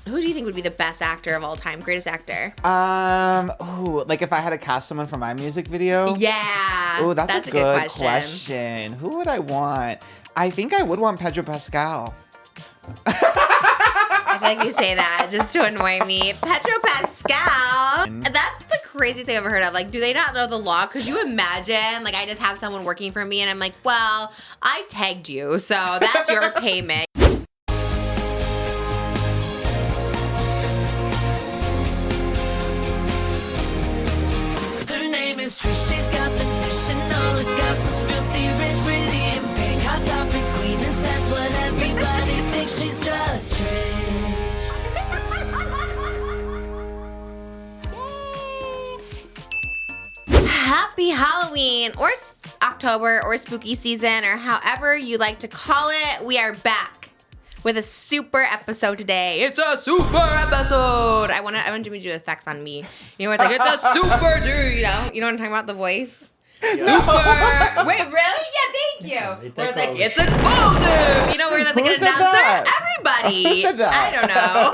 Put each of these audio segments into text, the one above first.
Who do you think would be the best actor of all time? Greatest actor? Like if I had to cast someone for my music video? Yeah. Oh, that's a good question. Who would I want? I think I would want Pedro Pascal. I feel like you say that just to annoy me. Pedro Pascal. That's the craziest thing I've ever heard of. Like, do they not know the law? Could you imagine? Like, I just have someone working for me and I'm like, well, I tagged you, so that's your payment. Her name is Trish, she's got the dish and all the gossip's filthy rich. Pretty and pink, hot topic queen, and says what everybody thinks. She's just Trish. Happy Halloween, or October, or spooky season, or however you like to call it. We are back with a super episode today. It's a super episode. I want Jimmy to do effects on me. You know, it's like, it's a super dude, you know what I'm talking about? The voice. Yeah. Super. Wait, really? Yeah, thank you. Where it's like, it's explosive. You know, where that's like an announcer? Everybody. Who said that? I don't know.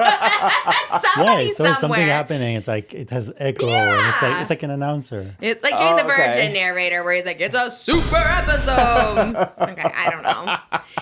Somebody it's always somewhere. something happening. It's like it has echo, and it's like an announcer. It's like Jane the Virgin okay. narrator where he's like, it's a super episode. Okay, I don't know.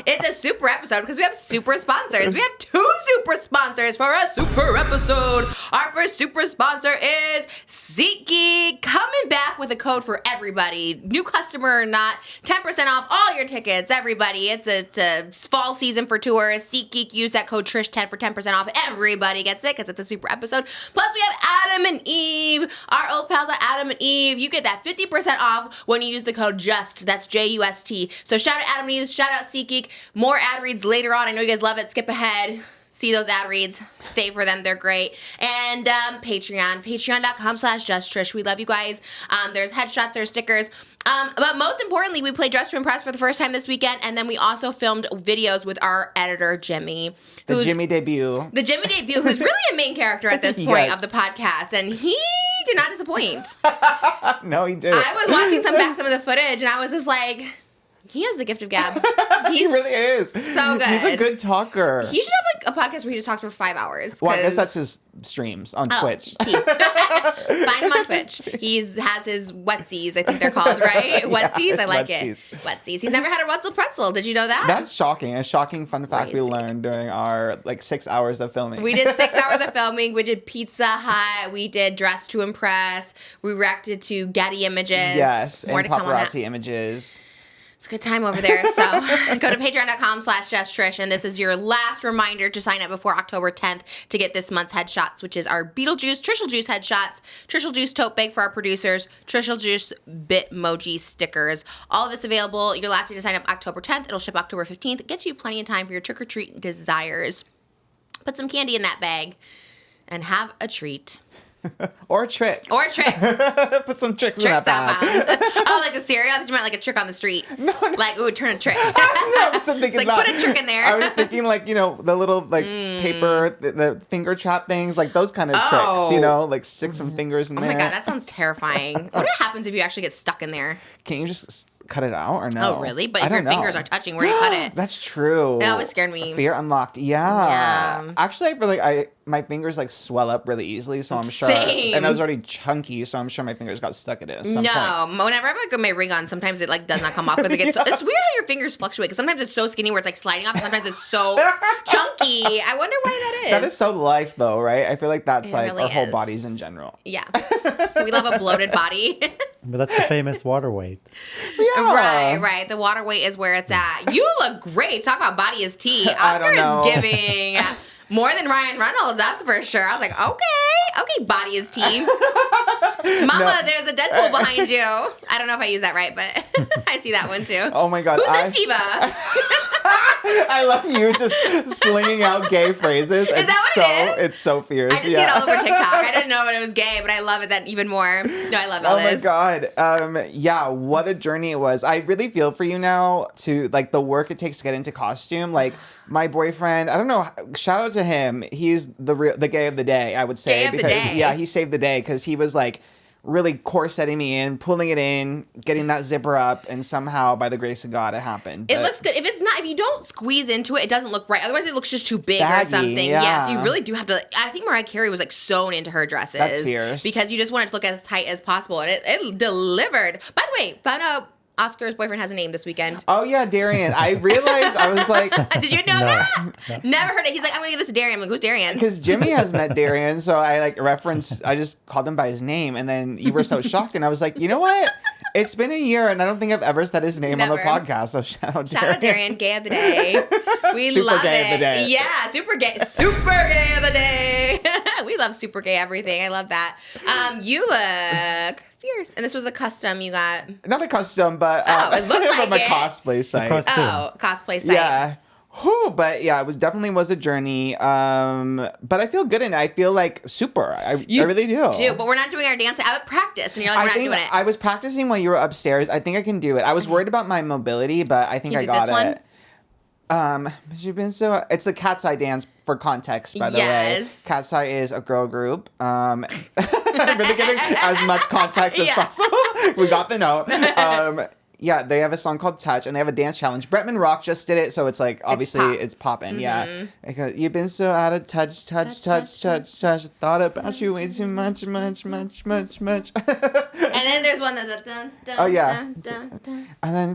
It's a super episode because we have super sponsors. We have 2 super sponsors for a super episode. Our first super sponsor is SeatGeek, coming back with a code for everybody. New customer or not, 10% off all your tickets, everybody. It's a fall season for tours. SeatGeek, use that code Trish10 for 10% off. Everybody gets it because it's a super episode. Plus, we have Adam and Eve, our old pals at Adam and Eve. You get that 50% off when you use the code JUST. That's JUST. So shout out Adam and Eve, shout out SeatGeek. More ad reads later on. I know you guys love it. Skip ahead. See those ad reads. Stay for them. They're great. And Patreon. Patreon.com/JustTrish. We love you guys. There's headshots. There's stickers. But most importantly, we played Dress to Impress for the first time this weekend. And then we also filmed videos with our editor, Jimmy. The Jimmy debut. The Jimmy debut, who's really a main character at this point of the podcast. And he did not disappoint. No, he didn't. I was watching some of the footage and I was just like, he has the gift of gab. He really is. So good. He's a good talker. He should have like a podcast where he just talks for 5 hours. Well, I guess that's his streams on Twitch. Find him on Twitch. He has his Wetsies, I think they're called, right? Wetsies? I like it. Wetsies. He's never had a Wetzel pretzel. Did you know that? That's shocking. A shocking fun fact we learned during our 6 hours of filming. We did 6 hours of filming. We did Pizza Hut. We did Dress to Impress. We reacted to Getty Images. Yes, More and to come on that. paparazzi images. It's a good time over there. So go to patreon.com/JustTrish. And this is your last reminder to sign up before October 10th to get this month's headshots, which is our Beetlejuice, Trishel Juice headshots, Trishel Juice tote bag for our producers, Trishel Juice Bitmoji stickers. All of this available. Your last day to sign up October 10th. It'll ship October 15th. It gets you plenty of time for your trick-or-treat desires. Put some candy in that bag and have a treat. Or a trick. Put some tricks in that bag. Oh, like a cereal? I thought you meant like a trick on the street. No. Like, ooh, turn a trick. No, I'm thinking it's like, put a trick in there. I was thinking like, the little paper, the finger trap things, like those kind of tricks, like stick some fingers in there. Oh my God, that sounds terrifying. What happens if you actually get stuck in there? Can't you just cut it out or no? Oh, really? But if your fingers are touching, where do you cut it? That's true. That always scared me. Fear unlocked. Yeah. Actually, I feel like my fingers swell up really easily, so I'm sure. Same. And I was already chunky, so I'm sure my fingers got stuck in it at some point. Whenever I put my ring on, sometimes it does not come off because it gets. It's weird how your fingers fluctuate because sometimes it's so skinny where it's sliding off, and sometimes it's so chunky. I wonder why that is. That is so life, though, right? I feel like that's really our whole is. bodies in general. Yeah, we love a bloated body. But that's the famous water weight. Yeah. Right. The water weight is where it's at. You look great. Talk about body is tea. Oscar is giving more than Ryan Reynolds, that's for sure. I was like, okay, body is tea. Mama, there's a Deadpool behind you. I don't know if I use that right, but I see that one too. Oh my God. Who's this Tiva? I love you just slinging out gay phrases. Is that what it is? It's so fierce. I just see it all over TikTok. I didn't know it was gay, but I love it that even more. No, I love all this. Oh my God. Yeah, what a journey it was. I really feel for you now to the work it takes to get into costume. Like my boyfriend, I don't know, shout out to him. He's the gay of the day, I would say. Gay of the day. Yeah, he saved the day because he was like, really corseting me in, pulling it in, getting that zipper up, and somehow, by the grace of God, it happened. It looks good. If you don't squeeze into it, it doesn't look right. Otherwise, it looks just too big or baggy, something. yeah. So you really do have to. I think Mariah Carey was like sewn into her dresses. That's fierce. Because you just want it to look as tight as possible, and it delivered. By the way, found out Oscar's boyfriend has a name this weekend. Oh yeah, Darian. I realized I was like, Did you know that? No. Never heard it. He's like, I'm gonna give this to Darian. I'm like, who's Darian? because Jimmy has met Darian, so I I just called him by his name, and then you were so shocked, and I was like, you know what? It's been a year, and I don't think I've ever said his name on the Never. podcast. So shout out Darian, gay of the day. We Super love gay it. of the day. Yeah, super gay of the day. We love super gay everything. I love that. You look fierce, and this was a custom you got. Not a custom, but It looks like from a it. cosplay site. Costume. Oh, cosplay site. Yeah. Whew, but yeah, it was definitely was a journey. But I feel good in it. I feel like super. I really do. But we're not doing our dance. I would prpractice, and you're like, I we're not think doing it. I was practicing while you were upstairs. I think I can do it. I was worried about my mobility, but I think You I did got this one? it. But you've been so. It's a KATSEYE dance for context, by the Yes. way. KATSEYE is a girl group. I'm really giving as much context as Yeah. possible. We got the note. Yeah, they have a song called Touch, and they have a dance challenge. Bretman Rock just did it, so it's like, obviously, pop. it's popping, yeah. Because you've been so out of touch. Thought about you way too much. And then there's one that's dun, dun, Oh, yeah. dun, dun, dun. And then,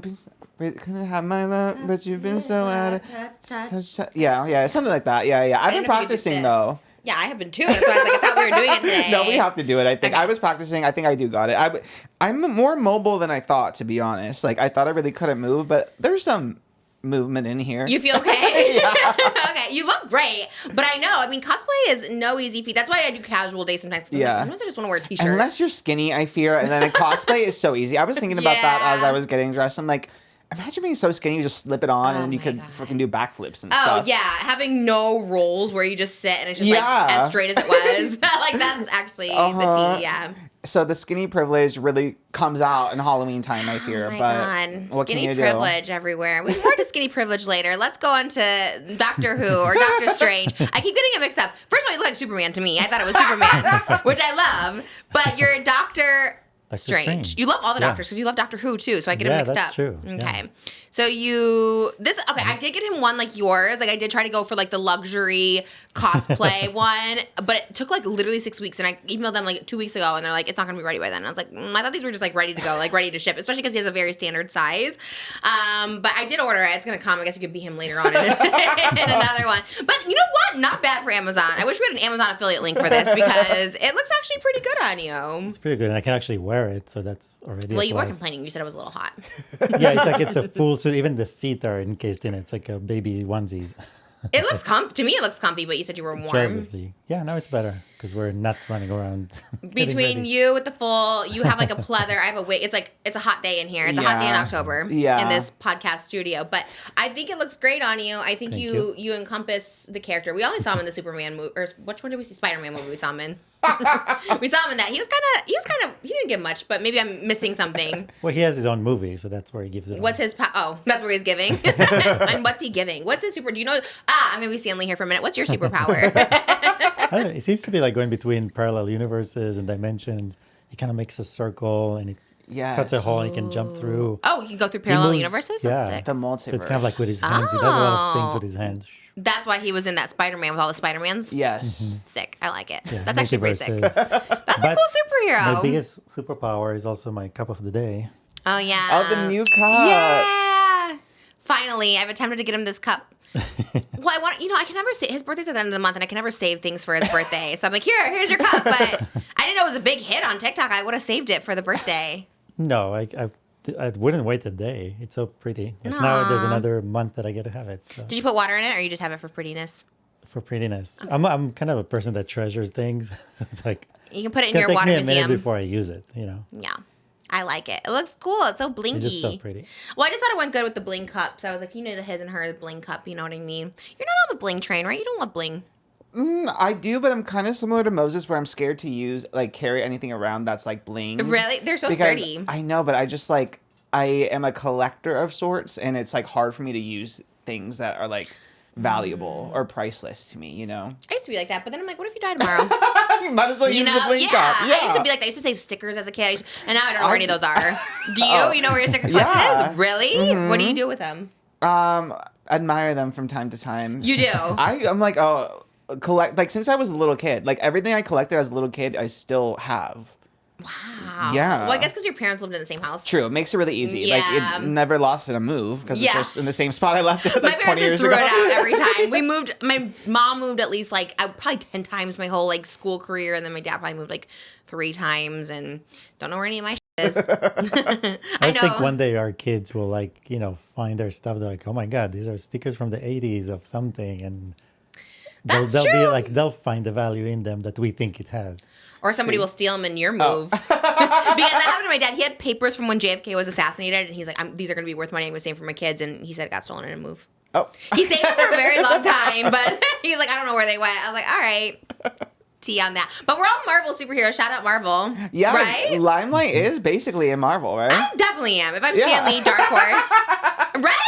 couldn't have my love, but you've been so out of touch. Yeah, something like that. Yeah. I've been didn't know you did practicing, this. though. Yeah, I have been too. That's why I was like, I thought we were doing it today. No, we have to do it, I think. Okay. I was practicing. I think I do got it. I'm more mobile than I thought, to be honest. Like, I thought I really couldn't move, but there's some movement in here. You feel okay? Okay, you look great. But I know, I mean, cosplay is no easy feat. That's why I do casual days sometimes. Yeah. Sometimes I just want to wear a t-shirt. Unless you're skinny, I fear. And then a cosplay is so easy. I was thinking about that as Yeah. I was getting dressed. I'm like, imagine being so skinny, you just slip it on, and then you my could God. freaking do backflips and Oh, stuff. yeah. Having no rolls where you just sit and it's just Yeah. like as straight as it was. Like, that's actually the tea, yeah. So the skinny privilege really comes out in Halloween time, I fear. Oh my but God. what Skinny can you privilege everywhere. We can more to skinny privilege later. Let's go on to Doctor Who or Doctor Strange. I keep getting it mixed up. First of all, you look like Superman to me. I thought it was Superman, which I love. But you're Doctor Strange. You love all the Yeah. doctors because you love Doctor Who too. So I get it Yeah, mixed that's up. true. Okay. Yeah. So I did get him one like yours. Like I did try to go for like the luxury cosplay one, but it took like literally 6 weeks. And I emailed them like 2 weeks ago and they're like, it's not going to be ready by then. And I was like, I thought these were just like ready to go, like ready to ship, especially because he has a very standard size. But I did order it. It's going to come. I guess you could be him later on in another one. But you know what? Not bad for Amazon. I wish we had an Amazon affiliate link for this because it looks actually pretty good on you. It's pretty good, and I can actually wear it, so that's already. Well, a you were plus. complaining. You said it was a little hot. Yeah, it's a full suit. Even the feet are encased in it. It's like a baby onesies. It looks comfy. To me, it looks comfy, but you said you were warm. Probably. Yeah, now it's better because we're not running around. getting Between ready. you with the full, you have like a pleather. I have a wig. It's a hot day in here. It's a hot day in Yeah. October Yeah. in this podcast studio. But I think it looks great on you. I think Thank you encompass the character. We only saw him in the Superman movie, or which one did we see? Spider-Man movie we saw him in. We saw him in that. He didn't give much, but maybe I'm missing something. Well, he has his own movie, so that's where he gives it. What's on. his oh, that's where he's giving. And what's he giving? What's his super? Do you know? I'm gonna be Stanley here for a minute. What's your superpower? I don't know, it seems to be like going between parallel universes and dimensions. He kind of makes a circle and he Yes. cuts a hole and he can jump through. Oh, you can go through parallel moves- universes. yeah. That's sick. The multiverse. So it's kind of like with his hands. He does a lot of things with his hands. That's why he was in that Spider-Man with all the Spider-Mans. Yes. Sick. I like it. Yeah, That's actually pretty sick. multiverses. That's a But cool superhero. My biggest superpower is also my cup of the day. Oh yeah. Oh, the new cup. Yeah. Finally, I've attempted to get him this cup. Well, I can never say his birthday's at the end of the month, and I can never save things for his birthday. So I'm like, here's your cup. But I didn't know it was a big hit on TikTok. I would have saved it for the birthday. No, I wouldn't wait a day. It's so pretty. But now there's another month that I get to have it. So. Did you put water in it, or you just have it for prettiness? For prettiness. I'm kind of a person that treasures things. It's like You can put it in it your takes water me a minute museum. before I use it. Yeah. I like it. It looks cool. It's so blinky. It's just so pretty. Well, I just thought it went good with the bling cup. So I was like, the his and her bling cup. You know what I mean? You're not on the bling train, right? You don't love bling. I do, but I'm kind of similar to Moses where I'm scared to carry anything around that's like bling. Really? They're so Because sturdy. I know, but I just I am a collector of sorts, and it's like hard for me to use things that are like valuable or priceless to me, you know? I used to be like that, but then I'm like, what if you die tomorrow? You might as well use the blink cup. I used to be like that. I used to save stickers as a kid. And now I don't know where any of those are. Do you? You know where your sticker collection is? Really? What do you do with them? Admire them from time to time. You do? I'm like, collect, like, since I was a little kid, like, everything I collected as a little kid, I still have. Wow. Yeah. Well, I guess because your parents lived in the same house. True. It makes it really easy. Yeah. Like, it never lost in a move because it's just in the same spot I left it like 20 years ago. My parents just threw it out every time. We moved, my mom moved at least like, probably 10 times my whole like school career. And then my dad probably moved like 3 times and don't know where any of my shit is. I just think one day our kids will like, you know, find their stuff. They're like, oh my God, these are stickers from the 80s of something. And they'll be like, they'll find the value in them that we think it has. Or somebody will steal them in your move. Because that happened to my dad. He had papers from when JFK was assassinated, and he's like, these are going to be worth money. I'm going to save them for my kids. And he said it got stolen in a move. Oh. He saved them for a very long time, but he's like, I don't know where they went. I was like, all right. Tea on that. But we're all Marvel superheroes. Shout out Marvel. Yeah. Right? Limelight is basically a Marvel, right? I definitely am. If I'm Stan Lee, Dark Horse. Right?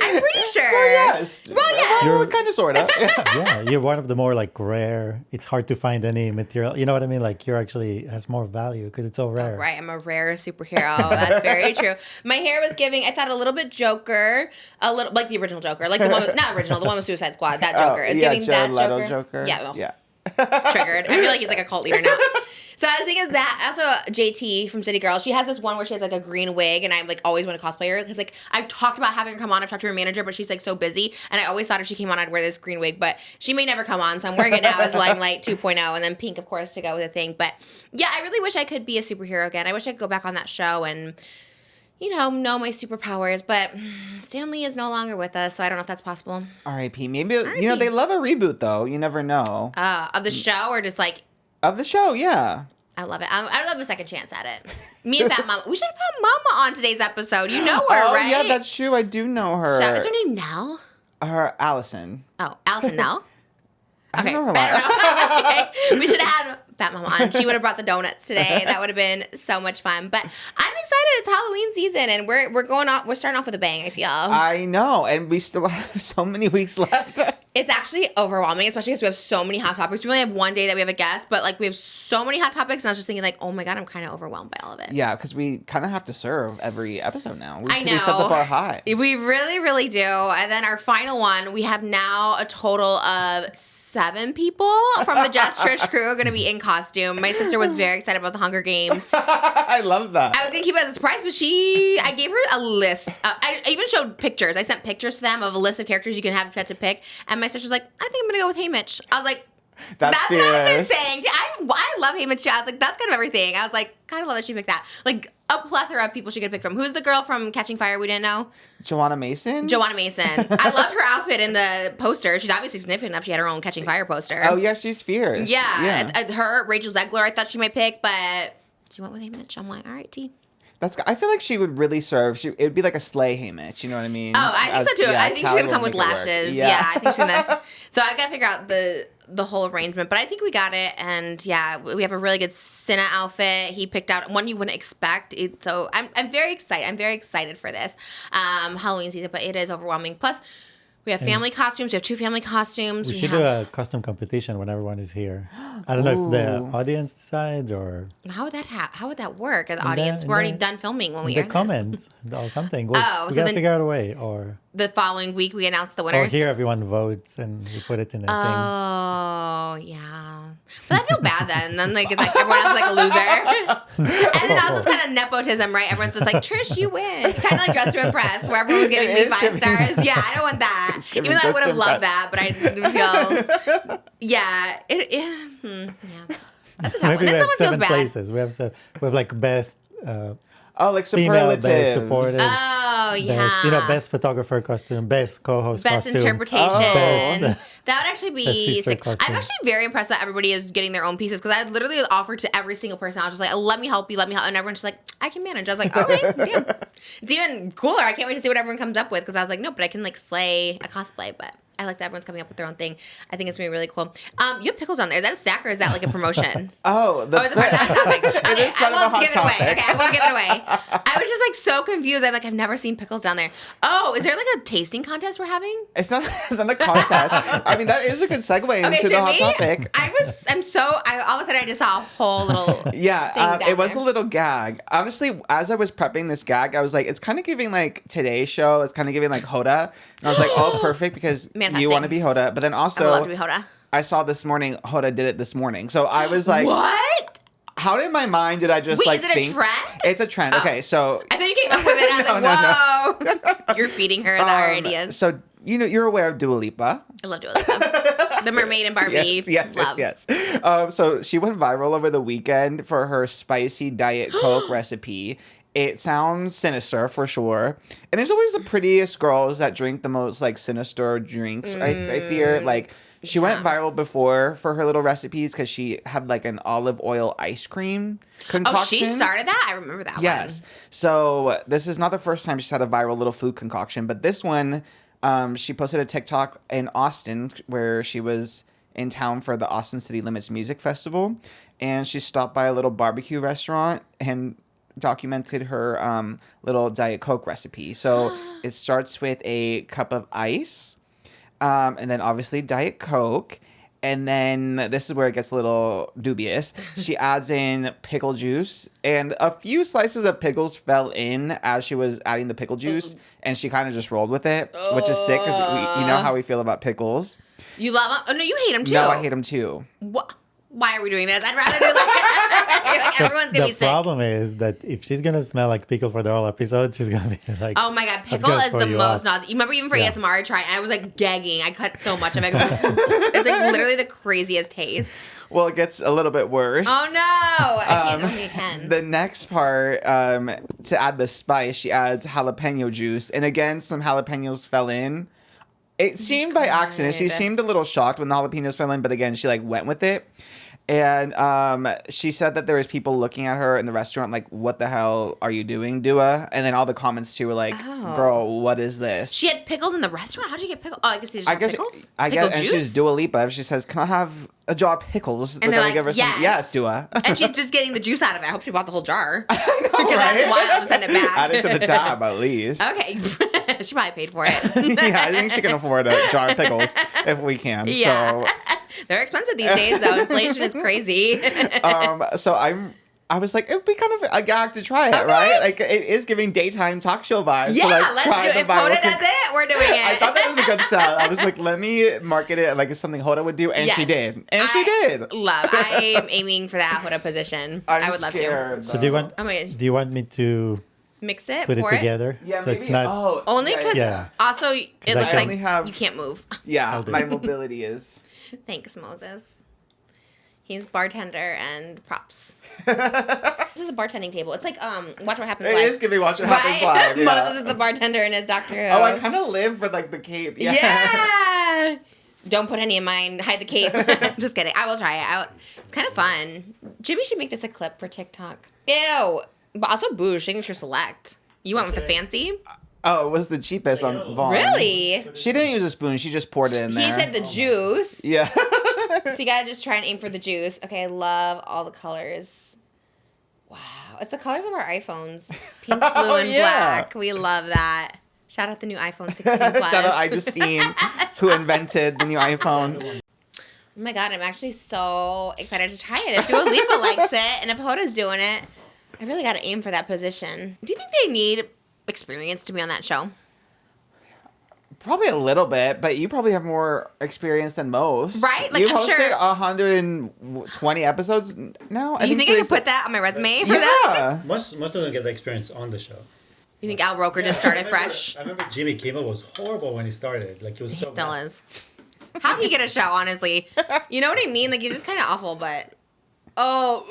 I'm pretty sure. Well, yes. Well, Kind of, sort of. Yeah, you're one of the more like rare. It's hard to find any material. You know what I mean? Like you're actually has more value because it's so rare. Right, I'm a rare superhero. That's very true. My hair was giving, I thought a little bit Joker, a little like the original Joker, like the one with, not original, the one with Suicide Squad. That Joker is giving Jared that Leto Joker. Yeah, well, yeah. Triggered. I feel like he's like a cult leader now. So I was thinking is that also JT from City Girl. She has this one where she has like a green wig, and I like always want to cosplay her because like I've talked about having her come on. I've talked to her manager, but she's like so busy, and I always thought if she came on, I'd wear this green wig, but she may never come on. So I'm wearing it now as Limelight 2.0, and then pink, of course, to go with the thing. But yeah, I really wish I could be a superhero again. I wish I could go back on that show and you know my superpowers, but Stan Lee is no longer with us, so I don't know if that's possible. R.I.P. Maybe you know they love a reboot though. You never know. Of the show or just like of the show, yeah. I love it. I'd love a second chance at it. Me and Fat Mama. We should have had Mama on today's episode. You know her, right? Yeah, that's true. I do know her. Is her name Nell? Allison. Oh, Allison Nell? Okay. I don't know her Okay. We should have had Fat Mama on. She would have brought the donuts today. That would have been so much fun. But I'm excited. It's Halloween season, and we're going off. We're starting off with a bang. I feel. I know, and we still have so many weeks left. It's actually overwhelming, especially because we have so many hot topics. We only have one day that we have a guest, but like we have so many hot topics, and I was just thinking like, oh my God, I'm kind of overwhelmed by all of it. Yeah, because we kind of have to serve every episode now. I know. We set the bar high. We really, really do. And then our final one, we have now a total of 7 people from the Just Trish crew are going to be in costume. My sister was very excited about the Hunger Games. I love that. I was going to keep it as a surprise, but I gave her a list. I even showed pictures. I sent pictures to them of a list of characters you can have to pick. And my sister's like, I think I'm going to go with Haymitch. I was like, that's what I've been saying. I love Haymitch too. I was like, that's kind of everything. I was like, kind of love that she picked that. Like, a plethora of people she could pick from. Who's the girl from Catching Fire we didn't know? Joanna Mason? Joanna Mason. I loved her outfit in the poster. She's obviously significant enough. She had her own Catching Fire poster. Oh, yeah, she's fierce. Yeah. Her, Rachel Zegler, I thought she might pick, but she went with Haymitch. I'm like, all right, T. I feel like she would really serve. It would be like a sleigh Haymitch, you know what I mean? Oh, I think so too. Yeah, I think she's gonna come with lashes. Yeah, I think she's gonna. So I gotta figure out the whole arrangement, but I think we got it. And yeah, we have a really good Cinna outfit. He picked out one you wouldn't expect. So I'm very excited. I'm very excited for this Halloween season, but it is overwhelming. Plus, we have family costumes. We have 2 family costumes. We should do a costume competition when everyone is here. I don't know if the audience decides or... How would that work? The audience, we're already done filming when we air the comments or something. We gotta figure out a way. Or the following week we announce the winners. Or here everyone votes and we put it in a thing. Oh, yeah. But I feel bad then. Then like it's like everyone else is like a loser. And then also it's kind of nepotism, right? Everyone's just like, Trish, you win. Kind of like Dress to Impress, where everyone was giving me 5 stars. Yeah, I don't want that. Even though I would have loved that, but I feel, yeah. That's a tough one. Maybe Then we have someone feels 7 bad. places. We have like best... like female, best superlatives. supportive. Oh, yeah. Best, best photographer costume, best co-host Best costume. interpretation. Best- That would actually Best be sister sick. costume. I'm actually very impressed that everybody is getting their own pieces because I literally offered to every single person. I was just like, let me help you, and everyone's just like, I can manage. I was like, okay, yeah. It's even cooler. I can't wait to see what everyone comes up with because I was like, no, but I can like slay a cosplay, but I like that everyone's coming up with their own thing. I think it's going to be really cool. You have pickles on there. Is that a snack or is that like a promotion? Oh, Is it part of that topic? Okay, is kind of a hot give it away. topic. Okay, I won't give it away. I was just like so confused. I'm like, I've never seen pickles down there. Oh, is there like a tasting contest we're having? It's not a contest. I mean, that is a good segue into the hot topic. All of a sudden I just saw a whole little Yeah, thing it was down a little gag. Honestly, as I was prepping this gag, I was like, it's kind of giving like Today's Show. It's kind of giving like Hoda. And I was like, oh, perfect, because you want to be Hoda. But then also, I would love to be Hoda. I saw this morning, Hoda did it this morning. So I was like, What? How did my mind, did I just Wait, like is it think? a trend? It's a trend. Okay, so. I thought you came up with it and I was like, whoa. You're feeding her our ideas. So, you're aware of Dua Lipa. I love Dua Lipa. The Mermaid and Barbie. Yes. So she went viral over the weekend for her spicy Diet Coke recipe. It sounds sinister for sure. And there's always the prettiest girls that drink the most like sinister drinks. I fear like she went viral before for her little recipes because she had like an olive oil ice cream concoction. Oh, she started that? I remember that one. Yes. So this is not the first time she's had a viral little food concoction, but this one, she posted a TikTok in Austin where she was in town for the Austin City Limits Music Festival. And she stopped by a little barbecue restaurant and documented her little Diet Coke recipe. So it starts with a cup of ice, and then obviously Diet Coke. And then this is where it gets a little dubious. She adds in pickle juice, and a few slices of pickles fell in as she was adding the pickle juice, and she kind of just rolled with it, which is sick because you know how we feel about pickles. You love them? Oh, no, you hate them too. No, I hate them too. What? Why are we doing this? I'd rather do like everyone's gonna be sick. The problem is that if she's gonna smell like pickle for the whole episode, she's gonna be like, oh my god, pickle is the most nauseous. You remember even for ASMR, I tried, and I was like gagging. I cut so much of it. It's like literally the craziest taste. Well, it gets a little bit worse. Oh no! I don't think it can. The next part, to add the spice, she adds jalapeno juice, and again, some jalapenos fell in. It seemed by accident. She seemed a little shocked when the jalapenos fell in, but again, she like went with it. And she said that there was people looking at her in the restaurant like, what the hell are you doing, Dua? And then all the comments too were like, girl, what is this? She had pickles in the restaurant? How'd you get pickles? Oh, I guess she just had pickles? I Pickle guess, juice? and she's Dua Lipa. She says, can I have a jar of pickles? And they're like, give her yes. Yes, Dua. And she's just getting the juice out of it. I hope she bought the whole jar. I know, because right? that's wild to send it back. Add it to the tab, at least. Okay. She probably paid for it. Yeah, I think she can afford a jar of pickles if we can. Yeah. So. They're expensive these days, though. Inflation is crazy. So I was like, it would be kind of a gag to try it, right? Like, it is giving daytime talk show vibes. Yeah, so, like, let's try do it. the If viral Hoda does it, we're doing it. I thought that was a good sell. I was like, let me market it like it's something Hoda would do, and she did. And she did. I am aiming for that Hoda position. I would love to. So do you want me to mix it, put it pour together? Yeah, so maybe. it's not only because also it looks like you can't move. Yeah, my mobility is. Thanks, Moses. He's bartender and props. This is a bartending table. It's like Watch What Happens Live. It is giving Watch What Happens Live. Yeah. Moses is the bartender and his Doctor Who. Oh, I kind of live with like the cape. Yeah. Don't put any in mine. Hide the cape. Just kidding. I will try it out. It's kind of fun. Jimmy should make this a clip for TikTok. Ew. But also Boosh, Signature Select. You went with the fancy? Oh, it was the cheapest on Vaughn. Really? She didn't use a spoon. She just poured it in there. He said the juice. Yeah. So you gotta just try and aim for the juice. Okay, I love all the colors. Wow. It's the colors of our iPhones. Pink, blue, and black. We love that. Shout out the new iPhone 16 Plus. Shout out Justine, who invented the new iPhone. Oh my god, I'm actually so excited to try it. If Dua Lipa likes it, and if Hoda's doing it, I really gotta aim for that position. Do you think they need experience to be on that show? Probably a little bit, but you probably have more experience than most. Right? Like, you I'm hosted sure 120 episodes now? You think I could put that on my resume for that? most of them get the experience on the show. You think Al Roker just started fresh? I remember Jimmy Kimmel was horrible when he started. Like, he was He so still bad. is. How do you get a show, honestly? You know what I mean? Like, he's just kind of awful, but... Oh,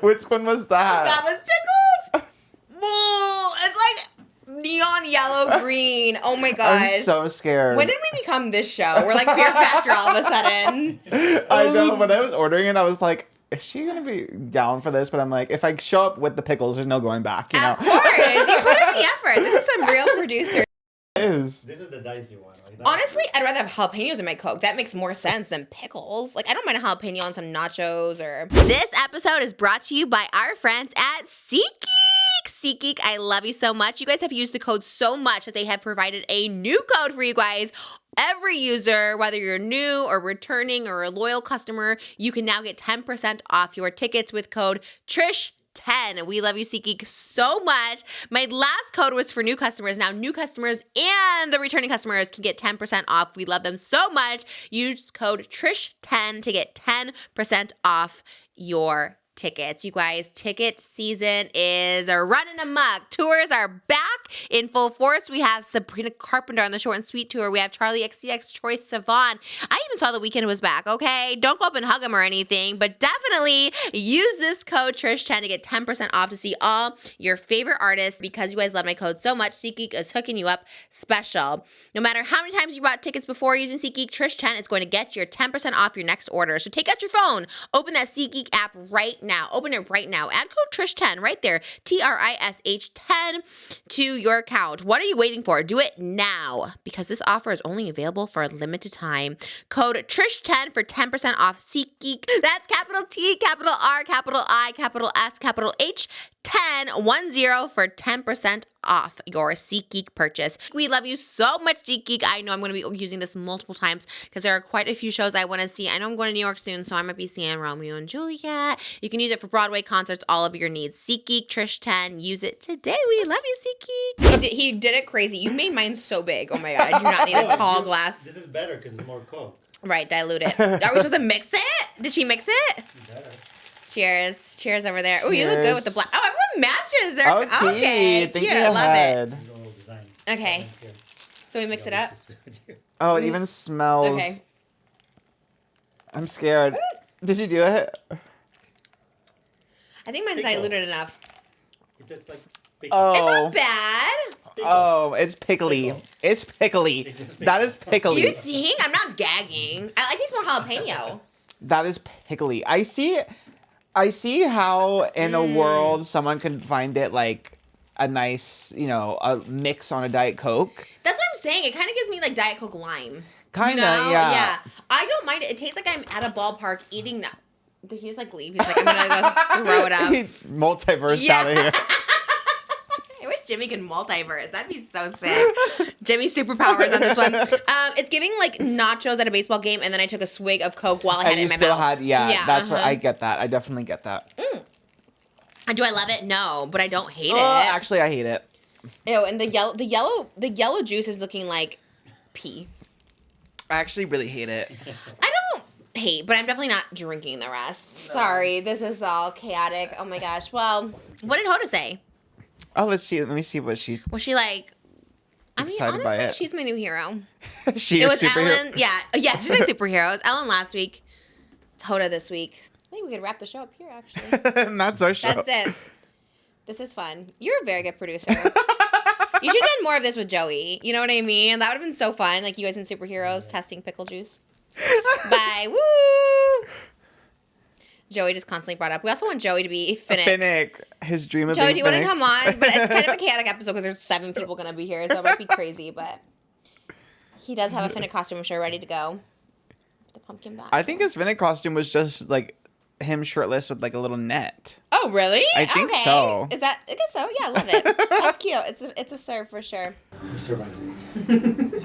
Which one was that? that was Pickles! It's like neon yellow green. Oh my gosh. I'm so scared. When did we become this show? We're like Fear Factor all of a sudden. I know. When I was ordering it, I was like, is she going to be down for this? But I'm like, if I show up with the pickles, there's no going back, you know? Of course. You put in the effort. This is some real producer is. This is the dicey one. Like that. Honestly, I'd rather have jalapenos in my Coke. That makes more sense than pickles. Like, I don't mind a jalapeno on some nachos or... This episode is brought to you by our friends at SeatGeek. SeatGeek, I love you so much. You guys have used the code so much that they have provided a new code for you guys. Every user, whether you're new or returning or a loyal customer, you can now get 10% off your tickets with code TRISH10. We love you, SeatGeek, so much. My last code was for new customers. Now new customers and the returning customers can get 10% off. We love them so much. Use code TRISH10 to get 10% off your tickets. You guys, ticket season is running amok. Tours are back in full force. We have Sabrina Carpenter on the Short and Sweet tour. We have Charlie XCX, Troye Sivan. I even saw The Weeknd was back, okay? Don't go up and hug him or anything, but definitely use this code TRISH10 to get 10% off to see all your favorite artists. Because you guys love my code so much, SeatGeek is hooking you up special. No matter how many times you bought tickets before using SeatGeek, TRISH10 is going to get your 10% off your next order. So take out your phone, open that SeatGeek app right now. Open it right now. Add code TRISH10 right there, TRISH10 to your account. What are you waiting for? Do it now because this offer is only available for a limited time. Code TRISH10 for 10% off SeatGeek. That's capital T, capital R, capital I, capital S, capital H, 10 for 10% off your SeatGeek purchase. We love you so much, SeatGeek. I know I'm going to be using this multiple times because there are quite a few shows I want to see. I know I'm going to New York soon, so I might be seeing Romeo and Juliet. You can use it for Broadway concerts, all of your needs. SeatGeek, TRISH10. Use it today. We love you, SeatGeek. He did it crazy. You made mine so big. Oh my God. I do not need a tall glass. This is better because it's more Coke. Right, dilute it. Are we supposed to mix it? Did she mix it? Better. Cheers. Cheers over there. Oh, you look good with the black. Oh, everyone matches. They're Oh, okay. think Cute. I love it. There's a little design. Okay. So we mix it up. Oh, it even smells. Okay. I'm scared. Did you do it? I think mine's Pickle. diluted enough. It tastes like Oh. It's not bad. Oh, it's pickly. Pickle. It's pickly. It's just That is pickly. You think? I'm not gagging. I like these more jalapeno. That is pickly. I see how in a world someone can find it like a nice, a mix on a Diet Coke. That's what I'm saying. It kind of gives me like Diet Coke lime. Kinda, No? yeah. I don't mind it. It tastes like I'm at a ballpark eating that. Did he just like leave? He's like, I'm gonna go throw it up. Multiverse Yeah. out of here. I wish Jimmy could multiverse. That'd be so sick. Jimmy's superpowers on this one. It's giving like nachos at a baseball game, and then I took a swig of Coke while I had And it you in my still mouth. had, that's what I get that. I definitely get that. Do I love it? No, but I don't hate Oh, it. actually, I hate it. Ew, and the yellow juice is looking like pee. I actually really hate it. I don't hate, but I'm definitely not drinking the rest. No. Sorry, this is all chaotic. Oh my gosh. Well, what did Hoda say? Oh, let's see. Let me see what she. Was she like? I mean, Excited by honestly, it. she's my new hero. She It is was superhero. Ellen. Yeah, she's my superhero. It was Ellen last week. It's Hoda this week. I think we could wrap the show up here, actually. And that's our show. That's it. This is fun. You're a very good producer. You should have done more of this with Joey. You know what I mean? That would have been so fun. Like you guys in superheroes testing pickle juice. Bye. Woo! Joey just constantly brought up. We also want Joey to be Finnick. Finnick. His dream of Joey, being do you want to Finnick. come on? But it's kind of a chaotic episode because there's 7 people going to be here, so it might be crazy. But he does have a Finnick costume, I'm sure, ready to go. The pumpkin back. I think his Finnick costume was just like him shirtless with like a little net. Oh, really? I think okay. so. Is that? I guess so. Yeah, I love it. That's cute. It's a serve for sure. Is it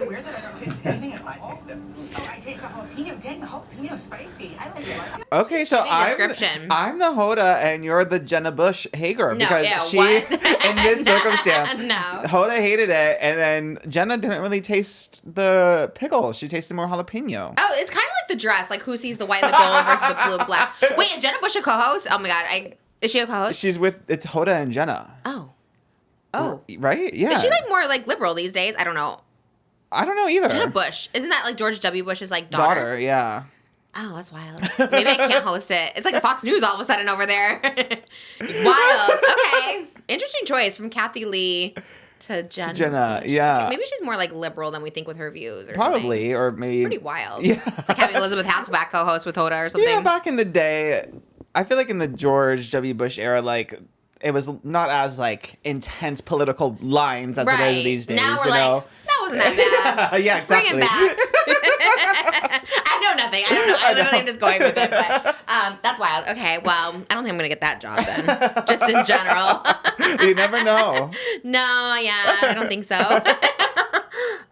weird that I don't taste anything and I taste it? Oh, I taste the jalapeno. Dang, the jalapeno spicy. I like it. Okay, so Description. I'm the Hoda and you're the Jenna Bush Hager No, because yeah, she what? in this circumstance No. Hoda hated it and then Jenna didn't really taste the pickle. She tasted more jalapeno. Oh, it's kind of like the dress. Like who sees the white and the gold versus the blue and black. Wait, is Jenna Bush a co-host? Oh my god, is she a co-host? It's Hoda and Jenna. Oh, Right? Yeah. is she like more like liberal these days? I don't know. I don't know either. Jenna Bush, isn't that like George W. Bush's like daughter? Yeah. Oh, that's wild. Maybe I can't host it. It's like a Fox News all of a sudden over there. Wild. Okay. Interesting choice from Kathy Lee to Jenna. Jenna, yeah. Maybe she's more like liberal than we think with her views. Or Probably, something. or maybe. It's pretty wild. Yeah. It's like having Elizabeth Hasselbeck co-host with Hoda or something. Yeah, back in the day, I feel like in the George W. Bush era, like it was not as like intense political lines as it is these days. Now we're you know? like, that wasn't that bad. Yeah, exactly. Bring him back. I know nothing. I don't know. I literally am just going with it. But that's wild. Okay, well, I don't think I'm going to get that job then. Just in general. You never know. No, yeah, I don't think so.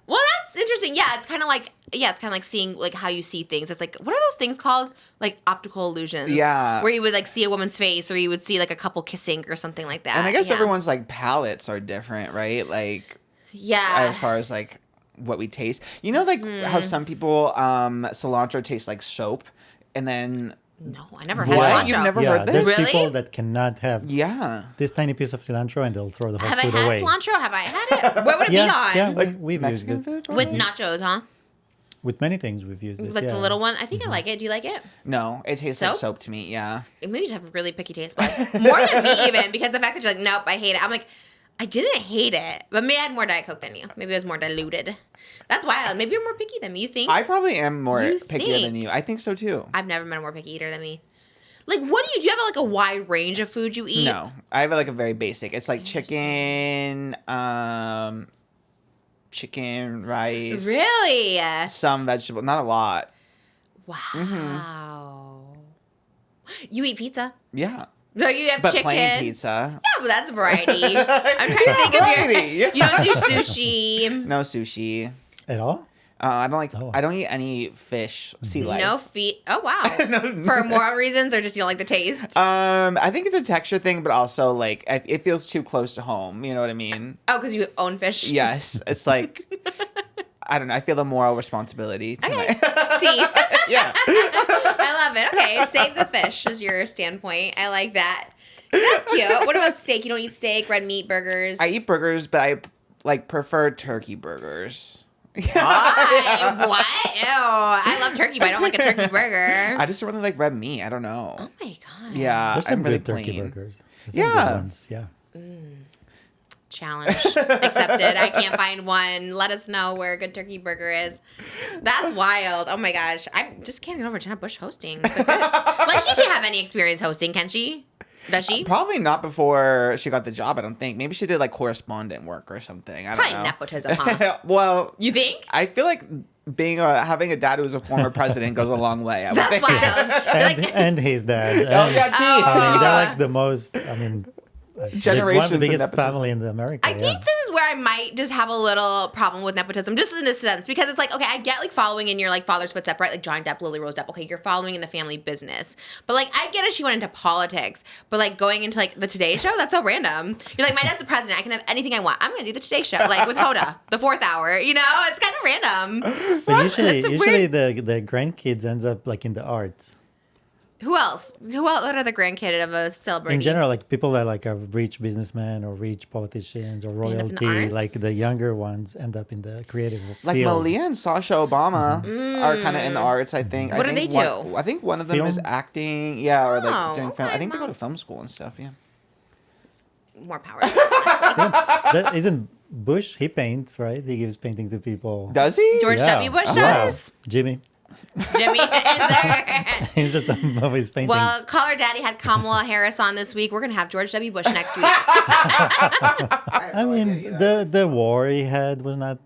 Well, that's interesting. Yeah, it's kind of like seeing like how you see things. It's like, what are those things called? Like optical illusions. Yeah. Where you would like see a woman's face, or you would see like a couple kissing or something like that. And I guess yeah. everyone's like palates are different, right? Like, yeah. as far as like what we taste. You know, like how some people cilantro tastes like soap, and then No, I never had what? cilantro. You've never Yeah, heard this? there's Really? people that cannot have this tiny piece of cilantro and they'll throw the whole Have I food had away. cilantro? Have I had it? What would it Yeah, be on? yeah, Like we've used Mexican it. food? With nachos, huh? With many things we've used it. Like yeah. the little one. I think I like it. Do you like it? No, it tastes like Soap? soap to me. Yeah. Maybe you just have really picky taste buds. More than me, even, because the fact that you're like, nope, I hate it. I'm like, I didn't hate it, but maybe I had more Diet Coke than you. Maybe it was more diluted. That's wild. Maybe you're more picky than me. You think? I probably am more You pickier than think? you. I think so too. I've never been a more picky eater than me. Like, what do you have like a wide range of food you eat? No, I have like a very basic. It's like chicken, rice, Really? some vegetable, not a lot. Wow. You eat pizza? Yeah, So you have but chicken. plain pizza. Yeah, but that's variety. I'm trying to think of Variety, your. yeah. You don't do sushi. No sushi. At all? I don't like. Oh. I don't eat any fish, sea life. No feet. Oh wow. For moral reasons, or just you don't like the taste? I think it's a texture thing, but also like it feels too close to home. You know what I mean? Oh, because you own fish. Yes, it's like I don't know. I feel the moral responsibility. Okay. Tonight. See, Yeah. I love it. Okay, save the fish is your standpoint. I like that. That's cute. What about steak? You don't eat steak, red meat, burgers. I eat burgers, but I like prefer turkey burgers. Why? What? Ew. I love turkey, but I don't like a turkey burger. I just really like red meat. I don't know. Oh my god. Yeah, There's I'm some really good turkey plain. burgers. There's some Yeah. good ones. Yeah. Challenge accepted. I can't find one. Let us know where a good turkey burger is. That's wild. Oh my gosh. I just can't get over Jenna Bush hosting. But good. Like, she can't have any experience hosting, can she? Does she? Probably not before she got the job. I don't think. Maybe she did like correspondent work or something. I don't Probably know. nepotism, huh? Well, You think? I feel like having a dad who's a former president goes a long way. I would That's think. wild. And his dad. Oh yeah, T. I mean, they're like the most, one of Generations the of biggest nepotism. family in America. I think this is where I might just have a little problem with nepotism, just in this sense, because it's like, okay, I get like following in your like father's footstep, right? Like Johnny Depp, Lily Rose Depp. Okay, you're following in the family business, but like I get it. She went into politics, but like going into like the Today Show, that's so random. You're like, my dad's the president. I can have anything I want. I'm gonna do the Today Show, like with Hoda, the 4th hour. You know, it's kind of random. But usually, It's usually the grandkids ends up like in the arts. Who else? What are the grandkid of a celebrity? In general, like people that like are rich businessmen or rich politicians or end up in the royalty, arts? like the younger ones end up in the creative Like field. Malia and Sasha Obama are kind of in the arts. I think. What I do think they do? I think one of them is Film? acting. Yeah, or like Oh, doing film. I okay, think they go well. to film school and stuff. Yeah. More power. to them, honestly. That isn't Bush? He paints, right? He gives painting to people. Does he? George Yeah. W. Bush Yeah. does. Jimmy. Jimmy, answer. These are some of his paintings. Well, Caller Daddy had Kamala Harris on this week. We're gonna have George W. Bush next week. I mean, the war he had was not.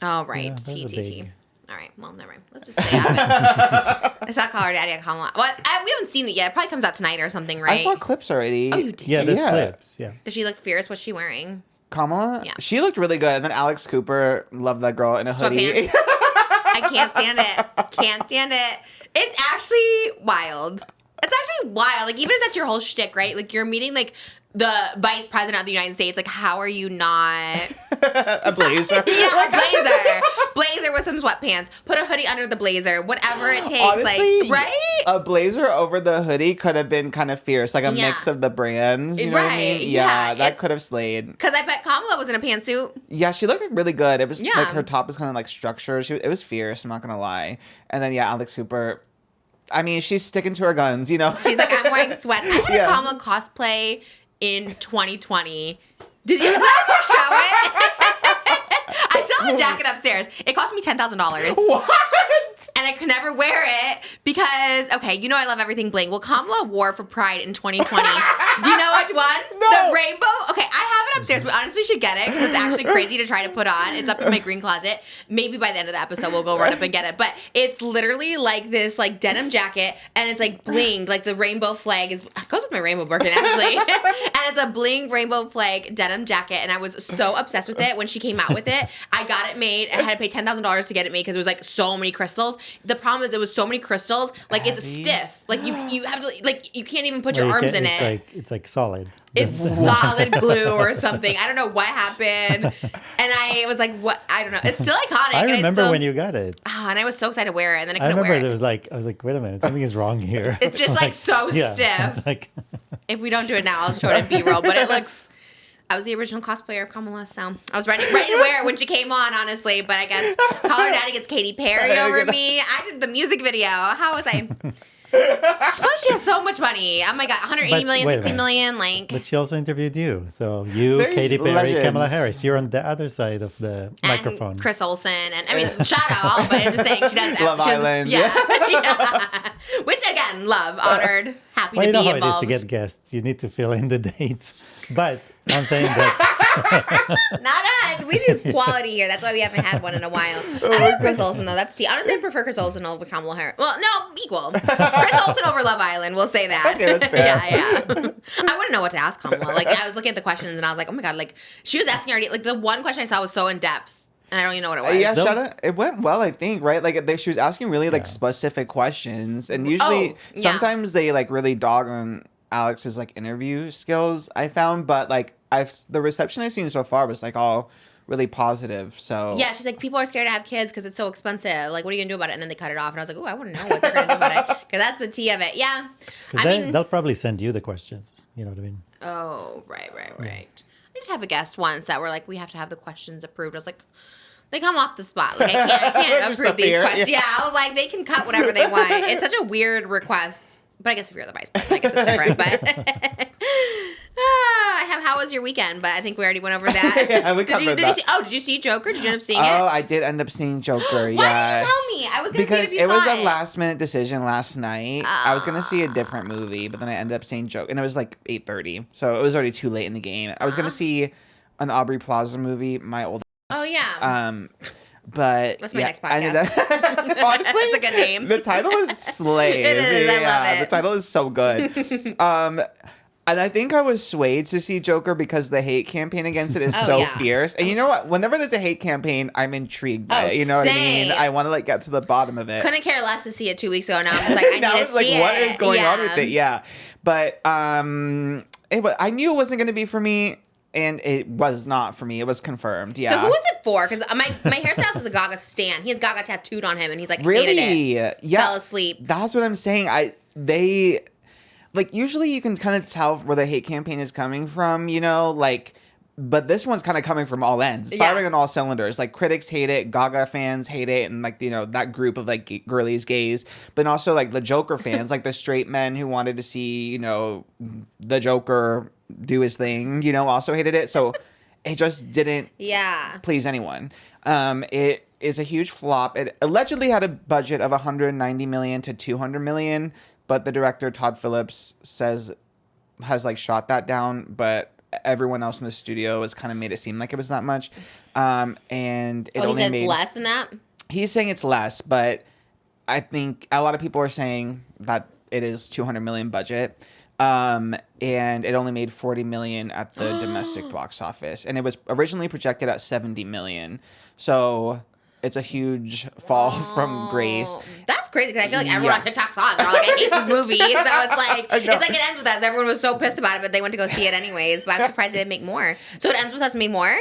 Oh right, Yeah, that's a TTT. big- All right, well, never mind. Let's just stay out of it. I saw Caller Daddy had Kamala. Well, we haven't seen it yet. It probably comes out tonight or something, right? I saw clips already. Oh, you did? Yeah, there's Yeah. clips. Yeah. Does she look fierce? What's she wearing? Kamala? Yeah. She looked really good. And then Alex Cooper, loved that girl in a hoodie. Sweatpants. I can't stand it. Can't stand it. It's actually wild. It's actually wild. Like, even if that's your whole shtick, right? Like, you're meeting, like, the vice president of the United States. Like, how are you not... A blazer. Yeah, a blazer. Blazer with some sweatpants. Put a hoodie under the blazer. Whatever it takes. Honestly, like, right? A blazer over the hoodie could have been kind of fierce, like a Yeah. mix of the brands. You know what I Right, mean? yeah, that it's- could have slayed. Because I bet Kamala was in a pantsuit. Yeah, she looked really good. It was Yeah. like her top was kind of like structured. It was fierce. I'm not gonna lie. And then yeah, Alex Cooper. I mean, she's sticking to her guns. You know. She's like, I'm wearing sweats. I had Yeah. a Kamala cosplay in 2020. Did I ever show it? I still have the jacket upstairs. It cost me $10,000. What? and I could never wear it because, okay, you know I love everything bling. Well, Kamala wore for Pride in 2020. Do you know which one? No. The rainbow? Okay, I have it upstairs. We honestly should get it because it's actually crazy to try to put on. It's up in my green closet. Maybe by the end of the episode, we'll go run up and get it. But it's literally like this like denim jacket, and it's like blinged. Like the rainbow flag goes with my rainbow Birkin, actually. And it's a bling rainbow flag denim jacket, and I was so obsessed with it when she came out with it. I got it made. I had to pay $10,000 to get it made because it was like so many crystals. The problem is it was so many crystals, like it's stiff. Like you have to like you can't even put your arms in it. It's like solid. It's solid glue or something. I don't know what happened. And I was like, what? I don't know. It's still iconic. I remember when you got it. Oh, and I was so excited to wear it, and then I I couldn't wear remember it. there was like, I was like, wait a minute, something is wrong here. It's just like so stiff. Like, If we don't do it now, I'll show it in B-roll. But it looks... I was the original cosplayer of Kamala, so I was ready to wear it when she came on, honestly. But I guess Call Her Daddy gets Katy Perry over me. I did the music video. How was I... Plus, she has so much money. Oh my God, 180 million, 60 million, like... But she also interviewed you. So you, There's Katy Perry, legends. Kamala Harris. You're on the other side of the microphone. And Chris Olsen, and I mean, shout out all, but I'm just saying she does. Love she does- Island. Yeah. Yeah. Which, again, love, honored, happy Well, to you know be how it is involved. to get guests. You need to fill in the dates. But I'm saying that Not us. We do quality here. That's why we haven't had one in a while. I love Chris Olsen, though. That's tea. Honestly, I prefer Chris Olsen over Kamala Harris. Well, no, equal. Chris Olsen over Love Island. We'll say that. Okay, that's fair. Yeah. I wouldn't know what to ask Kamala. Like, I was looking at the questions, and I was like, oh my God. Like, she was asking already. Like, the one question I saw was so in depth, and I don't even know what it was. Yeah, shout out. It went well, I think, right? Like she was asking really like specific questions, and usually sometimes they like really dog on Alex's like interview skills. I found, but like the reception I've seen so far was like all really positive. So yeah, she's like, people are scared to have kids because it's so expensive. Like, what are you gonna do about it? And then they cut it off, and I was like, oh, I want to know what they're gonna do about it because that's the tea of it. Yeah, because they'll probably send you the questions. You know what I mean? Oh, right. I did have a guest once that were like, we have to have the questions approved. I was like, they come off the spot. Like, I can't approve these questions. Yeah, I was like, they can cut whatever they want. It's such a weird request. But I guess if you're the vice president, I guess it's different. But how was your weekend? But I think we already went over that. Yeah, we covered that. Did you see Joker? Did you end up seeing it? Oh, I did end up seeing Joker. Why didn't you tell me? I was gonna see it if you because saw it was a last minute decision last night. I was gonna see a different movie, but then I ended up seeing Joker, and it was like 8:30, so it was already too late in the game. I was gonna see an Aubrey Plaza movie, My Old. Oh yeah. But That's my next I ended podcast. up- honestly, That's a good name. The title is Slave. It is. I love it. The title is so good. And I think I was swayed to see Joker because the hate campaign against it is so fierce. And you know what? Whenever there's a hate campaign, I'm intrigued by it. You know what I mean? I want to like get to the bottom of it. Couldn't care less to see it 2 weeks ago. Now I'm just like, I Now need it's to like, see it. what is going on with it? Yeah. Yeah. But I knew it wasn't going to be for me. And it was not for me. It was confirmed. Yeah. So who is it for? Because my hairstylist is a Gaga stan. He has Gaga tattooed on him, and he's like, really? hated it. Yeah. Fell asleep. That's what I'm saying. They like usually you can kind of tell where the hate campaign is coming from, you know, like. But this one's kind of coming from all ends. It's firing on all cylinders. Like, critics hate it, Gaga fans hate it, and, like, you know, that group of, like, girlies, gays. But also, like, the Joker fans, like, the straight men who wanted to see, you know, the Joker do his thing, you know, also hated it. So it just didn't please anyone. It is a huge flop. It allegedly had a budget of $190 million to $200 million, but the director, Todd Phillips, has, like, shot that down, but everyone else in the studio has kind of made it seem like it was that much. And it only he says made less than that? He's saying it's less, but I think a lot of people are saying that it is $200 million budget. And it only made $40 million at the domestic box office. And it was originally projected at $70 million. So it's a huge fall from grace. That's crazy because I feel like everyone on TikTok saw it. They're all like, I hate this movie. So it's like it ends with us. Everyone was so pissed about it, but they went to go see it anyways. But I'm surprised it didn't make more. So it ends with us made more?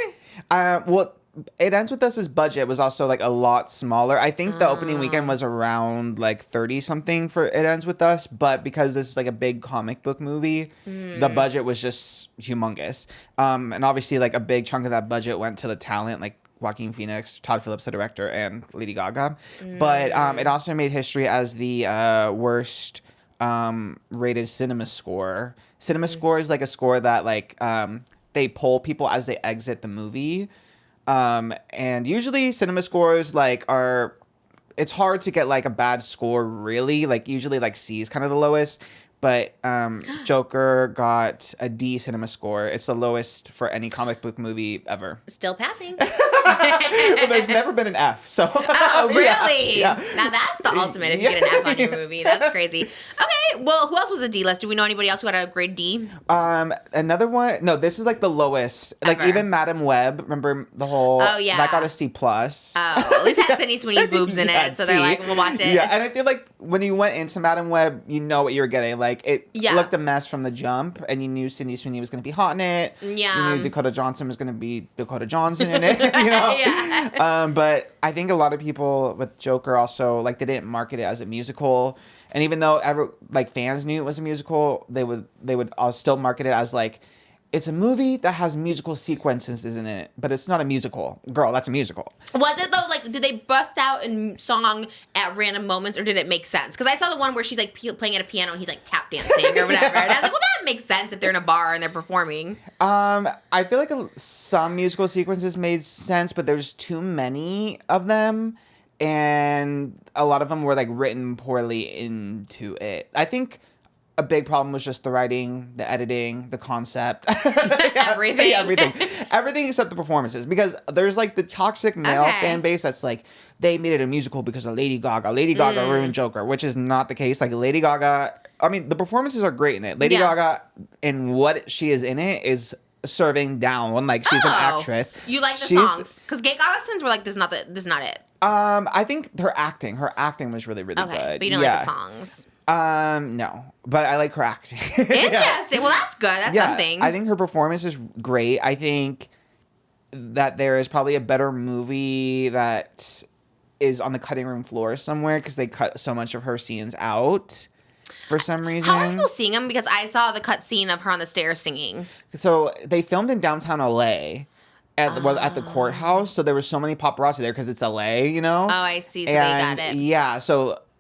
Well, it ends with us's budget was also like a lot smaller. I think the opening weekend was around like 30 something for It Ends With Us, but because this is like a big comic book movie, the budget was just humongous. And obviously like a big chunk of that budget went to the talent, like Joaquin Phoenix, Todd Phillips, the director, and Lady Gaga. But it also made history as the worst rated cinema score. Cinema score is like a score that like they poll people as they exit the movie. And usually cinema scores like are it's hard to get like a bad score really. Like usually like C is kind of the lowest. But Joker got a D cinema score. It's the lowest for any comic book movie ever. Still passing. Well, there's never been an F. So. Oh, really? Yeah. Now that's the ultimate if you get an F on your movie. That's crazy. Okay, well, who else was a D list? Do we know anybody else who had a grade D? Another one. No, this is like the lowest. Like Ever. even Madam Web. Remember the whole? Oh, yeah. That got a C plus. Oh, at least it had Sydney Sweeney's boobs in Yeah, it, so they're T. like, we'll watch it. Yeah, and I feel like when you went into Madam Web, you know what you were getting. Like it Yeah. looked a mess from the jump, and you knew Sydney Sweeney was going to be hot in it. Yeah. You knew Dakota Johnson was going to be Dakota Johnson in it. You know. Yeah. But I think a lot of people with Joker also like they didn't market it as a musical, and even though fans knew it was a musical, they would still market it as like it's a movie that has musical sequences in it, but it's not a musical. Girl, that's a musical. Was it though? Like, did they bust out in song at random moments, or did it make sense? Because I saw the one where she's like playing at a piano and he's like tap dancing or whatever, and I was like, well, that makes sense if they're in a bar and they're performing. I feel like some musical sequences made sense, but there's too many of them, and a lot of them were like written poorly into it. I think a big problem was just the writing, the editing, the concept. Everything. Everything except the performances. Because there's like the toxic male fan base that's like, they made it a musical because of Lady Gaga. Lady Gaga ruined Joker, which is not the case. Like Lady Gaga, I mean, the performances are great in it. Lady Gaga and what she is in it is serving down. Like she's an actress. You like the songs? Because Gay Gaga songs were like, this is not it. I think her acting was really, really good. Okay, but you don't like the songs. No, but I like her acting. Interesting. Well, that's good. That's something. I think her performance is great. I think that there is probably a better movie that is on the cutting room floor somewhere because they cut so much of her scenes out for some reason. How are people seeing them? Because I saw the cut scene of her on the stairs singing. So they filmed in downtown LA. At the courthouse, so there were so many paparazzi there because it's LA, you know? Oh, I see. So they got it. Yeah,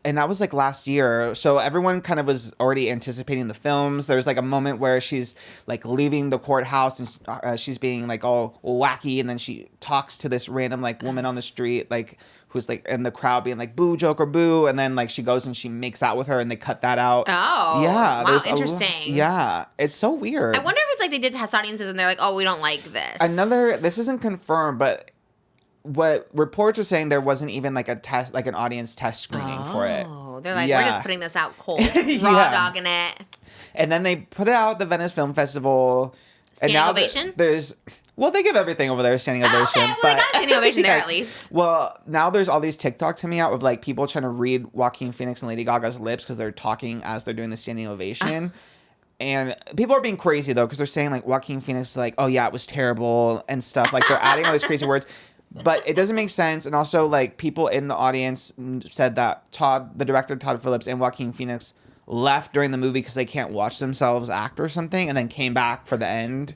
and that was like last year. So everyone kind of was already anticipating the films. There's like a moment where she's like leaving the courthouse and she's being like all wacky. And then she talks to this random like woman on the street, like who's like in the crowd being like, boo, Joker, boo. And then like she goes and she makes out with her and they cut that out. Oh, yeah. Wow, interesting. Yeah. It's so weird. I wonder if it's like they did test audiences and they're like, oh, we don't like this. This isn't confirmed, but what reports are saying there wasn't even like a test, like an audience test screening for it. Oh, they're like, we're just putting this out cold, raw dogging it. And then they put it out at the Venice Film Festival. Standing ovation? They give everything over there a standing ovation. Okay, well, they got a standing ovation there at least. Well, now there's all these TikToks coming out of like people trying to read Joaquin Phoenix and Lady Gaga's lips because they're talking as they're doing the standing ovation. And people are being crazy though because they're saying like Joaquin Phoenix is like, oh yeah, it was terrible and stuff. Like they're adding all these crazy words. But it doesn't make sense. And also, like, people in the audience said that the director, Todd Phillips, and Joaquin Phoenix left during the movie because they can't watch themselves act or something, and then came back for the end.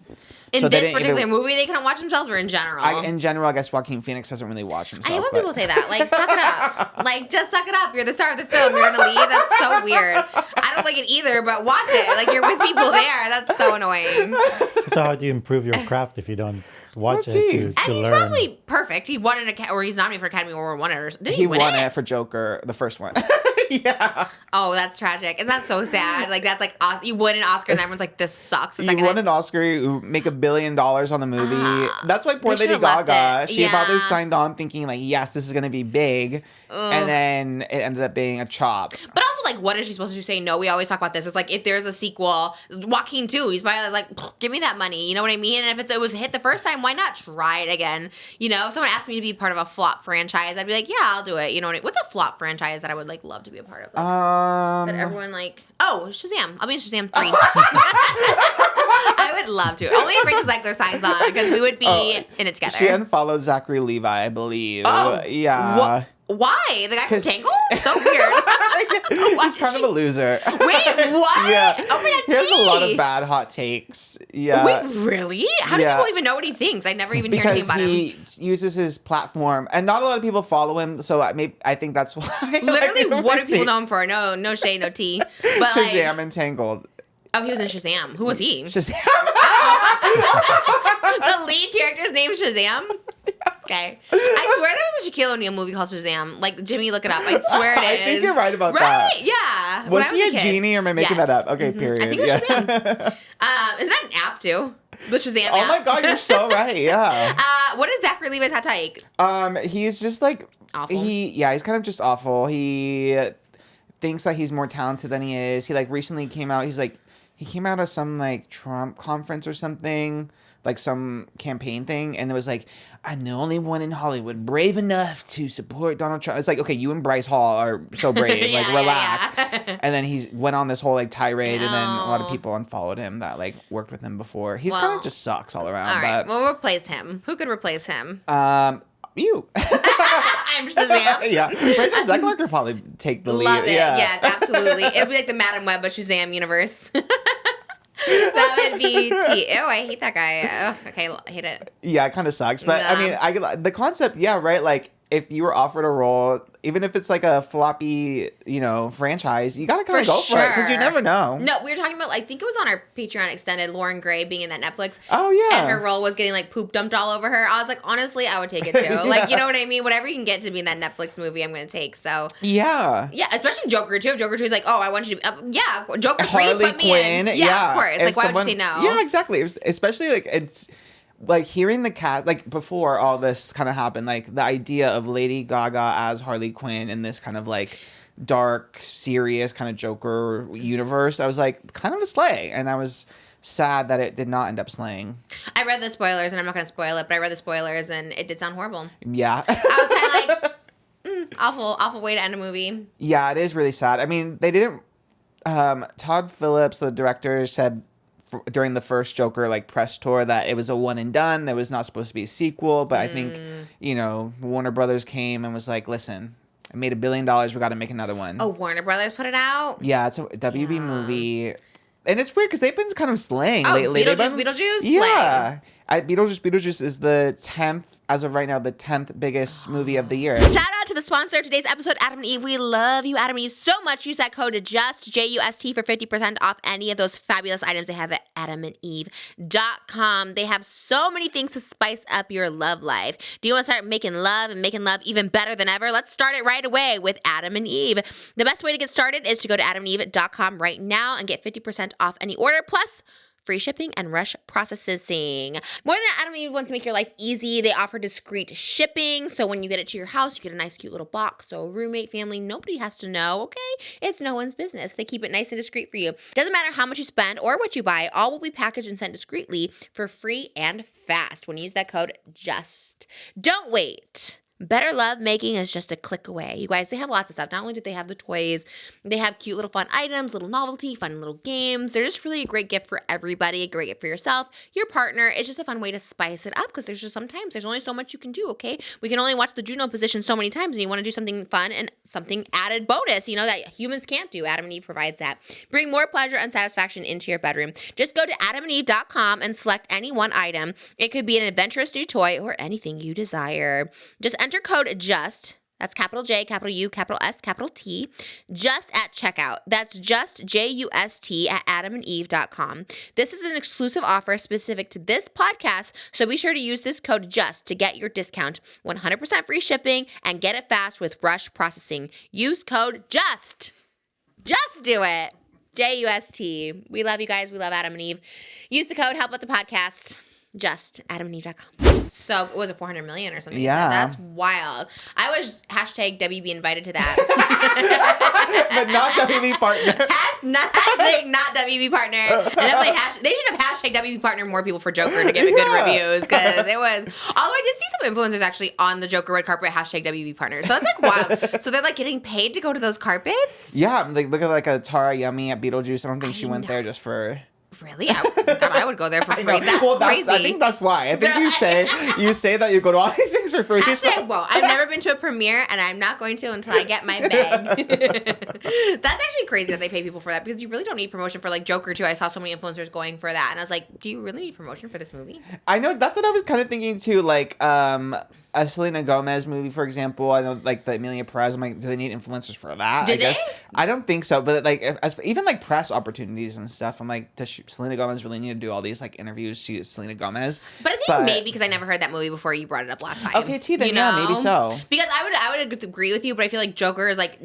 In this particular movie, they couldn't watch themselves, or in general? In general, I guess Joaquin Phoenix doesn't really watch himself. I hate when people say that. Like, suck it up. Like, just suck it up. You're the star of the film. You're going to leave? That's so weird. I don't like it either, but watch it. Like, you're with people there. That's so annoying. So how do you improve your craft if you don't watch Let's it see. to And he's learn? probably perfect. He won or he's nominated for Academy Award, won it, or did he win won it? it for Joker, the first one. Yeah. Oh, that's tragic. Isn't that so sad? Like, that's like, you win an Oscar and everyone's like, this sucks. The You second won an Oscar, you make $1 billion on the movie. That's why poor They Lady should've left Gaga, it. she Yeah. probably signed on thinking like, yes, this is going to be big. And then it ended up being a chop. But also, like, what is she supposed to say? No, we always talk about this. It's like, if there's a sequel, Joaquin too, he's probably like, give me that money. You know what I mean? And if it was a hit the first time, why not try it again? You know, if someone asked me to be part of a flop franchise, I'd be like, yeah, I'll do it. You know what I mean? What's a flop franchise that I would like love to be a part of? That everyone like, oh, Shazam. I'll be in Shazam 3. I would love to. Only if Rachel Zegler signs on, because we would be in it together. She unfollowed Zachary Levi, I believe. Oh, yeah. Why? The guy from Tangled? So weird. He's kind of a loser. Wait, what? Yeah. Oh my God, he has a lot T. of bad hot takes. Yeah. Wait, really? How do Yeah. people even know what he thinks? I never even hear anything Because about he him. uses his platform, and not a lot of people follow him, so I think that's why. Literally, Like, what do people know him for? No shade, no tea. But Shazam like, and Tangled. oh, he was in Shazam. Who was he? Shazam. The lead character's name is Shazam? Okay. I swear there was a Shaquille O'Neal movie called Shazam. Like, Jimmy, look it up. I swear it is. I think you're right about that. Right? Yeah. Was When I he a kid. genie, or am I making Yes. that up? Okay, period. I think it was Yeah. Shazam. Is that an app, too? The Shazam app. Oh my god, you're so right. Yeah. What is Zachary Levi's hot take? He's just like Awful. he's kind of just awful. He thinks that he's more talented than he is. He like recently came out. He came out of some like Trump conference or something, like some campaign thing, and it was like, I'm the only one in Hollywood brave enough to support Donald Trump. It's like, okay, you and Bryce Hall are so brave, like relax. Yeah. And then he went on this whole like tirade, and then a lot of No. people unfollowed him that like worked with him before. He's Well, kind of just sucks all around. All right. But We'll replace him. Who could replace him? you. I'm Shazam. Yeah, Rachel Zegler could probably take the lead. Love it. Yeah. Yes, absolutely. It'd be like the Madam Web of Shazam universe. That would be Oh, I hate that guy. Ugh, okay, I hate it. Yeah, it kind of sucks. But I mean, the concept, yeah, right? Like, if you were offered a role, even if it's like a floppy, franchise, you gotta kind of go for it because you never know. No, we were talking about, I think it was on our Patreon extended, Lauren Gray being in that Netflix. Oh, yeah. And her role was getting like poop dumped all over her. I was like, honestly, I would take it too. Yeah. Like, you know what I mean? Whatever you can get to be in that Netflix movie, I'm going to take. So, Yeah. yeah, especially Joker too. Joker 2 is like, oh, I want you to, yeah, Joker 3, Harley put me Quinn, in. Yeah, of course. If Like, why someone- would you say no? Yeah, exactly. It was, especially like it's like hearing the cast, like before all this kind of happened, like the idea of Lady Gaga as Harley Quinn in this kind of like dark, serious kind of Joker universe, I was like kind of a slay, and I was sad that it did not end up slaying. I read the spoilers, and I'm not going to spoil it, but I read the spoilers, and it did sound horrible. Yeah. I was kind of like, awful way to end a movie. Yeah, it is really sad. I mean, they didn't. Todd Phillips, the director, said during the first Joker like press tour that it was a one and done. There was not supposed to be a sequel, but I think Warner Brothers came and was like, "Listen, I made $1 billion. We got to make another one." Oh, Warner Brothers put it out? Yeah, it's a WB movie, and it's weird because they've been kind of slaying Oh, lately. Beetlejuice? Yeah, Beetlejuice is the 10th as of right now, the 10th biggest movie of the year. Shout out to the sponsor of today's episode, Adam and Eve. We love you, Adam and Eve, so much. Use that code JUST, J-U-S-T, for 50% off any of those fabulous items they have at adamandeve.com. They have so many things to spice up your love life. Do you want to start making love and making love even better than ever? Let's start it right away with Adam and Eve. The best way to get started is to go to adamandeve.com right now and get 50% off any order, plus free shipping and rush processing. More than Adam and Eve wants to make your life easy, they offer discreet shipping. So when you get it to your house, you get a nice, cute little box. So roommate, family, nobody has to know, okay? It's no one's business. They keep it nice and discreet for you. Doesn't matter how much you spend or what you buy, all will be packaged and sent discreetly for free and fast when you use that code JUST. Don't wait. Better love making is just a click away. You guys, they have lots of stuff. Not only do they have the toys, they have cute little fun items, little novelty, fun little games. They're just really a great gift for everybody, a great gift for yourself, your partner. It's just a fun way to spice it up because there's only so much you can do, okay? We can only watch the Juno position so many times, and you want to do something fun and something added bonus, that humans can't do. Adam and Eve provides that. Bring more pleasure and satisfaction into your bedroom. Just go to adamandeve.com and select any one item. It could be an adventurous new toy or anything you desire. Just enter code JUST, that's capital J, capital U, capital S, capital T, just at checkout. That's just JUST at adamandeve.com. This is an exclusive offer specific to this podcast, so be sure to use this code JUST to get your discount. 100% free shipping and get it fast with rush processing. Use code JUST. Just do it. JUST. We love you guys. We love Adam and Eve. Use the code, help out the podcast. Just adamandeve.com. So it was a 400 million or something. Yeah. That's wild. I was hashtag WB invited to that. But not WB partner. not WB partner. And definitely they should have hashtag WB partner more people for Joker to give it good reviews, because it was. Although I did see some influencers actually on the Joker red carpet hashtag WB partner. So that's like wild. So they're like getting paid to go to those carpets? Yeah, like look at like a Tara Yummy at Beetlejuice. I don't think she went there just for. Really? I would go there for free. That's crazy. I think that's why. I think you say that you go to all these things for free. Actually, I won't. I've never been to a premiere, and I'm not going to until I get my bag. That's actually crazy that they pay people for that, because you really don't need promotion for like Joker 2. I saw so many influencers going for that, and I was like, do you really need promotion for this movie? I know, that's what I was kind of thinking too. Like, a Selena Gomez movie, for example. I know, like the Emilia Perez. I'm like, do they need influencers for that? Do I guess they? I don't think so. But like, even like press opportunities and stuff, I'm like, does Selena Gomez really need to do all these like interviews? She is Selena Gomez. But I think maybe because I never heard that movie before you brought it up last time. Okay, T, then maybe so. Because I would agree with you, but I feel like Joker is like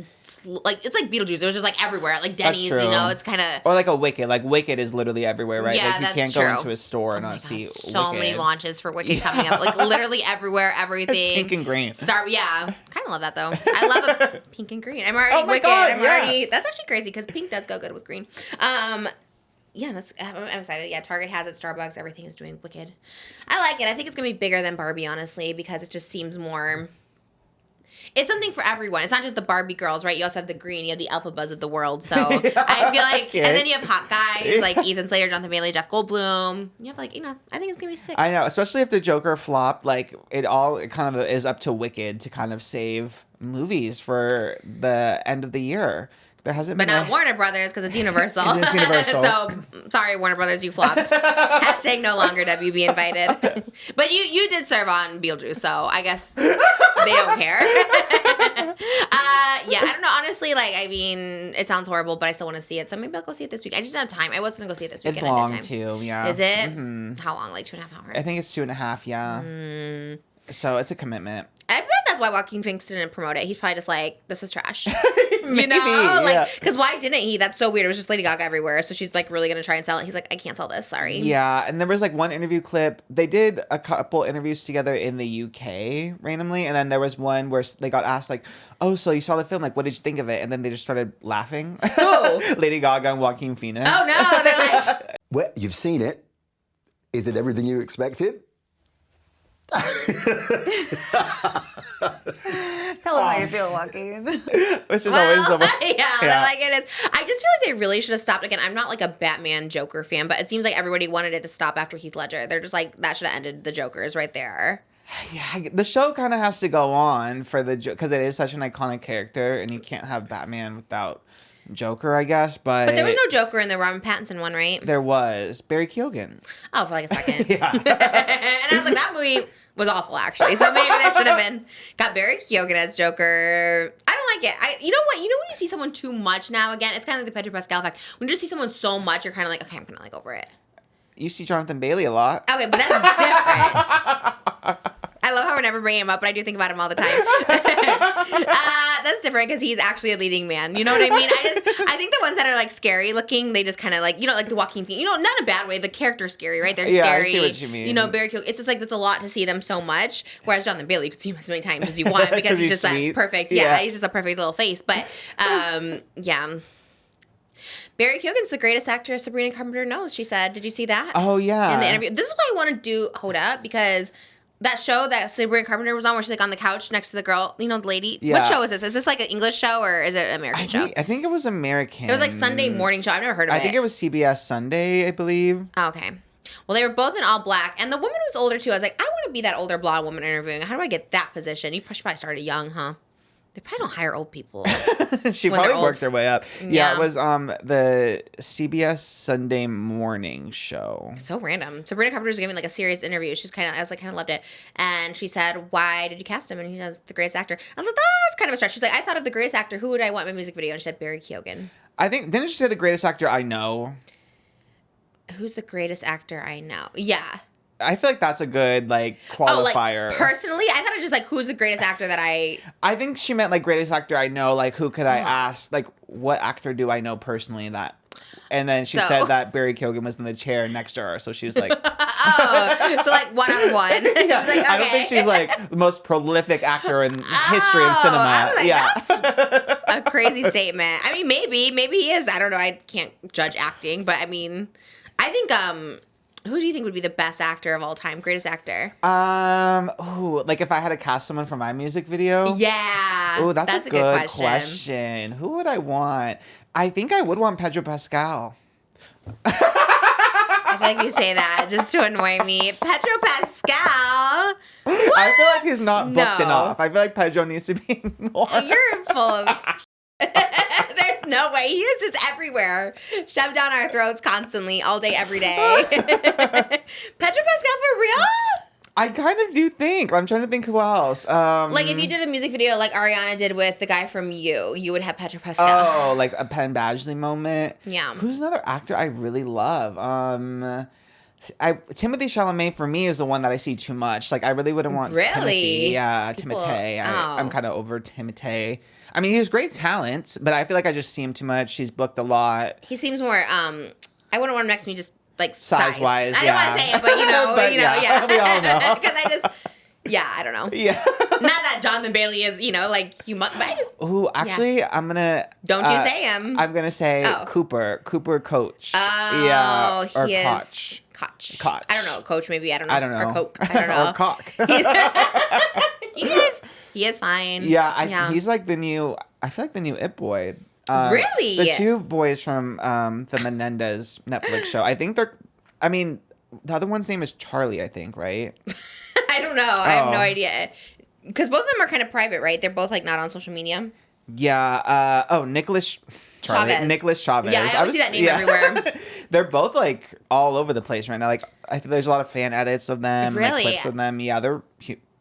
it's like Beetlejuice. It was just like everywhere, like Denny's. You know, it's kind of or like a Wicked. Like Wicked is literally everywhere, right? Yeah, like you can't true. go into a store and not see so Wicked. many launches for Wicked coming up. Like literally everywhere, everything. It's pink and green. Kind of love that though. I love a pink and green. I'm already Wicked. God, That's actually crazy because pink does go good with green. Yeah, I'm excited. Yeah, Target has it, Starbucks, everything is doing Wicked. I like it. I think it's gonna be bigger than Barbie, honestly, because it just seems more. It's something for everyone. It's not just the Barbie girls, right? You also have the green, you have the Elphabas of the world. So I feel like, and then you have hot guys like Ethan Slater, Jonathan Bailey, Jeff Goldblum. You have like, I think it's gonna be sick. I know, especially if the Joker flopped. Like it kind of is up to Wicked to kind of save movies for the end of the year. There hasn't been, but not Warner Brothers because it's Universal. It's Universal. So sorry, Warner Brothers, you flopped. Hashtag no longer WB invited. But you did serve on Beetlejuice, so I guess they don't care. Yeah, I don't know. Honestly, like I mean, it sounds horrible, but I still want to see it. So maybe I'll go see it this week. I just don't have time. I was gonna go see it this weekend. It's long too. Yeah. Is it? Mm-hmm. How long? Like 2.5 hours? I think it's 2.5. Yeah. So it's a commitment. I bet that's why Joaquin Phoenix didn't promote it. He's probably just like, this is trash. Maybe, you know? Like, yeah. because why didn't he? That's so weird. It was just Lady Gaga everywhere. So she's like really going to try and sell it. He's like, I can't sell this. Sorry. Yeah. And there was like one interview clip. They did a couple interviews together in the UK randomly. And then there was one where they got asked like, oh, so you saw the film. Like, what did you think of it? And then they just started laughing. Oh. Lady Gaga and Joaquin Phoenix. Oh, no. They're like... Well, you've seen it. Is it everything you expected? Tell them how you feel, Joaquin. Which is always so much. Yeah, like it is. I just feel like they really should have stopped. Again, I'm not like a Batman Joker fan, but it seems like everybody wanted it to stop after Heath Ledger. They're just like, that should have ended the Jokers right there. Yeah, the show kind of has to go on for the because it is such an iconic character, and you can't have Batman without Joker, I guess. But there was no Joker in the Robert Pattinson one, right? There was Barry Keoghan. Oh, for like a second. Yeah. And I was like, that movie was awful, actually. So maybe there should have been got Barry Keoghan as Joker. I don't like it. You know what? You know when you see someone too much now? Again, it's kind of like the Pedro Pascal effect. When you just see someone so much, you're kind of like, okay, I'm kind of like over it. You see Jonathan Bailey a lot. Okay, but that's different. I love how we're never bringing him up, but I do think about him all the time. That's different because he's actually a leading man. You know what I mean? I think the ones that are like scary looking, they just kind of like, like the Joaquin Phoenix. Not in a bad way. The character's scary, right? They're scary. I see what you mean. Barry Keoghan. It's just like, it's a lot to see them so much. Whereas Jonathan Bailey, you could see him as many times as you want because he's just sweet. that perfect. Yeah, he's just a perfect little face. But yeah. Barry Keoghan's the greatest actor Sabrina Carpenter knows, she said. Did you see that? Oh, yeah. In the interview. This is why I want to do Hoda, because that show that Sabrina Carpenter was on where she's like on the couch next to the girl, the lady. Yeah. What show is this? Is this like an English show or is it an American show? I think it was American. It was like Sunday morning show. I've never heard of it. I think it was CBS Sunday, I believe. Oh, okay. Well, they were both in all black. And the woman was older too. I was like, I want to be that older blonde woman interviewing. How do I get that position? You probably started young, huh? They probably don't hire old people. She probably worked her way up. Yeah, it was the CBS Sunday morning show. So random. Sabrina Carpenter was giving like a serious interview. She was kind of loved it. And she said, why did you cast him? And he says, the greatest actor. I was like, that's kind of a stretch. She's like, I thought of the greatest actor. Who would I want in my music video? And she said, Barry Keoghan. I think, didn't she say the greatest actor I know? Who's the greatest actor I know? Yeah. I feel like that's a good qualifier. Like, personally, I thought it was just like who's the greatest actor that I think she meant like greatest actor I know. Like who could I ask? Like what actor do I know personally that? And then she said that Barry Keoghan was in the chair next to her, so she was like, oh, so like one out of one. Yeah. She's like, okay. I don't think she's like the most prolific actor in history of cinema. I was like, that's a crazy statement. I mean, maybe he is. I don't know. I can't judge acting, but I mean, I think who do you think would be the best actor of all time? Greatest actor? Like if I had to cast someone for my music video? Yeah. Oh, that's a good question. Who would I want? I think I would want Pedro Pascal. I feel like you say that just to annoy me. Pedro Pascal? What? I feel like he's not booked enough. I feel like Pedro needs to be more. You're full of There's no way. He is just everywhere. Shoved down our throats constantly, all day, every day. Pedro Pascal for real? I kind of do think. I'm trying to think who else. Like if you did a music video like Ariana did with the guy from you would have Petra Pascal. Oh, like a Penn Badgley moment. Yeah. Who's another actor I really love? Timothée Chalamet for me is the one that I see too much. Like I really wouldn't want Really? Timothy. Yeah, People- Timothée. oh. I'm kind of over Timothée. I mean, he has great talent, but I feel like I just see him too much. He's booked a lot. He seems more. I wouldn't want him next to me just like Size-wise, I yeah. don't want to say it, but you know, But yeah, we all know. Because I just. Yeah, I don't know. Yeah. Not that Jonathan Bailey is, like humongous, but I just. Ooh, actually, I'm gonna. Don't you say him. I'm gonna say Oh. Cooper Coach. Oh, yeah, or he is. Koch. Koch. I don't know. Coach, maybe. I don't know. I don't know. Or Coke. I don't know. Or Cock. He is fine. Yeah, he's like the new. I feel like the new It Boy. Really? The two boys from the Menendez Netflix show. I think they're. I mean, the other one's name is Charlie. I think, right? I don't know. I have no Oh. idea. Because both of them are kind of private, right? They're both like not on social media. Yeah. Nicholas. Chavez. Nicholas Chavez. Yeah, I always see that name everywhere. They're both like all over the place right now. Like I think there's a lot of fan edits of them, Really? like clips of them. Yeah, they're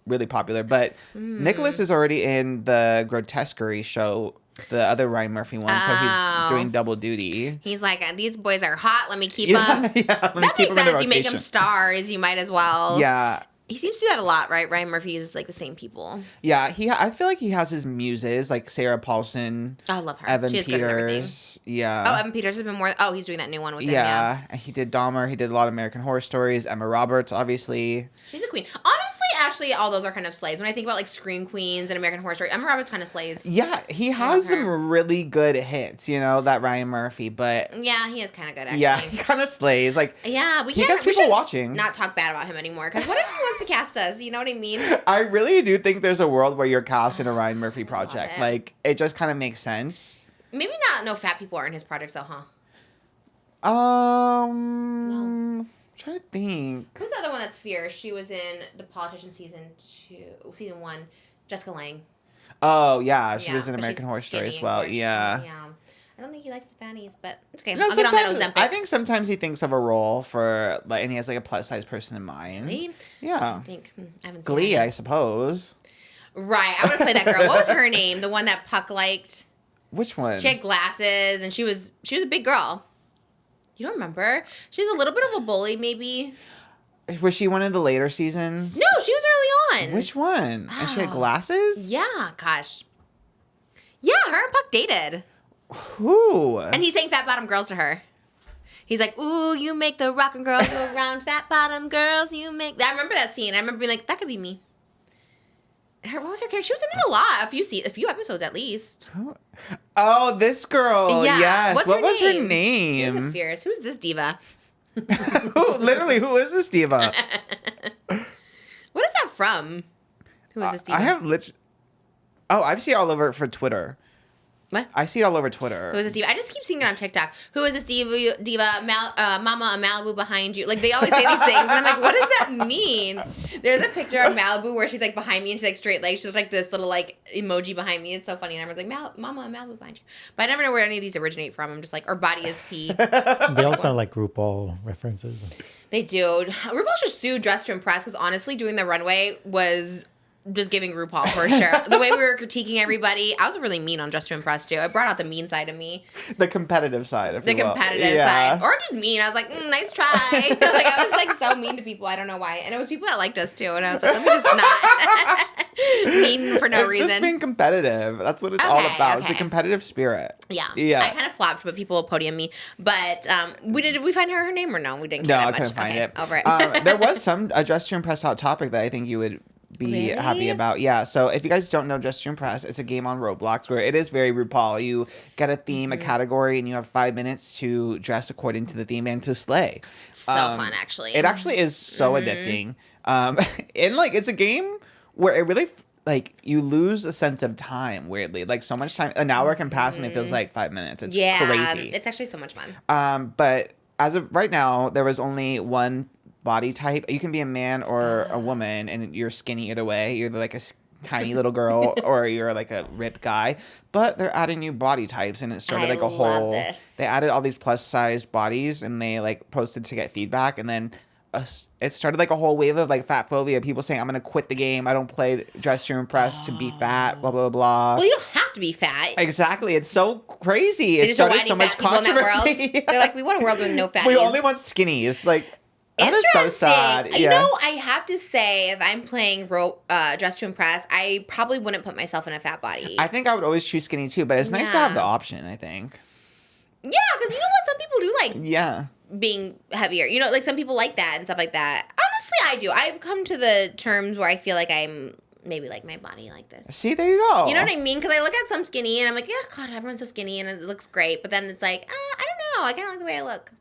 really popular. But Nicholas is already in the Grotesquerie show, the other Ryan Murphy one, so Oh. he's doing double duty. He's like, these boys are hot. Let me keep Yeah, them. yeah. Let me That keep makes them in the sense. You make them rotation. stars. You might as well. Yeah. He seems to do that a lot, right? Ryan Murphy uses like the same people. Yeah, I feel like he has his muses like Sarah Paulson, Oh, I love her. Evan She is good at everything. Peters. Yeah. Oh, Evan Peters has been more. Oh, he's doing that new one with him. Yeah. yeah. He did Dahmer. He did a lot of American Horror Stories. Emma Roberts, obviously. She's a queen. Honestly, actually, all those are kind of slays. When I think about like Scream Queens and American Horror Story, Emma Roberts kind of slays. Yeah, he love has some her. really good hits, that Ryan Murphy, but Yeah, he is kind of good, actually. yeah, he kind of slays. Like, Yeah, we he can't. gets we people should watching. Not talk bad about him anymore. Because what if he wants to cast us? You know what I mean? I really do think there's a world where you're cast in a Ryan Murphy project. it. Like, it just kind of makes sense. Maybe not. No fat people are in his projects, though, huh? I'm trying to think. Who's the other one that's fierce? She was in The Politician season 1. Jessica Lange. Oh yeah, she was in but American she's Horror Story skinny as well. and gorgeous. Yeah. Yeah. I don't think he likes the fannies, but it's okay. No, I'll get on that sometimes- Ozempic. I think sometimes he thinks of a role for like, and he has like a plus size person in mind. Really? Yeah. I think. I haven't seen Glee, it. I suppose. Right. I would have played that girl. What was her name? The one that Puck liked. Which one? She had glasses, and she was a big girl. You don't remember? She was a little bit of a bully, maybe. Was she one of the later seasons? No, she was early on. Which one? And she had Oh. glasses? Yeah, gosh. Yeah, her and Puck dated. Who? And he sang Fat Bottom Girls to her. He's like, ooh, you make the rockin' girls go around. Fat bottom girls, you make... I remember that scene. I remember being like, that could be me. What was her character? She was in it a lot. A few episodes at least. Oh, this girl. Yeah. Yes. What's what her was her name? She's a name? fierce. Who's this diva? Who is this diva? What is that from? Who is this diva? I have I've seen it all over for Twitter. What? I see it all over Twitter. Who is this diva? I just keep seeing it on TikTok. Who is this diva? Mama, a Malibu behind you. Like, they always say these things. And I'm like, what does that mean? There's a picture of Malibu where she's, like, behind me and she's, like, straight legs. She's, like, this little, like, emoji behind me. It's so funny. And everyone's like, Mama, a Malibu behind you. But I never know where any of these originate from. I'm just like, or body is tea. They all sound like RuPaul references. They do. RuPaul should sue Dress to Impress because, honestly, doing the runway was... just giving RuPaul for sure. The way we were critiquing everybody, I was really mean on Just to Impress too. I brought out the mean side of me, The competitive side, if the you will. competitive Yeah. side, or just mean. I was like, nice try. Like, I was like so mean to people. I don't know why, and it was people that liked us too. And I was like, let me just not mean for no It's reason. just being competitive. That's what it's all Okay, about. It's a okay. competitive spirit. Yeah, Yeah. I kind of flopped, but people podium me. But did we find her name or no? We didn't. No, Care I that couldn't much. find Okay, it. Over it. There was some Dress to Impress hot topic that I think you would be Really? happy about. Yeah, so if you guys don't know Dress to Impress, it's a game on Roblox where it is very RuPaul. You get a theme, Mm-hmm. a category, and you have 5 minutes to dress according to the theme and to slay. So fun, actually. It actually is so addicting. And like it's a game where it really like you lose a sense of time weirdly. Like so much time, an hour can pass and it feels like 5 minutes. It's crazy. It's actually so much fun. But as of right now, there was only one body type. You can be a man or a woman, and you're skinny either way. You're like a tiny little girl, or you're like a ripped guy. But they're adding new body types, and it started I like a love whole. this. They added all these plus size bodies, and they like posted to get feedback, and then it started like a whole wave of like fat phobia. People saying, I'm going to quit the game. I don't play Dress to Impress to be fat, blah, blah, blah. Well, you don't have to be fat. Exactly. It's so crazy. They It just don't want started any so fat much people in that world. controversy. They're like, we want a world with no fatties. We only want skinnies. Like, that is so sad. You know, I have to say, if I'm playing Dress to Impress, I probably wouldn't put myself in a fat body. I think I would always choose skinny too, but it's nice to have the option, I think. Yeah, because you know what? Some people do like Yeah. being heavier. You know, like some people like that and stuff like that. Honestly, I do. I've come to the terms where I feel like I'm maybe like my body like this. See, there you go. You know what I mean? Because I look at some skinny and I'm like, yeah, God, everyone's so skinny and it looks great. But then it's like, I don't know. I kind of like the way I look.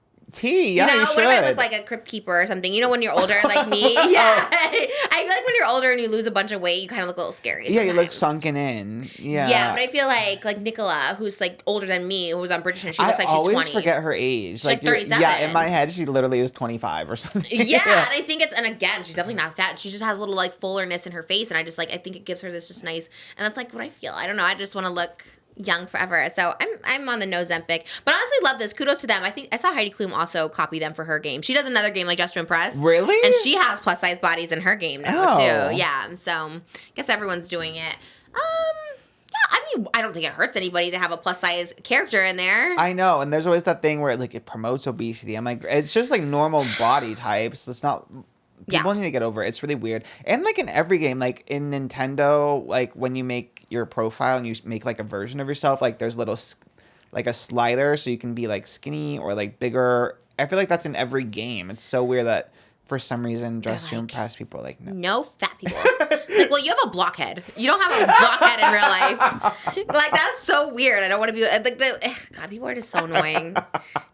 Yeah, you know, you what if I should. look like a crypt keeper or something? You know, when you're older, like me. Yeah. I feel like when you're older and you lose a bunch of weight, you kind of look a little scary. Yeah, you look sometimes. sunken in. Yeah. Yeah, but I feel like Nicola, who's like older than me, who was on Bridgerton, she looks like she's 20. I always forget her age. She's like 37. Yeah, in my head, she literally is 25 or something. Yeah, and I think and again, she's definitely not fat. She just has a little like fullerness in her face, and I think it gives her this just nice, and that's like what I feel. I don't know. I just want to look young forever. So I'm on the Ozempic. But honestly, love this. Kudos to them. I think I saw Heidi Klum also copy them for her game. She does another game like Just to Impress. Really? And she has plus size bodies in her game now Oh. too. Yeah. So I guess everyone's doing it. Yeah, I mean, I don't think it hurts anybody to have a plus size character in there. I know, and there's always that thing where like it promotes obesity. I'm like, it's just like normal body types. It's not. People need to get over it. It's really weird. And like in every game, like in Nintendo, like when you make your profile and you make like a version of yourself, like there's like a slider so you can be like skinny or like bigger. I feel like that's in every game. It's so weird that for some reason Dress to Impress people are like, no fat people. Like, well, you have a blockhead. You don't have a blockhead in real life. Like, that's so weird. I don't want to be like God. People are just so annoying.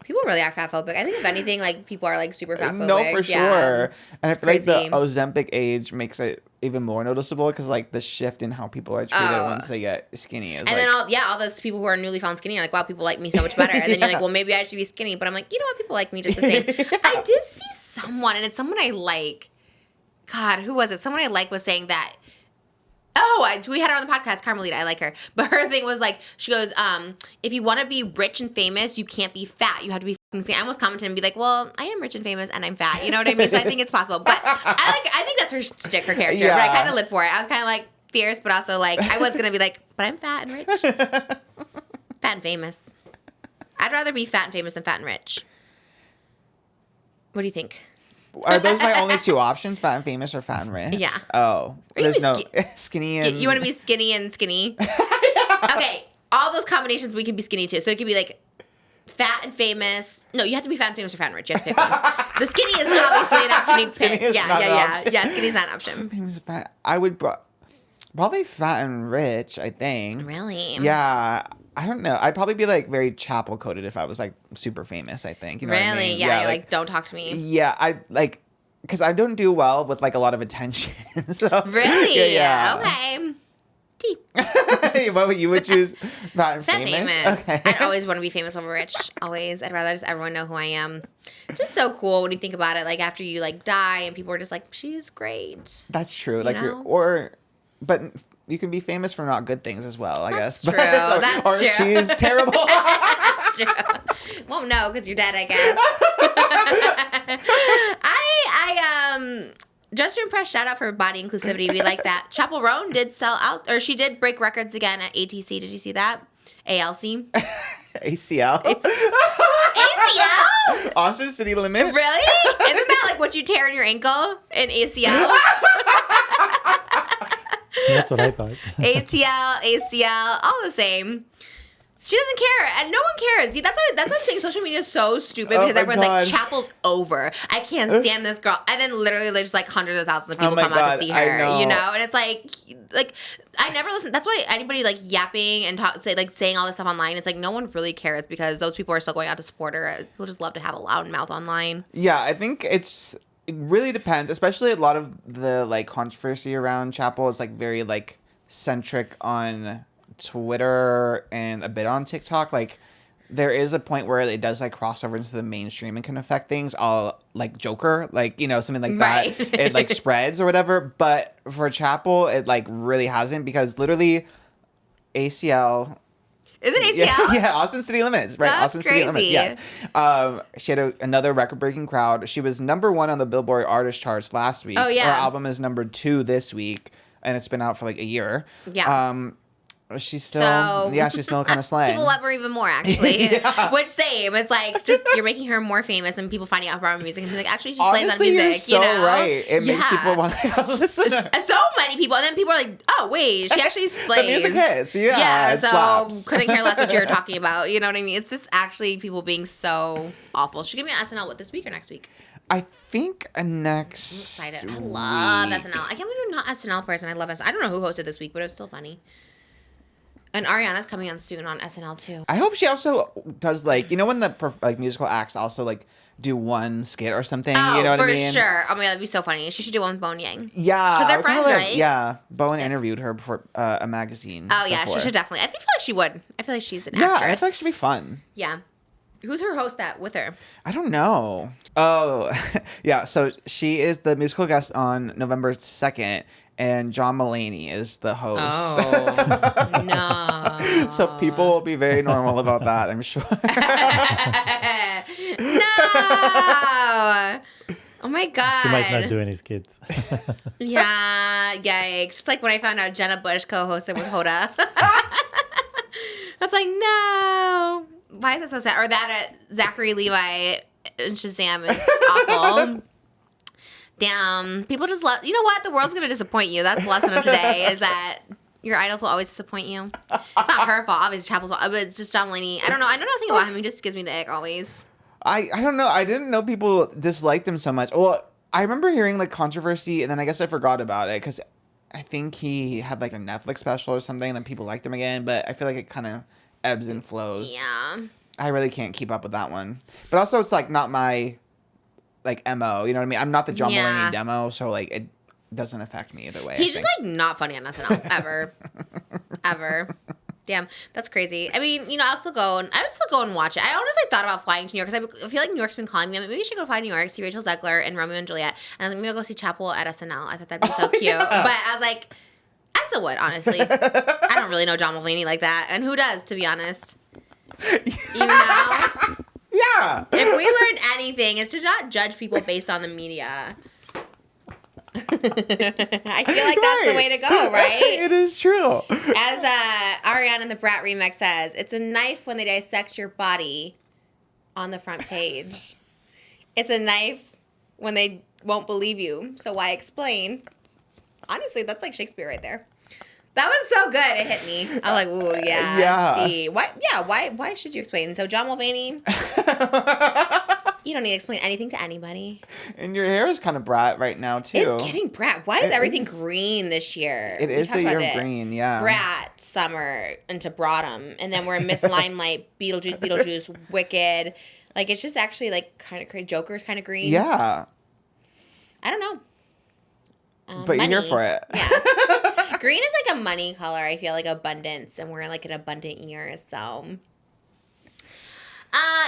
People really are fat phobic. I think if anything, like people are like super fat phobic. No, for sure. And I feel like Crazy. the Ozempic age makes it even more noticeable because like the shift in how people are treated once they get skinny is. And then all those people who are newly found skinny are like, wow, people like me so much better. And then you're like, well, maybe I should be skinny. But I'm like, you know what? People like me just the same. I did see someone, and it's someone I like. God, who was it? Someone I like was saying that. We had her on the podcast, Carmelita. I like her. But her thing was like, she goes, if you want to be rich and famous, you can't be fat. You have to be fucking skinny. I almost commented and be like, well, I am rich and famous and I'm fat. You know what I mean? So I think it's possible. But I think that's her shtick, her character. Yeah. But I kind of lived for it. I was kind of like fierce, but also like, I was going to be like, but I'm fat and rich. Fat and famous. I'd rather be fat and famous than fat and rich. What do you think? Are those my only two options? Fat and famous or fat and rich? Yeah. Oh. There's no skinny and... You want to be skinny and skinny? Okay. All those combinations, we can be skinny too. So it could be like fat and famous. No, you have to be fat and famous or fat and rich. You have to pick one. The skinny is obviously an option. You need to pick. Yeah, skinny's not an option. Famous or fat. I would probably fat and rich, I think. Really? Yeah. I don't know. I'd probably be like very chapel coded if I was like super famous, I think. You know what I mean? Yeah, you're like, don't talk to me. Yeah, I like, because I don't do well with like a lot of attention. So, Really? Yeah. Okay. T. What you would choose? Fat and Fat famous. Okay. I'd always want to be famous over rich. Always. I'd rather just everyone know who I am. Just so cool when you think about it. Like after you like die and people are just like, she's great. That's true. But you can be famous for not good things as well, I guess. True. That's or true. she's terrible. That's true. Won't know because you're dead, I guess. Just to Impress, shout out for body inclusivity. We like that. Chappell Roan did sell out, or she did break records again at ATC. Did you see that? ALC. ACL. ACL? Austin City Limits. Really? Isn't that like what you tear in your ankle? An ACL? That's what I thought. ATL, ACL, all the same. She doesn't care, and no one cares. See, that's why I'm saying social media is so stupid because everyone's like, Chappell's over. I can't stand this girl. And then literally there's like hundreds of thousands of people come out to see her, you know? And it's like I never listen. That's why anybody like yapping and saying all this stuff online, it's like no one really cares because those people are still going out to support her. People just love to have a loud mouth online. Yeah, I think it really depends, especially a lot of the like controversy around Chappell is like very like centric on Twitter and a bit on TikTok. Like there is a point where it does like cross over into the mainstream and can affect things, all like Joker, like, you know, something like that. It like spreads or whatever. But for Chappell, it like really hasn't, because literally ACL Is it ACL? Yeah, Austin City Limits, right? That's Austin City Limits, crazy. yes. She had another record-breaking crowd. She was #1 on the Billboard Artist Charts last week. Oh, yeah. Her album is #2 this week, and it's been out for like a year. Yeah. She's still, she's still kind of slaying. People love her even more, actually. Yeah. Which, same. It's like, just, you're making her more famous and people finding out about her music and being like, actually, she slays on Honestly, music, you're so you know? right. It makes people want to listen to her. So many people. And then people are like, oh, wait, she actually slays. The music hits, yeah, it so slaps. couldn't care less what you're talking about. You know what I mean? It's just actually people being so awful. She's going to be on SNL, what, this week or next week? I think next I'm excited. I love week. SNL. I can't believe you're not an SNL person. I love SNL. I don't know who hosted this week, but it was still funny. And Ariana's coming on soon on SNL too. I hope she also does like, you know, when the musical acts also like do one skit or something. Oh, you know what for I mean? sure. Oh my god, that'd be so funny. She should do one with Bone Yang. Yeah, 'Cause they're I kinda friends, right? Yeah, Bowen interviewed her before a magazine. Oh yeah, before. she should definitely. I feel like she would. I feel like she's an Yeah, actress. I feel like she'd be fun. Yeah. Who's her host at with her? I don't know. Oh, yeah. So she is the musical guest on November 2nd, and John Mulaney is the host. Oh no. So people will be very normal about that, I'm sure. No. Oh my god. She might not do any skits. Yeah, yikes. It's like when I found out Jenna Bush co-hosted with Hoda. That's like, no. Why is that so sad? Or that Zachary Levi in Shazam is awful. Damn. People just love, you know what? The world's going to disappoint you. That's the lesson of today is that your idols will always disappoint you. It's not her fault. Obviously, Chappell's fault. But it's just John Mulaney. I don't know. I know nothing about him. He just gives me the ick always. I don't know. I didn't know people disliked him so much. Well, I remember hearing like controversy, and then I guess I forgot about it because I think he had like a Netflix special or something, and then people liked him again. But I feel like it kind of ebbs and flows. Yeah. I really can't keep up with that one. But also, it's like not my like MO. You know what I mean? I'm not the John Mulaney demo, so like it doesn't affect me either way. He's just like not funny on SNL ever, ever. Damn, that's crazy. I mean, you know, I would still go and watch it. I honestly thought about flying to New York because I feel like New York's been calling me. Maybe I should go fly to New York, see Rachel Zegler and Romeo and Juliet, and I was like, maybe I'll go see Chappell at SNL. I thought that'd be so cute. Yeah. But I was like, I still would, honestly. I don't really know John Mulaney like that, and who does, to be honest? You know? Yeah. If we learned anything, it's to not judge people based on the media. I feel like that's the way to go, right? It is true. As Ariana in the Brat remix says, it's a knife when they dissect your body on the front page. It's a knife when they won't believe you, so why explain? Honestly, that's like Shakespeare right there. That was so good. It hit me. I was like, ooh, yeah. Yeah. See, why should you explain? So John Mulvaney, you don't need to explain anything to anybody. And your hair is kind of Brat right now, too. It's giving Brat. Why is It everything is. green this year? It We is talked the year about of it. green, yeah. Brat, Summer, into Broadham. And then we're in Miss Limelight, Beetlejuice, Wicked. Like, it's just actually, like, kind of crazy. Joker's kind of green. Yeah. I don't know. But money. you're here for it. Yeah. Green is like a money color. I feel like abundance, and we're in like an abundant year. So,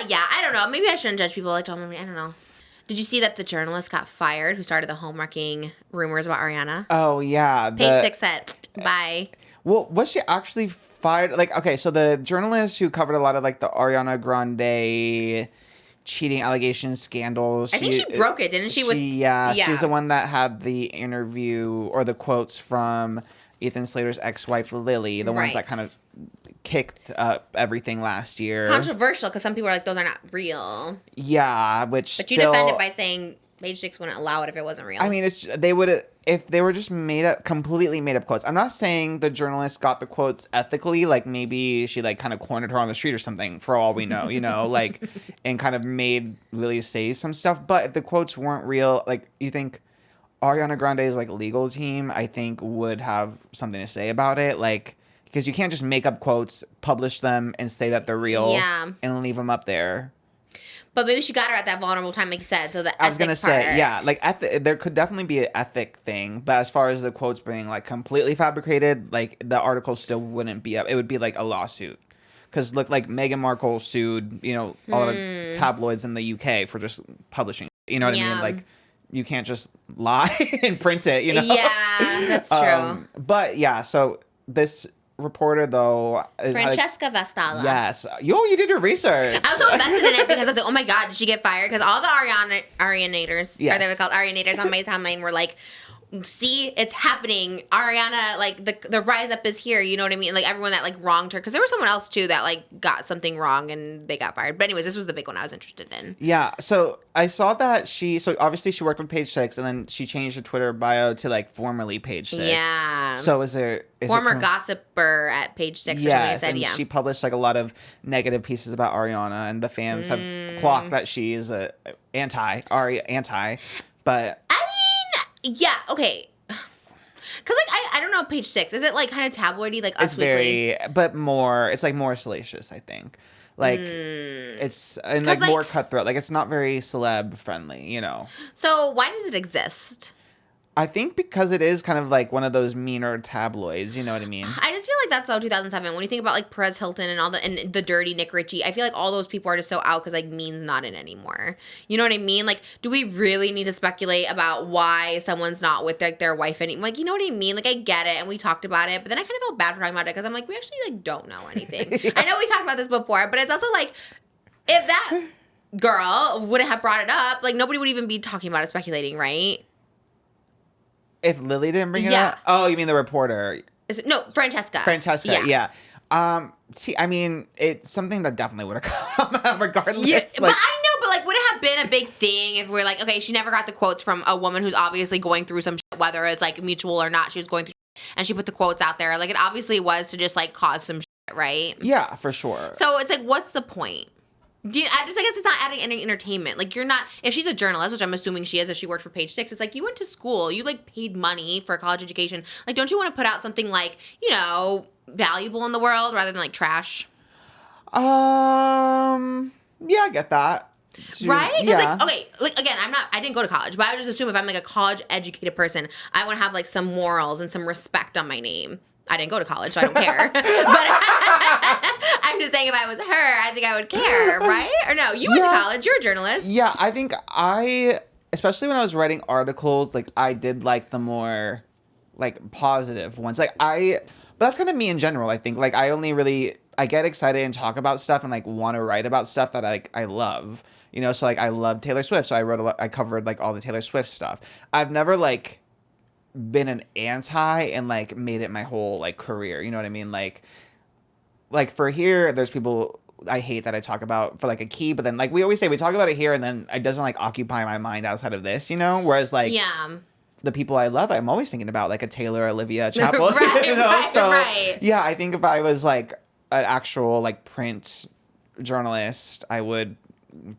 yeah, I don't know. Maybe I shouldn't judge people like Tom. I don't know. Did you see that the journalist got fired who started the homewrecking rumors about Ariana? Oh, yeah. Page 6 said, bye. Well, was she actually fired? Like, okay, so the journalist who covered a lot of like the Ariana Grande cheating allegations, scandals. I think she broke it, didn't she? Yeah, she's the one that had the interview or the quotes from Ethan Slater's ex-wife Lily, the ones that kind of kicked up everything last year. Controversial because some people are like, those are not real. Yeah, But you defend it by saying Page 6 wouldn't allow it if it wasn't real. I mean, if they were just completely made up quotes. I'm not saying the journalist got the quotes ethically, like maybe she like kind of cornered her on the street or something for all we know, you know, like, and kind of made Lily say some stuff. But if the quotes weren't real, like, you think Ariana Grande's like legal team, I think would have something to say about it, like, because you can't just make up quotes, publish them, and say that they're real, and leave them up there. But maybe she got her at that vulnerable time, like you said. So the I was gonna say, part. yeah, like there could definitely be an ethic thing, but as far as the quotes being like completely fabricated, like the article still wouldn't be up. It would be like a lawsuit, because look, like Meghan Markle sued, you know, all the tabloids in the UK for just publishing. You know what I mean? Like, you can't just lie and print it. You know? Yeah, that's true. But yeah, so this reporter, though, is Francesca Vestala. Yes. You did your research. I was so invested in it because I was like, oh my God, did she get fired? Because all the Arianators, Yes. or they were called Arianators on my timeline, were like, see, it's happening. Ariana, like, the rise up is here. You know what I mean? Like, everyone that, like, wronged her. Because there was someone else, too, that, like, got something wrong and they got fired. But anyways, this was the big one I was interested in. Yeah. So I saw that so obviously she worked with Page Six, and then she changed her Twitter bio to, like, formerly Page Six. Yeah. So is there... Former gossiper at Page Six or something I said, and yeah. she published, like, a lot of negative pieces about Ariana, and the fans have clocked that she's anti. But... I mean, yeah, okay. Because, like, I don't know, Page Six. Is it, like, kind of tabloidy, like Us Weekly? But more, it's, like, more salacious, I think. Like, it's, and, like, more cutthroat. Like, it's not very celeb-friendly, you know? So, why does it exist? I think because it is kind of, like, one of those meaner tabloids, you know what I mean? I just feel like that's so 2007. When you think about, like, Perez Hilton and all and the dirty Nick Ritchie, I feel like all those people are just so out because, like, Mean's not in anymore. You know what I mean? Like, do we really need to speculate about why someone's not with, like, their wife anymore? Like, you know what I mean? Like, I get it, and we talked about it, but then I kind of felt bad for talking about it because I'm like, we actually, like, don't know anything. Yeah. I know we talked about this before, but it's also, like, if that girl wouldn't have brought it up, like, nobody would even be talking about it, speculating, right? If Lily didn't bring it up? Oh, you mean the reporter? No, Francesca. Francesca, yeah. See, I mean, it's something that definitely would have come out regardless. Yeah, like, but I know, but, like, would it have been a big thing if we're like, okay, she never got the quotes from a woman who's obviously going through some shit, whether it's, like, mutual or not, she was going through shit, and she put the quotes out there. Like, it obviously was to just, like, cause some shit, right? Yeah, for sure. So it's like, what's the point? I guess it's not adding any entertainment. Like, you're not, if she's a journalist, which I'm assuming she is, if she worked for Page Six, it's like, you went to school, you, like, paid money for a college education. Like, don't you want to put out something, like, you know, valuable in the world rather than, like, trash? Yeah, I get that. Right? Because, Yeah. like, okay, like, again, I didn't go to college, but I would just assume if I'm, like, a college-educated person, I want to have, like, some morals and some respect on my name. I didn't go to college, so I don't care. But I'm just saying, if I was her, I think I would care, right? Or no, you went to college, you're a journalist. Yeah, I think especially when I was writing articles, like, I did, like, the more, like, positive ones. Like, but that's kind of me in general, I think. Like, I get excited and talk about stuff and, like, want to write about stuff that I love. You know, so, like, I love Taylor Swift, so I covered, like, all the Taylor Swift stuff. I've never, like, been an anti and, like, made it my whole, like, career. You know what I mean? Like for here, there's people I hate that I talk about for, like, a key, but then, like, we always say we talk about it here and then it doesn't, like, occupy my mind outside of this, you know? Whereas, like, the people I love, I'm always thinking about, like, a Taylor, Olivia, Chappell. Right, you know? right. Yeah, I think if I was, like, an actual, like, print journalist, I would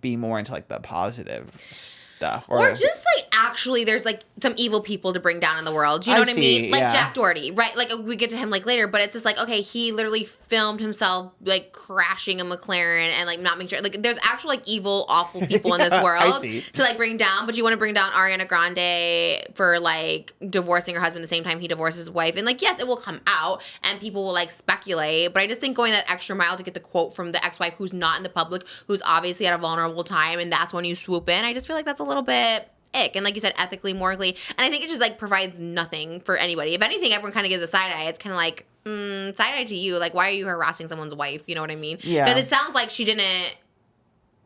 be more into, like, the positive stuff. Or just, like, actually there's, like, some evil people to bring down in the world. Do you know what I mean? Like, Jack Doherty, right? Like, we get to him, like, later, but it's just like, okay, he literally filmed himself, like, crashing a McLaren and, like, not making sure. Like, there's actual, like, evil, awful people in this world to, like, bring down. But you want to bring down Ariana Grande for, like, divorcing her husband the same time he divorces his wife. And, like, yes, it will come out and people will, like, speculate. But I just think going that extra mile to get the quote from the ex-wife who's not in the public, who's obviously at a vulnerable time, and that's when you swoop in, I just feel like that's a little bit ick. And like you said, ethically, morally. And I think it just, like, provides nothing for anybody. If anything, everyone kind of gives a side eye. It's kind of like, side eye to you. Like, why are you harassing someone's wife? You know what I mean? Yeah. Because it sounds like she didn't,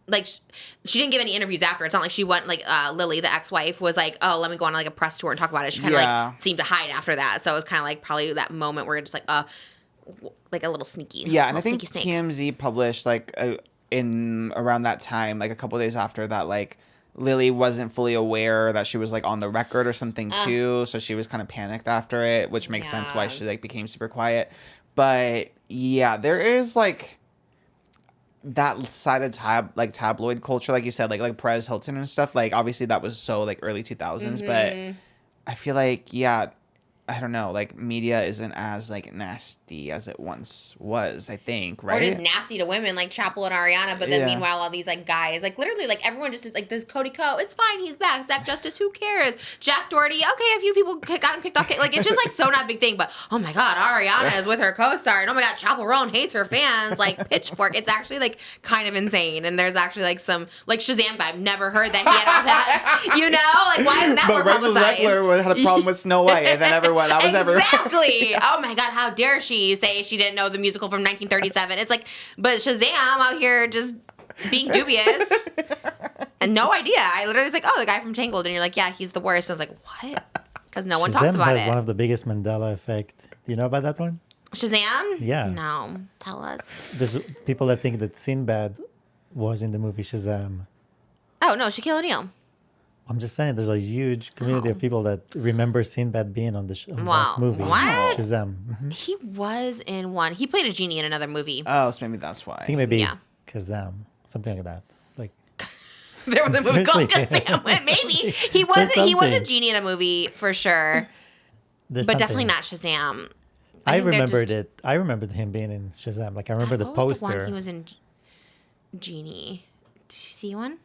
like, she didn't give any interviews after. It's not like she went, like, Lily, the ex-wife, was like, oh, let me go on, like, a press tour and talk about it. She kind of, like, seemed to hide after that. So it was kind of, like, probably that moment where it's just, like a little sneaky. Yeah, and I think TMZ published, like, in around that time, like, a couple days after that, like, Lily wasn't fully aware that she was, like, on the record or something too, so she was kind of panicked after it, which makes sense why she, like, became super quiet. But yeah, there is, like, that side of tabloid culture, like you said, like Perez Hilton and stuff. Like, obviously that was so, like, early 2000s, but I feel like, yeah, I don't know, like, media isn't as, like, nasty as it once was, I think, right? Or just nasty to women, like Chappell and Ariana, but then meanwhile, all these, like, guys, like, literally, like, everyone just is, like, this Cody Ko, it's fine, he's back, Zach Justice, who cares? Jack Doherty, okay, a few people got him kicked off, like, it's just, like, so not a big thing, but, oh my god, Ariana is with her co-star, and oh my god, Chappell Roan hates her fans, like, pitchfork, it's actually, like, kind of insane, and there's actually, like, some, like, Shazam guy, I've never heard that he had all that, you know? Like, why isn't that more publicized? But Rachel Zegler had a problem with Snow White, and then everyone everyone. That was everyone. Exactly. Oh my God, how dare she say she didn't know the musical from 1937? It's like, but Shazam out here just being dubious. And no idea. I literally was like, oh, the guy from Tangled. And you're like, yeah, he's the worst. I was like, what? Because no one talks about has it. one of the biggest Mandela effect. Do you know about that one? Shazam? Yeah. No. Tell us. There's people that think that Sinbad was in the movie Shazam. Oh, no, Shaquille O'Neal. I'm just saying, there's a huge community of people that remember Sinbad being on the Wow. that movie. What? Shazam. He was in one. He played a genie in another movie. Oh, so maybe that's why. I think maybe Yeah. Kazam, something like that. Like There was a movie called Seriously. Shazam. Maybe. He was a something. genie in a movie for sure. there's But definitely something. not Shazam. I think they're remembered just- it. I remembered him being in Shazam. Like I remember the What was poster. the one he was in Genie? Did you see one?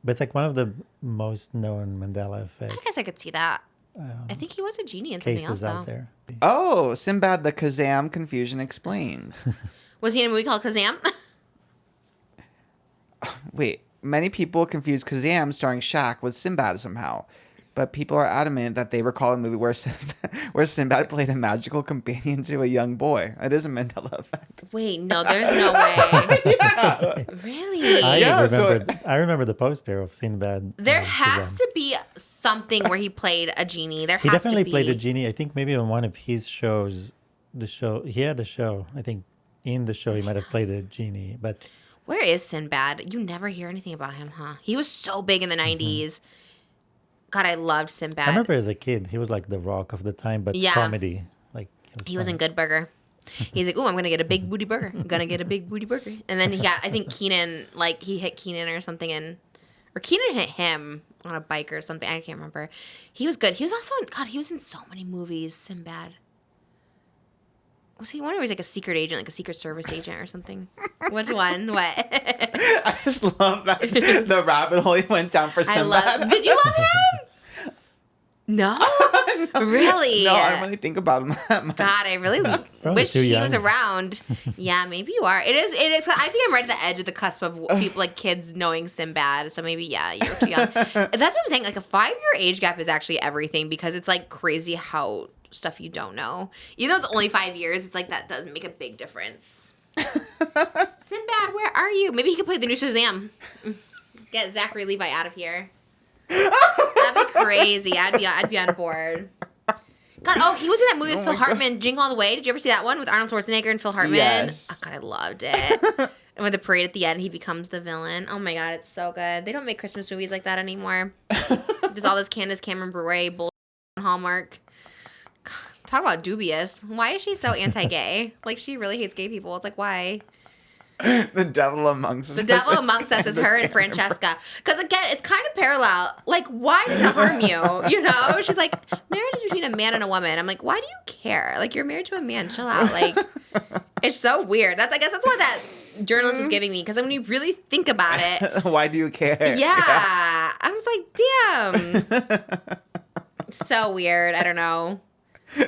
But it's like one of the most known Mandela effect I guess I could see that. I think he was a genie in something else, cases though. out there. Oh, Sinbad the Kazam confusion explained. Was he in a movie called Kazam? Wait, many people confuse Kazam starring Shaq with Sinbad somehow. But people are adamant that they recall a movie where Sinbad played a magical companion to a young boy. It is a Mandela effect. Wait, no, there's no way. Really? I remember the poster of Sinbad. There Shazam. has to be something where he played a genie. There He has to be. definitely played a genie. I think maybe on one of his shows, he had a show. I think in the show he might have played a genie. But Where is Sinbad? You never hear anything about him, huh? He was so big in the 90s. God, I loved Sinbad. I remember as a kid, he was like the rock of the time, but Yeah. comedy. Like He was funny. in Good Burger. He's like, "Ooh, I'm gonna get a big booty burger. I'm gonna get a big booty burger." And then he got, I think Keenan, like he hit Keenan or something, or Keenan hit him on a bike or something. I can't remember. He was good. He was also in, God, he was in so many movies. Sinbad. Was he one where he was like a secret agent, like a secret service agent or something? Which one? What? I just love that the rabbit hole he went down for Sinbad. Did you love him? No, really? No, I don't really think about him that much. God, I really probably wish too he was young. around. Yeah, maybe you are. It is. I think I'm right at the edge of the cusp of people, like kids knowing Sinbad. So maybe, yeah, you're too young. That's what I'm saying. Like a 5-year age gap is actually everything because it's like crazy how stuff you don't know. Even though it's only 5 years, it's like that doesn't make a big difference. Sinbad, where are you? Maybe he could play the new Shazam. Get Zachary Levi out of here. That'd be crazy. I'd be on board. God, oh, he was in that movie with Phil Hartman, Jingle All the Way. Did you ever see that one with Arnold Schwarzenegger and Phil Hartman? Yes. Oh, God, I loved it. And with the parade at the end, he becomes the villain. Oh my God, it's so good. They don't make Christmas movies like that anymore. Just all this Candace Cameron Bure bullshit on Hallmark. God, talk about dubious. Why is she so anti-gay? Like, she really hates gay people. It's like, why? The devil amongst us. The devil amongst us is her and Francesca. Because again, it's kind of parallel. Like, why does it harm you? You know? She's like, marriage is between a man and a woman. I'm like, why do you care? Like, you're married to a man. Chill out. Like, it's so weird. I guess that's what that journalist was giving me. Because when you really think about it. Why do you care? Yeah. I was like, damn. So weird. I don't know.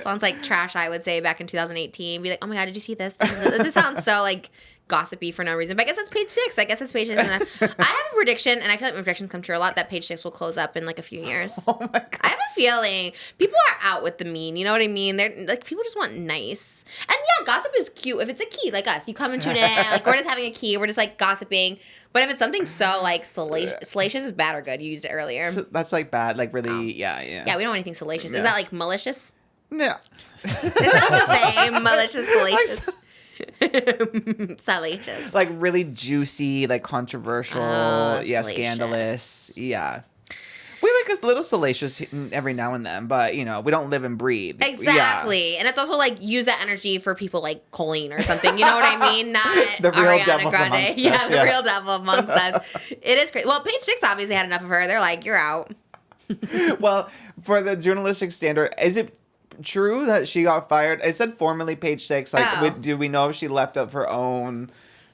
Sounds like trash, I would say, back in 2018. Be like, oh my God, did you see this? This just sounds so, like, gossipy for no reason. But I guess that's page 6. I guess it's page 6. And I have a prediction, and I feel like my predictions come true a lot, that page 6 will close up in, like, a few years. Oh my God. I have a feeling people are out with the mean. You know what I mean? They're like, people just want nice. And yeah, gossip is cute if it's a key, like us. You come and tune in, like we're just having a key, we're just like gossiping. But if it's something so like salacious is bad or good, you used it earlier. So that's like bad, like really, yeah. Yeah, we don't want anything salacious. Yeah. Is that like malicious? No. It's not the same. Malicious, salacious. Salacious. Like really juicy, like controversial, Oh, yeah, salacious. scandalous, yeah. We like a little salacious every now and then, but you know, we don't live and breathe. Exactly. Yeah. And it's also like use that energy for people like Colleen or something. You know what I mean? Not The real Ariana devils Grande. amongst Yeah, us, the yeah. real devil amongst us. It is crazy. Well, page 6 obviously had enough of her. They're like, you're out. Well, for the journalistic standard, is it true that she got fired? It said formerly page 6. Like, Oh. do we know if she left of her own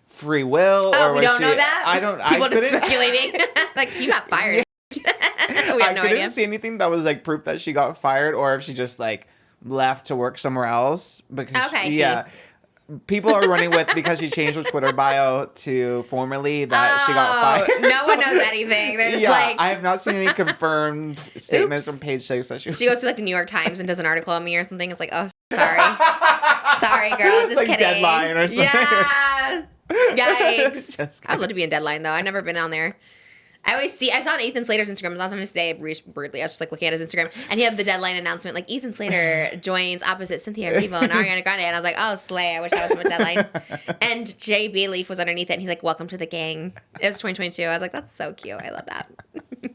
free will? Oh, or we was don't she, know that? I don't. People I just couldn't. speculating. Like, you got fired. We have I no couldn't idea. see anything that was like proof that she got fired, or if she just like left to work somewhere else. Because Okay, yeah. people are running with because she changed her Twitter bio to formerly that she got fired. No one knows anything. They're just like, I have not seen any confirmed statements from Page Six that she goes to like the New York Times and does an article on me or something. It's like, oh, sorry. Sorry, girl. Just like kidding. Deadline or something. Yeah. Yikes. Just I'd love to be in Deadline, though. I've never been on there. I saw on Ethan Slater's Instagram. Last time today, weirdly, I was just like looking at his Instagram, and he had the Deadline announcement, like Ethan Slater joins opposite Cynthia Erivo and Ariana Grande, and I was like, oh, slay! I wish I was on Deadline. And Jay Bayleaf was underneath it, and he's like, welcome to the gang. It was 2022. I was like, that's so cute. I love that. I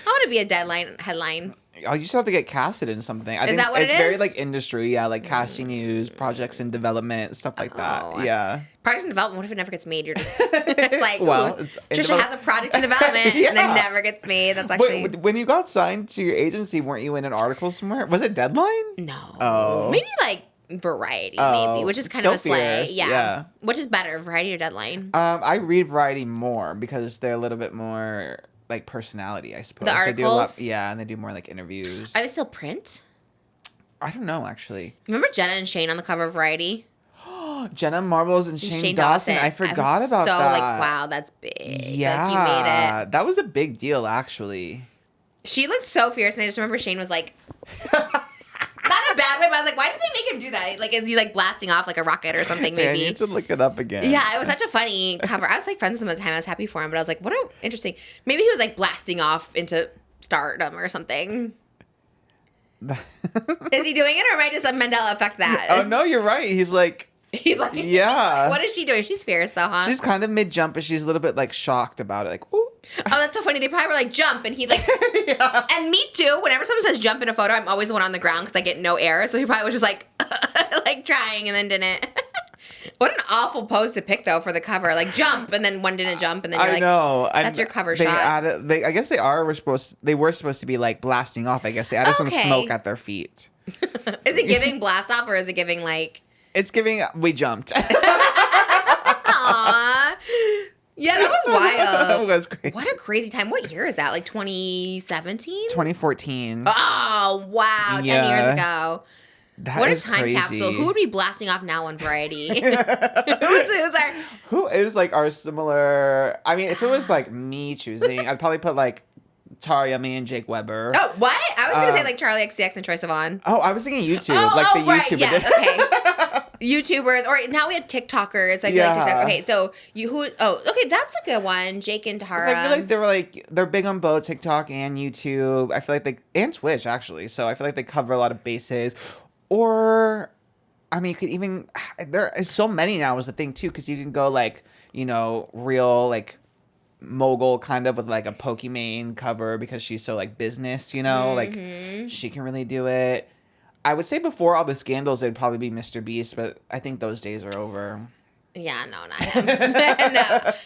want to be a Deadline headline. Oh, you just have to get casted in something. I Is think that what it's it very is? like industry, like casting news, projects in development, stuff like that. Yeah. Project in development. What if it never gets made? You're just it's like, Well, ooh, it's in Trisha has a project in development and then never gets made. That's actually When you got signed to your agency, weren't you in an article somewhere? Was it Deadline? no. Oh. Maybe like Variety, Oh, maybe, which is kind of a still slay. fierce, Yeah. yeah. Which is better, Variety or Deadline? I read Variety more because they're a little bit more like personality, I suppose. The They do a lot, articles? yeah, and they do more like interviews. Are they still print? I don't know actually. Remember Jenna and Shane on the cover of Variety? Jenna Marbles and Shane Dawson. I forgot was about so that. like, wow, that's big. Yeah, Like, you made it. that was a big deal actually. She looked so fierce, and I just remember Shane was like, not in a bad way, but I was like, why did they make him do that? Like, is he like blasting off like a rocket or something? Yeah, I Maybe. need to look it up again. Yeah, it was such a funny cover. I was like friends with him at the time. I was happy for him, but I was like, what a interesting. Maybe he was like blasting off into stardom or something. Is he doing it, or am I just a Mandela effect that? Oh no, you're right. He's like, yeah. What is she doing? She's fierce though, huh? she's kind of mid jump, but she's a little bit like shocked about it. Like, ooh. Oh, that's so funny. They probably were like jump, and he like, and me too. Whenever someone says jump in a photo, I'm always the one on the ground because I get no air. So he probably was just like, like trying and then didn't. What an awful pose to pick though for the cover. Like jump, and then one didn't jump, and then you're I like, know. that's your cover they shot. Added, I guess they were supposed to be like blasting off. I guess they added some Okay. smoke at their feet. Is it giving blast off, or is it giving like? It's giving. We jumped. Aww. Yeah, that was wild. That was crazy. What a crazy time. What year is that? Like 2017? 2014. Oh, wow. 10 Yeah. years ago. That What a is time crazy. capsule. Who would be blasting off now on Variety? Who is like our similar? I mean, if it was like me choosing, I'd probably put like Taria, me, and Jake Weber. Oh, what? I was going to say like Charlie XCX and Troye Sivan. Oh, I was thinking YouTube, like the right. YouTuber. Yeah, okay. YouTubers, or now we have TikTokers. I feel like TikTok. Okay, so okay, that's a good one. Jake and Tara. I feel like they're big on both TikTok and YouTube. I feel like and Twitch actually. So I feel like they cover a lot of bases. Or, I mean, you could even there is so many now is the thing too, because you can go like real like mogul kind of with like a Pokimane cover because she's so like business, like she can really do it. I would say before all the scandals, it'd probably be Mr. Beast, but I think those days are over. Yeah, no, not him. No.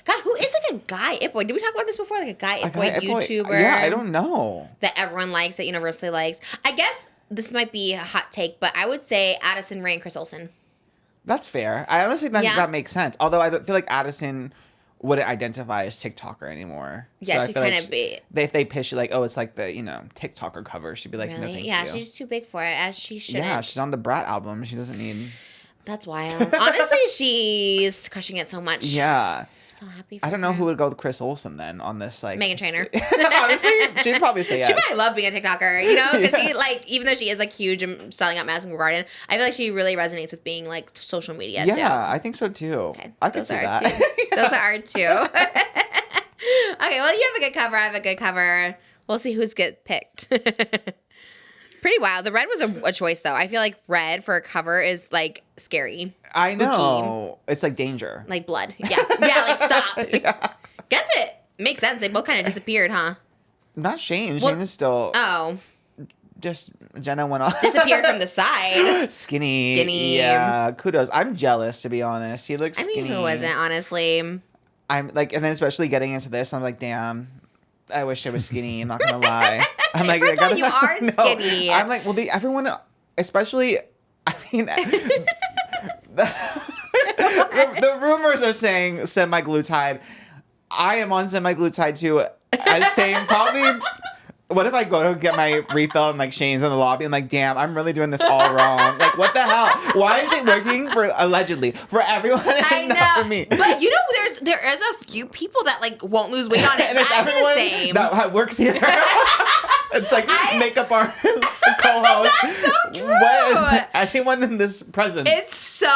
God, who is like a guy it-boy? Did we talk about this before? Like a guy it-boy YouTuber? Yeah, I don't know. That everyone likes, that universally likes. I guess this might be a hot take, but I would say Addison Rae and Chris Olsen. That's fair. I honestly think that makes sense. Although I don't feel like Addison wouldn't identify as TikToker anymore. Yeah, so she's kind of big. If they pitch it like, oh, it's like the TikToker cover, she'd be like, no, Really? thank Yeah, you. she's too big for it, as she shouldn't. Yeah, she's on the Brat album. She doesn't need. That's wild. Honestly, she's crushing it so much. Yeah. I'm so happy for I don't know her. who would go with Chris Olsen then on this like. Meghan Trainor. Honestly, she'd probably say yes. She probably love being a TikToker, because she like, even though she is like huge and selling out Madison Square Garden, I feel like she really resonates with being like social media too. Yeah, I think so too. Okay, I could those see are that. two. Those are two. Okay, well, you have a good cover. I have a good cover. We'll see who's get picked. Pretty wild. The red was a choice, though. I feel like red for a cover is like scary. I spooky, know. It's like danger. like blood. Yeah, like stop. Yeah. Guess it makes sense. They both kind of disappeared, huh? Not Shane. Well- Shane is still Oh, just Jenna went off. disappeared from the side. Skinny. Yeah, kudos. I'm jealous to be honest. He looks I skinny. mean, who wasn't, honestly? I'm like, and then especially getting into this, I'm like, damn. I wish I was skinny. I'm not gonna lie. I'm like, First of all, you are no. skinny. I'm like, well, everyone, especially, I mean, the rumors are saying semaglutide. I am on semaglutide too. I'm saying probably What if I go to get my refill and like Shane's in the lobby? I'm like, damn, I'm really doing this all wrong. Like, what the hell? Why is it working for allegedly for everyone and not for me? But you know, there is a few people that like won't lose weight on it. And it's I do the everyone same. that works here. It's like makeup artist, co-host. That's so true. What is anyone in this presence? It's so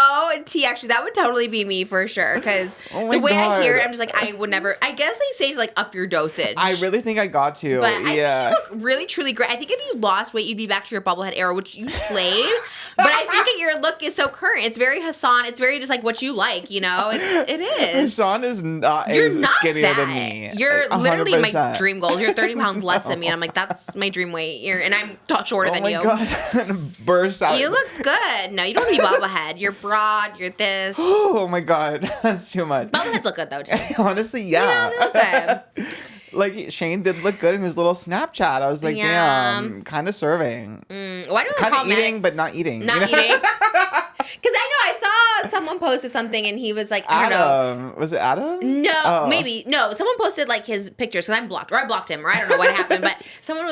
tea. Actually, that would totally be me for sure. Because Oh the my way I God. hear it, I'm just like, I would never. I guess they say to like up your dosage. I really think I got to. But I Yeah. think you look really, truly great. I think if you lost weight, you'd be back to your bubblehead era, which you slayed. But I think that your look is so current. It's very Hassan. It's very just like what you like, you know? It is. Sean is not You're is not skinnier fat. than me. You're Like, literally my 100%. dream goal. You're 30 pounds less than me. And I'm like, that's my dream weight. And I'm shorter Oh than my you. God. Burst out. You look good. No, you don't want to be bobblehead. You're broad. You're this. Oh my God. That's too much. Bobbleheads look good though too. Honestly, yeah. You know, they look good. Like Shane did look good in his little Snapchat. I was like, Yeah. damn, kind of serving. Why do they Kind call of eating, medics? but not eating. Not you know? eating. Because I know I saw someone posted something and he was like, I don't know. Adam. Was it Adam? No, Oh. maybe no. Someone posted like his pictures because I'm blocked, or I blocked him, or I don't know what happened. But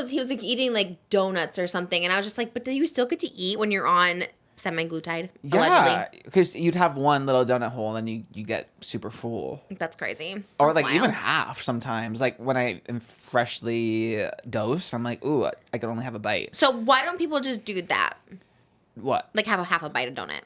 he was like eating like donuts or something, and I was just like, but do you still get to eat when you're on semaglutide? Yeah, Allegedly, because you'd have one little donut hole and then you get super full. that's crazy. Or That's like wild. even half sometimes. Like when I am freshly dosed, I'm like, ooh, I could only have a bite. So why don't people just do that? What? Like have a half a bite of donut?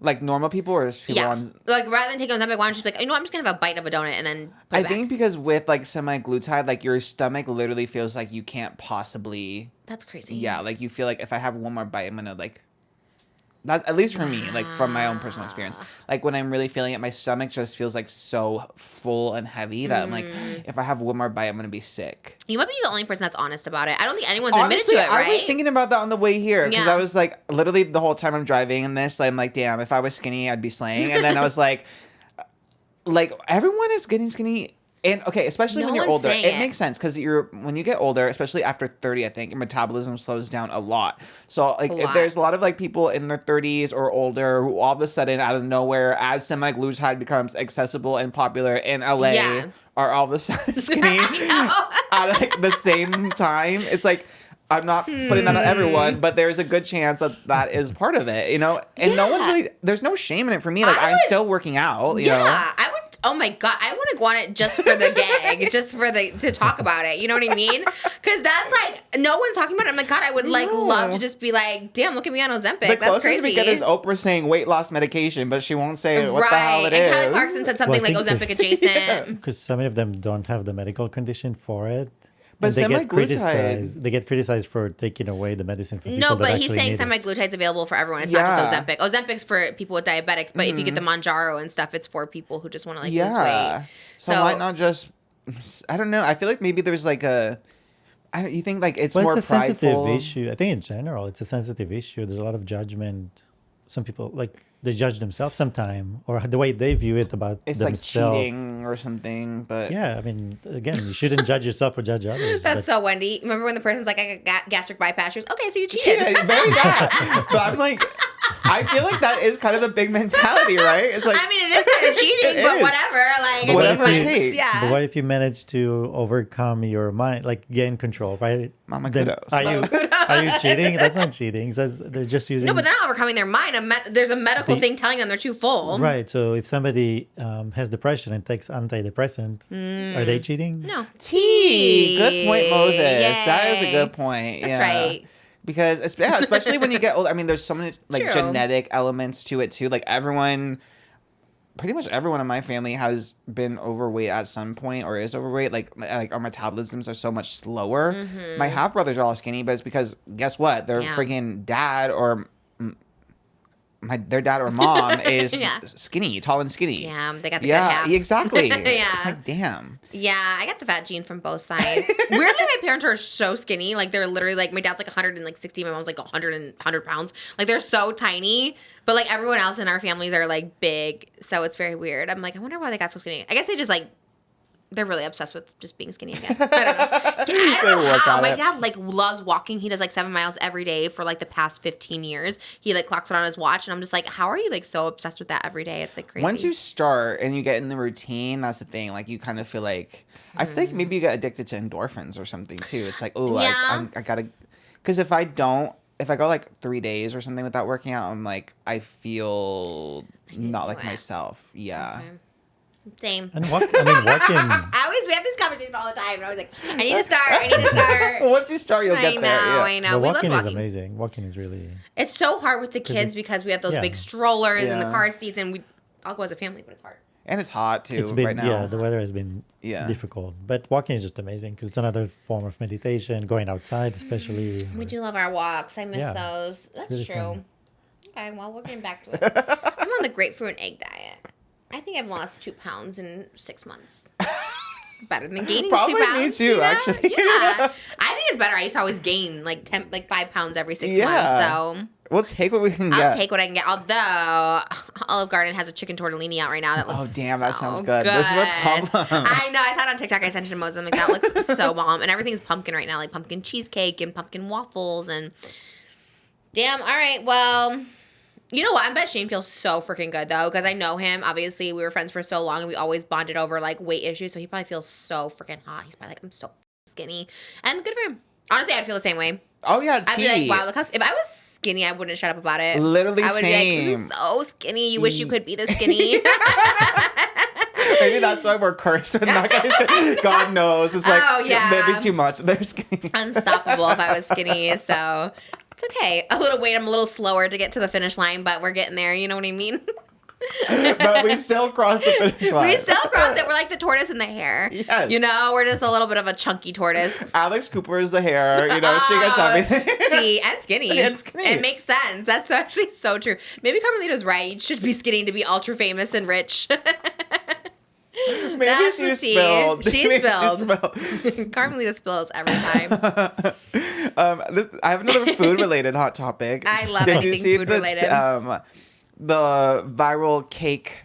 Like normal people or just people Yeah. on... Like rather than take Ozempic, why don't you just be like, you know, I'm just gonna have a bite of a donut and then put I it back. think because with like semaglutide, like your stomach literally feels like you can't possibly... That's crazy. Yeah, like you feel like if I have one more bite, I'm gonna like... That, at least for me, like from my own personal experience. Like when I'm really feeling it, my stomach just feels like so full and heavy that I'm like, if I have one more bite, I'm gonna be sick. You might be the only person that's honest about it. I don't think anyone's admitted Honestly, to it, right? I was thinking about that on the way here because Yeah. I was like, literally the whole time I'm driving in this, I'm like, damn, if I was skinny, I'd be slaying. And then I was like everyone is getting skinny. And okay, especially No when you're one's older, saying it it. makes sense because when you get older, especially after 30, I think your metabolism slows down a lot. So like if lot. there's a lot of like people in their 30s or older who all of a sudden out of nowhere, as semaglutide becomes accessible and popular in LA, Yeah. are all of a sudden skinny at like the same time. It's like I'm not putting that on everyone, but there's a good chance that is part of it, you know. And no one's Yeah. really there's no shame in it for me. Like I I'm would- still working out, you Yeah, know. I would. Oh my god, I want to go on it just for the gag, just for to talk about it. You know what I mean? Because that's like no one's talking about it. I'm like, God, I would like No. love to just be like, damn, look at me on Ozempic. The That's closest crazy. we get is Oprah saying weight loss medication, but she won't say what the hell it and is. Kelly Clarkson said something Well, I like think Ozempic there's- adjacent. Because some of them don't have the medical condition for it. But and they get semaglutide- criticized. They get criticized for taking away the medicine from people No, that but he's actually saying need it. semaglutide's available for everyone. It's not Yeah. just Ozempic. Ozempic's for people with diabetics, but if you get the Manjaro and stuff, it's for people who just want to like lose weight. So why not just? I don't know. I feel like maybe there's like a. You think like it's Well, more it's a sensitive prideful? issue. I think in general, it's a sensitive issue. There's a lot of judgment. Some people like they judge themselves sometime, or the way they view it about It's like themselves. cheating or something, but Yeah, I mean, again, you shouldn't judge yourself or judge others. That's but- so Wendy. Remember when the person's like, I got gastric bypass? She goes, okay, so you cheated. yeah, very bad. But I'm like, I feel like that is kind of the big mentality, right? It's like I mean, it is kind of cheating, It but is. whatever. Like, But what Whatever if it you- takes. Yeah. But what if you manage to overcome your mind, like gain control, right? Mama Then kudos. Are you cheating? That's not cheating. So they're just using. No, but they're not overcoming their mind. There's a medical The- thing telling them they're too full. Right. So if somebody has depression and takes antidepressant, are they cheating? No. T. Good point, Moses. That is a Yay. good point. That's yeah. right. Because especially when you get older, I mean, there's so many like True. genetic elements to it too. Like pretty much everyone in my family has been overweight at some point or is overweight. Like our metabolisms are so much slower. My half brothers are all skinny, but it's because guess what? Their Yeah. freaking dad or their dad or mom is Yeah. skinny, tall and skinny. Damn, they got the good Yeah, half. exactly. Yeah. It's like damn. Yeah, I got the fat gene from both sides. Weirdly, my parents are so skinny. Like, they're literally, like, my dad's, like, 160. My mom's, like, 100 pounds. Like, they're so tiny. But, like, everyone else in our families are, like, big. So it's very weird. I'm like, I wonder why they got so skinny. I guess they just, like, They're really obsessed with just being skinny, I guess. I don't know how. My dad like loves walking. He does like 7 miles every day for like the past 15 years. He like clocks it on his watch, and I'm just like, how are you like so obsessed with that every day? It's like crazy. Once you start and you get in the routine, that's the thing. Like you kind of feel like I feel like maybe you get addicted to endorphins or something too. It's like, oh, Yeah. I gotta, because if I go like 3 days or something without working out, I'm like I feel not like myself. Yeah. Okay. Same. And walking. We have this conversation all the time, and I was like, I need to start. Once you start, you'll get there. Yeah. I know. But We love walking is walking. amazing. Walking is really. It's so hard with the kids because we have those big strollers and the Yeah. car seats, and I'll go as a family, but it's hard. And it's hot too It's been right now. the weather has been difficult, but walking is just amazing because it's another form of meditation. Going outside, especially. We do love our walks. I miss those. That's really true. fun. Okay, well, we're getting back to it. I'm on the grapefruit and egg diet. I think I've lost 2 pounds in 6 months. Better than gaining Probably 2 pounds. me too, you know? actually. Yeah. I think it's better. I used to always gain like 5 pounds every 6 months. So We'll take what we can I'll get. take what I can get. Although Olive Garden has a chicken tortellini out right now that looks Oh, damn, that so sounds good. This is a problem. I know. I saw it on TikTok. I sent it to Moses. I'm like, that looks so bomb. And everything's pumpkin right now, like pumpkin cheesecake and pumpkin waffles. And damn, all right, well, you know what? I bet Shane feels so freaking good, though, because I know him. Obviously, we were friends for so long, and we always bonded over, like, weight issues. So he probably feels so freaking hot. He's probably like, I'm so skinny. And good for him. Honestly, I'd feel the same way. Oh, yeah, I'd be like, wow, look how... If I was skinny, I wouldn't shut up about it. Literally I would same. be like, you're so skinny. You wish you could be this skinny. Maybe that's why we're cursed. And not gonna, God knows. It's like, Oh, yeah. maybe too much. They're skinny. Unstoppable if I was skinny. So it's okay. A little weight. I'm a little slower to get to the finish line, but we're getting there. You know what I mean? But we still cross the finish line. We still cross it. We're like the tortoise and the hare. Yes. You know, we're just a little bit of a chunky tortoise. Alex Cooper is the hair. You know, she gets everything. See, and skinny. And skinny. It makes sense. That's actually so true. Maybe Carmelita's right. You should be skinny to be ultra famous and rich. Maybe That's she the tea. spilled. She Maybe spilled. Carmelita spills every time. I have another food-related hot topic. I love Did anything you see food-related. The viral cake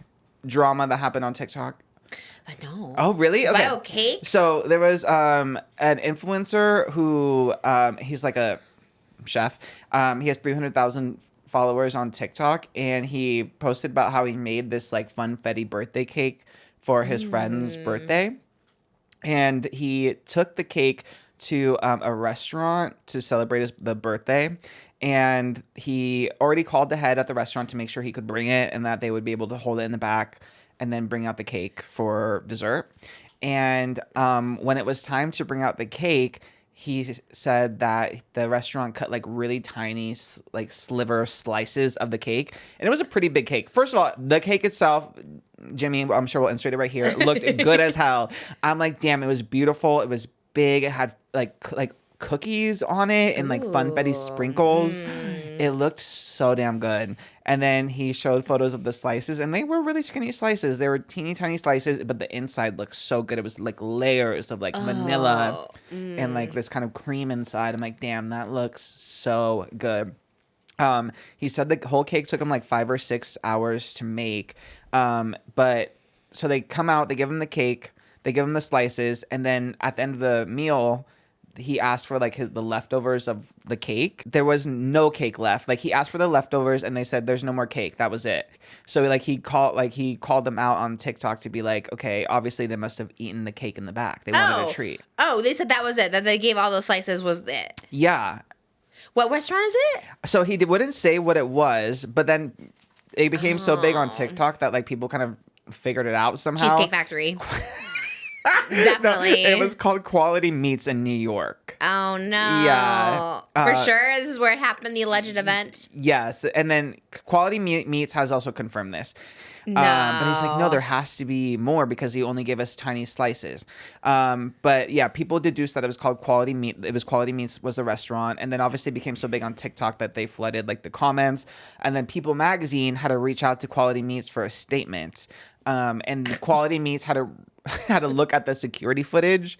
drama that happened on TikTok? I know. Oh, really? Okay. Viral cake? So there was an influencer who he's like a chef. He has 300,000 followers on TikTok, and he posted about how he made this like funfetti birthday cake for his friend's birthday. And he took the cake to a restaurant to celebrate the birthday. And he already called the head at the restaurant to make sure he could bring it and that they would be able to hold it in the back and then bring out the cake for dessert. And when it was time to bring out the cake, he said that the restaurant cut like really tiny like sliver slices of the cake. And it was a pretty big cake. First of all, the cake itself, Jimmy, I'm sure we'll insert it right here, it looked good as hell. I'm like, damn, it was beautiful. It was big. It had like cookies on it and like funfetti sprinkles. It looked so damn good. And then he showed photos of the slices, and they were really skinny slices. They were teeny tiny slices, but the inside looked so good. It was like layers of like vanilla and like this kind of cream inside. I'm like, damn, that looks so good. He said the whole cake took him like 5 or 6 hours to make. But so they come out, they give him the cake, they give him the slices, and then at the end of the meal, he asked for like the leftovers of the cake. There was no cake left. Like he asked for the leftovers, and they said there's no more cake. That was it. So like he called them out on TikTok to be like, okay, obviously they must have eaten the cake in the back. They wanted a treat. Oh, they said that was it. That they gave all those slices was it. Yeah. What restaurant is it? So he wouldn't say what it was, but then it became so big on TikTok that like people kind of figured it out somehow. Cheesecake Factory. Definitely. No, it was called Quality Meats in New York. Oh no. Yeah. For sure. This is where it happened, the alleged event. Yes. And then Quality Meats has also confirmed this. No. But he's like, no, there has to be more because he only gave us tiny slices. But yeah, people deduced that it was called Quality Meat. It was Quality Meats was the restaurant. And then obviously it became so big on TikTok that they flooded like the comments. And then People Magazine had to reach out to Quality Meats for a statement. And Quality Meats had to look at the security footage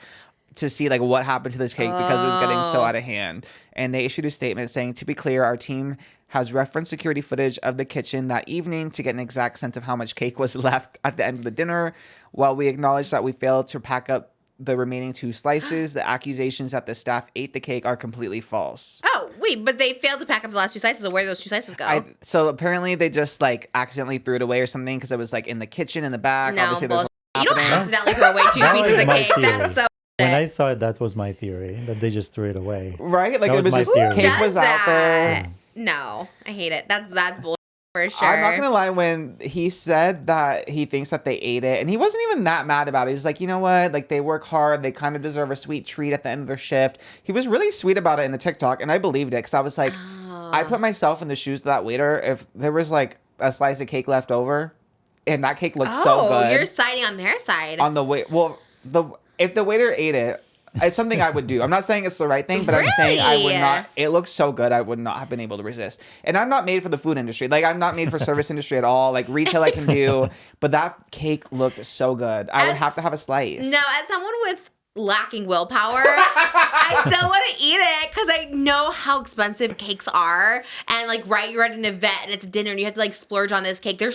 to see like what happened to this cake because it was getting so out of hand. And they issued a statement saying, to be clear, our team has referenced security footage of the kitchen that evening to get an exact sense of how much cake was left at the end of the dinner. While we acknowledge that we failed to pack up the remaining 2 slices, the accusations that the staff ate the cake are completely false. Oh, wait, but they failed to pack up the last 2 slices. So where did those 2 slices go? So apparently they just like accidentally threw it away or something because it was like in the kitchen in the back. No, Obviously, there's you don't happening. accidentally throw away 2 That pieces was of my cake. theory. That's so When I saw it, that was my theory, that they just threw it away. Right? Like That it was was my just theory. cake was out there. No, I hate it. That's bullshit for sure. I'm not gonna lie, when he said that he thinks that they ate it, and he wasn't even that mad about it. He was like, you know what? Like, they work hard. They kind of deserve a sweet treat at the end of their shift. He was really sweet about it in the TikTok, and I believed it because I was like, I put myself in the shoes of that waiter. If there was like a slice of cake left over, and that cake looked so good. You're siding on their side. On the way, well, if the waiter ate it, it's something I would do. I'm not saying it's the right thing, but I'm saying I would not. It looks so good, I would not have been able to resist. And I'm not made for the food industry. Like, I'm not made for service industry at all. Like, retail I can do, but that cake looked so good. I would have to have a slice. No, as someone with lacking willpower, I still want to eat it because I know how expensive cakes are. And like, right, you're at an event and it's dinner and you have to like splurge on this cake. They're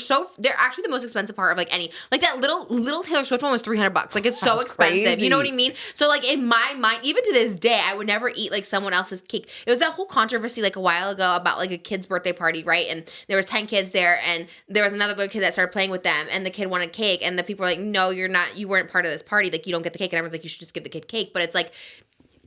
actually the most expensive part of like any, like that little Taylor Swift one was $300. Like, it's so That's expensive. crazy. You know what I mean? So like, in my mind, even to this day, I would never eat like someone else's cake. It was that whole controversy like a while ago about like a kid's birthday party, right? And there was 10 kids there and there was another little kid that started playing with them and the kid wanted cake and the people were like, no, you weren't part of this party. Like, you don't get the cake. And everyone's like, you should just give the kid cake. But it's like,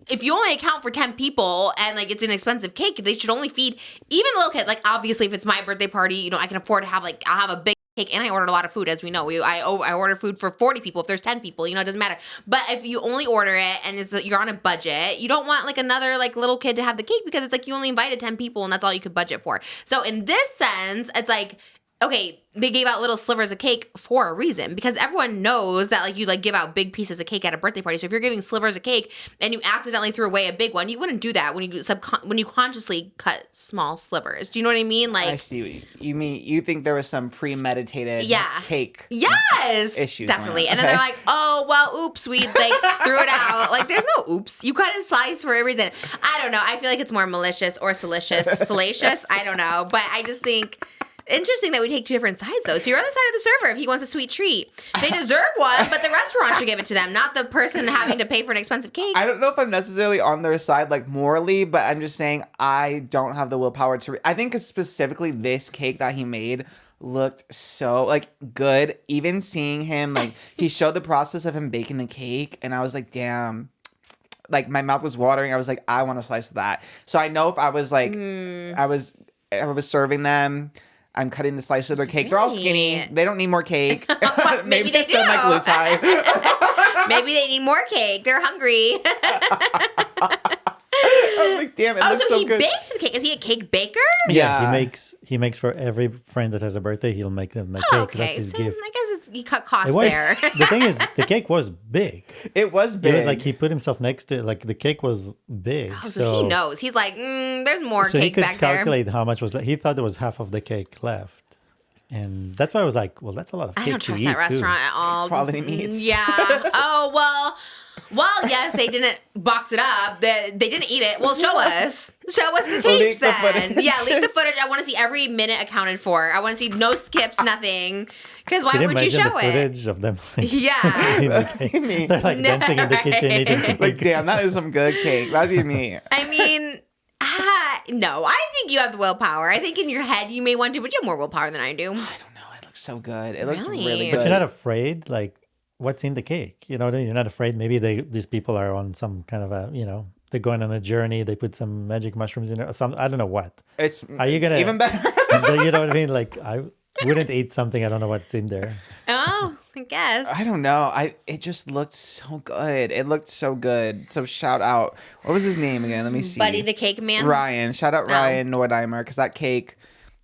if you only account for 10 people and like it's an expensive cake, they should only feed even the little kid. Like, obviously, if it's my birthday party, you know, I can afford to have like, I'll have a big cake, and I ordered a lot of food, as we know. I order food for 40 people. If there's 10 people, you know, it doesn't matter. But if you only order it and you're on a budget, you don't want like another like little kid to have the cake because it's like you only invited 10 people and that's all you could budget for. So in this sense, it's like, okay, they gave out little slivers of cake for a reason because everyone knows that like you like give out big pieces of cake at a birthday party. So if you're giving slivers of cake and you accidentally threw away a big one, you wouldn't do that when you consciously cut small slivers. Do you know what I mean? Like, I see what you mean. You think there was some premeditated cake issues definitely. going on. And then they're like, oh, well, oops, we like threw it out. Like, there's no oops. You cut a slice for a reason. I don't know. I feel like it's more malicious or salacious. I don't know. But I just think interesting that we take 2 different sides, though. So you're on the side of the server if he wants a sweet treat. They deserve one, but the restaurant should give it to them, not the person having to pay for an expensive cake. I don't know if I'm necessarily on their side, like, morally, but I'm just saying I don't have the willpower to... I think specifically this cake that he made looked so, like, good. Even seeing him, like, he showed the process of him baking the cake, and I was like, damn... Like, my mouth was watering. I was like, I want a slice of that. So I know if I was, like... I was serving them... I'm cutting the slice of their cake. They're all skinny. They don't need more cake. Maybe they do. Like glue tie. Maybe they need more cake. They're hungry. I'm like, damn, it looks so he good. baked the cake. Is he a cake baker? Yeah. He makes for every friend that has a birthday, he'll make them a cake. Okay, That's his so gift. I guess he cut costs there. The thing is, the cake was big. It was big. It was like he put himself next to it. Like, the cake was big. Oh, so he knows. He's like, there's more so cake he could back there. calculate how much was left. He thought there was half of the cake left. And that's why I was like, well, that's a lot of cake I don't to trust eat, that restaurant too. at all. Quality meats. Yeah. Oh, well, yes, they didn't box it up. They didn't eat it. Well, show us. Show us the tapes Leak the then. footage. Yeah, leak the footage. I want to see every minute accounted for. I want to see no skips, nothing. Because why Can you would you imagine show the it? footage of them? Like, Yeah. eating the cake? They're like dancing in the kitchen, eating cake. Like, damn, that is some good cake. That'd be me. I mean, no, I think you have the willpower. I think in your head you may want to, but you have more willpower than I do. I don't know. It looks so good. It looks Really? really But good. you're not afraid, like, what's in the cake? You know, you're not afraid. Maybe these people are on some kind of a, you know, they're going on a journey. They put some magic mushrooms in there. Or some, I don't know what. Are you gonna even better? You know what I mean? Like, I wouldn't eat something. I don't know what's in there. Oh, I guess. I don't know. It just looked so good. It looked so good. So shout out. What was his name again? Let me see. Buddy the Cake Man? Ryan. Shout out Ryan Nordheimer, because that cake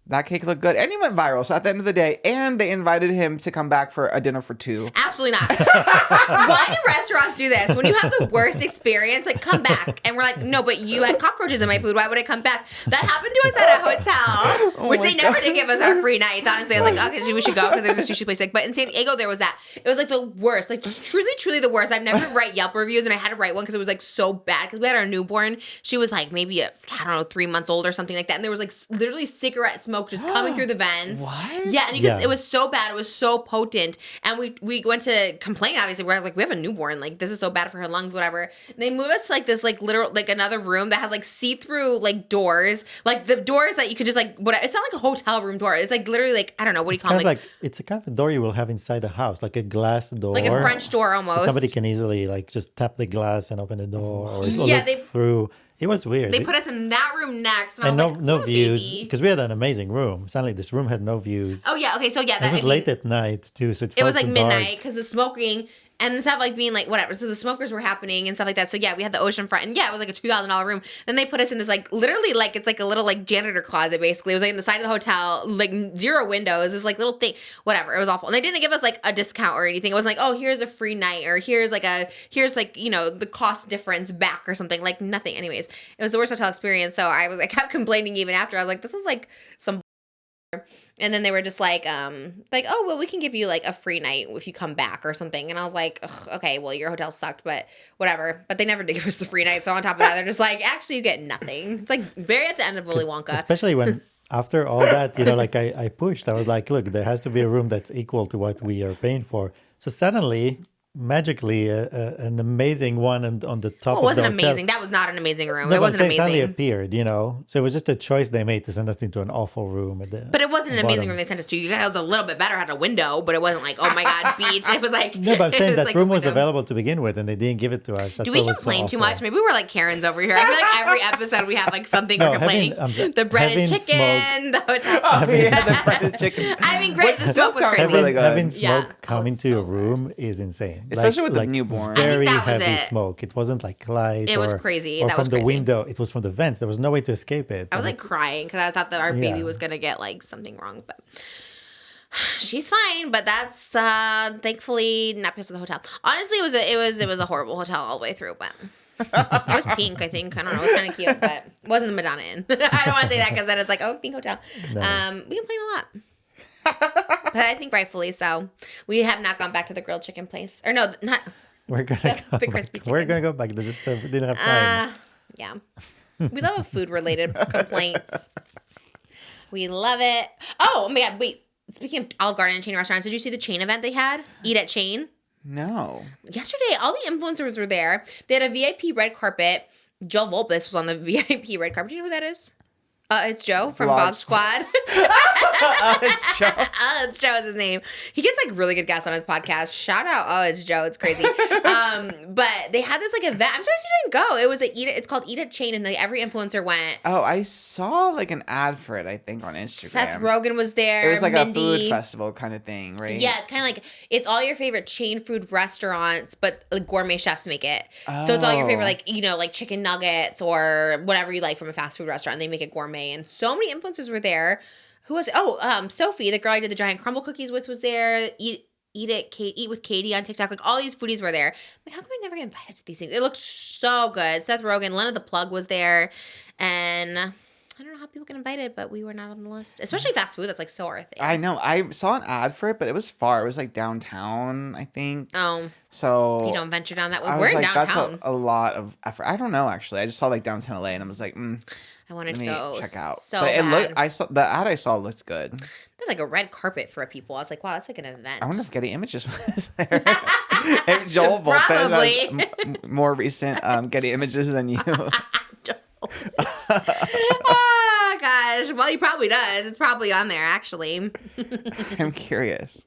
That cake looked good. And he went viral. So at the end of the day, and they invited him to come back for a dinner for 2. Absolutely not. Why do restaurants do this? When you have the worst experience, like, come back. And we're like, no, but you had cockroaches in my food. Why would I come back? That happened to us at a hotel, which they never did give us our free nights. Honestly, I was like, okay, we should go because there's a sushi place. But in San Diego, there was that. It was like the worst. Like, just truly, truly the worst. I've never had to write Yelp reviews, and I had to write one because it was like so bad. Because we had our newborn. She was like maybe, I don't know, 3 months old or something like that. And there was like literally cigarette smoke just coming through the vents. What? Yeah, and you could, it was so bad. It was so potent. And we went to complain, obviously, where I was like, we have a newborn. Like, this is so bad for her lungs, whatever. And they moved us to like this like literal, like another room that has like see-through like doors. Like the doors that you could just like, whatever. It's not like a hotel room door. It's like literally like, I don't know, what do you call Kind them? of like it's a kind of a door you will have inside the house, like a glass door. Like a French door almost. So somebody can easily like just tap the glass and open the door or Yeah, look through. It was weird. They put us in that room next. And I and was like, no oh, views baby. because we had an amazing room. Suddenly this room had no views. Oh, yeah. Okay, so yeah. It was late at night too, so It was like so midnight dark. because the smoking and instead of like being like whatever, so the smokers were happening and stuff like that. So yeah, we had the ocean front, and yeah, it was like a $2,000 room. Then they put us in this like literally like it's like a little like janitor closet basically. It was like in the side of the hotel, like 0 windows. This like little thing, whatever. It was awful, and they didn't give us like a discount or anything. It was like, oh, here's a free night, or here's like you know the cost difference back or something. Like nothing. Anyways, it was the worst hotel experience. So I kept complaining even after. I was like, this is like some. And then they were just like, oh, well, we can give you like a free night if you come back or something. And I was like, okay, well, your hotel sucked, but whatever. But they never did give us the free night. So on top of that, they're just like, actually, you get nothing. It's like very at the end of Willy Wonka. Especially when after all that, you know, like I pushed. I was like, look, there has to be a room that's equal to what we are paying for. So suddenly, magically, an amazing one on the top. Well, it wasn't of the hotel. amazing. That was not an amazing room. No, It wasn't suddenly amazing. appeared, you know. So it was just a choice they made to send us into an awful room. But it wasn't an amazing bottom. room they sent us to. You guys was a little bit better, had a window, but it wasn't like, oh my God, beach. It was like, No, but I'm it saying was that like a room was window. available to begin with, and they didn't give it to us. That's Do we what was so complain too awful. much? Maybe we're like Karens over here. I feel like every episode we have like something No, we're complaining. The bread and having chicken, the hotel. Oh, yeah, the fried chicken. I mean, great. The still smoke was sounds crazy. really good. Having Yeah. smoke come into your room is insane. Especially with the newborn. I Very think that was heavy it. smoke. It wasn't like light. It was or- crazy. Or That from was the crazy. window. It was from the vents. There was no way to escape it. I was And like crying because I thought that our baby Yeah. was gonna get like something wrong, but she's fine. But that's thankfully not because of the hotel. Honestly, it was a horrible hotel all the way through, but. It was pink, I think. I don't know. It was kind of cute, but it wasn't the Madonna Inn. I don't want to say that because then it's like, oh, pink hotel. No. We complain a lot. But I think rightfully so. We have not gone back to the grilled chicken place. Or no, not. we're gonna go the back. crispy We're chicken. gonna go back. They just didn't have time. Yeah. We love a food-related complaint. We love it. Oh my God, wait. Speaking of Olive Garden and chain restaurants, did you see the chain event they had? Eat at Chain? No. Yesterday, all the influencers were there. They had a VIP red carpet. Joe Volpus was on the VIP red carpet. Do you know who that is? It's Joe from Vlog Vlog Squad. It's Joe. It's Joe is his name. He gets like really good guests on his podcast. Shout out. Oh, it's Joe. It's crazy. But they had this like event. I'm surprised you didn't go. It was it's called Eat at Chain, and like every influencer went. Oh, I saw like an ad for it, I think, on Instagram. Seth Rogen was there. It was like Mindy. a food festival kind of thing, right? Yeah, it's kind of like it's all your favorite chain food restaurants, but like gourmet chefs make it. So it's all your favorite, Oh. like like chicken nuggets or whatever you like from a fast food restaurant. And they make it gourmet, and so many influencers were there. Who was? Sophie, the girl I did the giant crumble cookies with, was there. Eat with Katie on TikTok. Like all these foodies were there. Like, how come I never get invited to these things? It looked so good. Seth Rogen, Lena the Plug was there, and I don't know how people get invited, but we were not on the list. Especially fast food. That's like so our thing. I know. I saw an ad for it, but it was far. It was like downtown, I think. Oh, So you don't venture down that way. I We're was in like, downtown. that's a lot of effort. I don't know, actually. I just saw like downtown LA, and I was like, I wanted let to me go check out. so But it bad. looked. I saw the ad. I saw looked good. They had like a red carpet for people. I was like, wow, that's like an event. I wonder if Getty Images was there. And Joel Volpe Probably. has more recent Getty Images than you. Oh gosh. Well, he probably does. It's probably on there actually. I'm curious.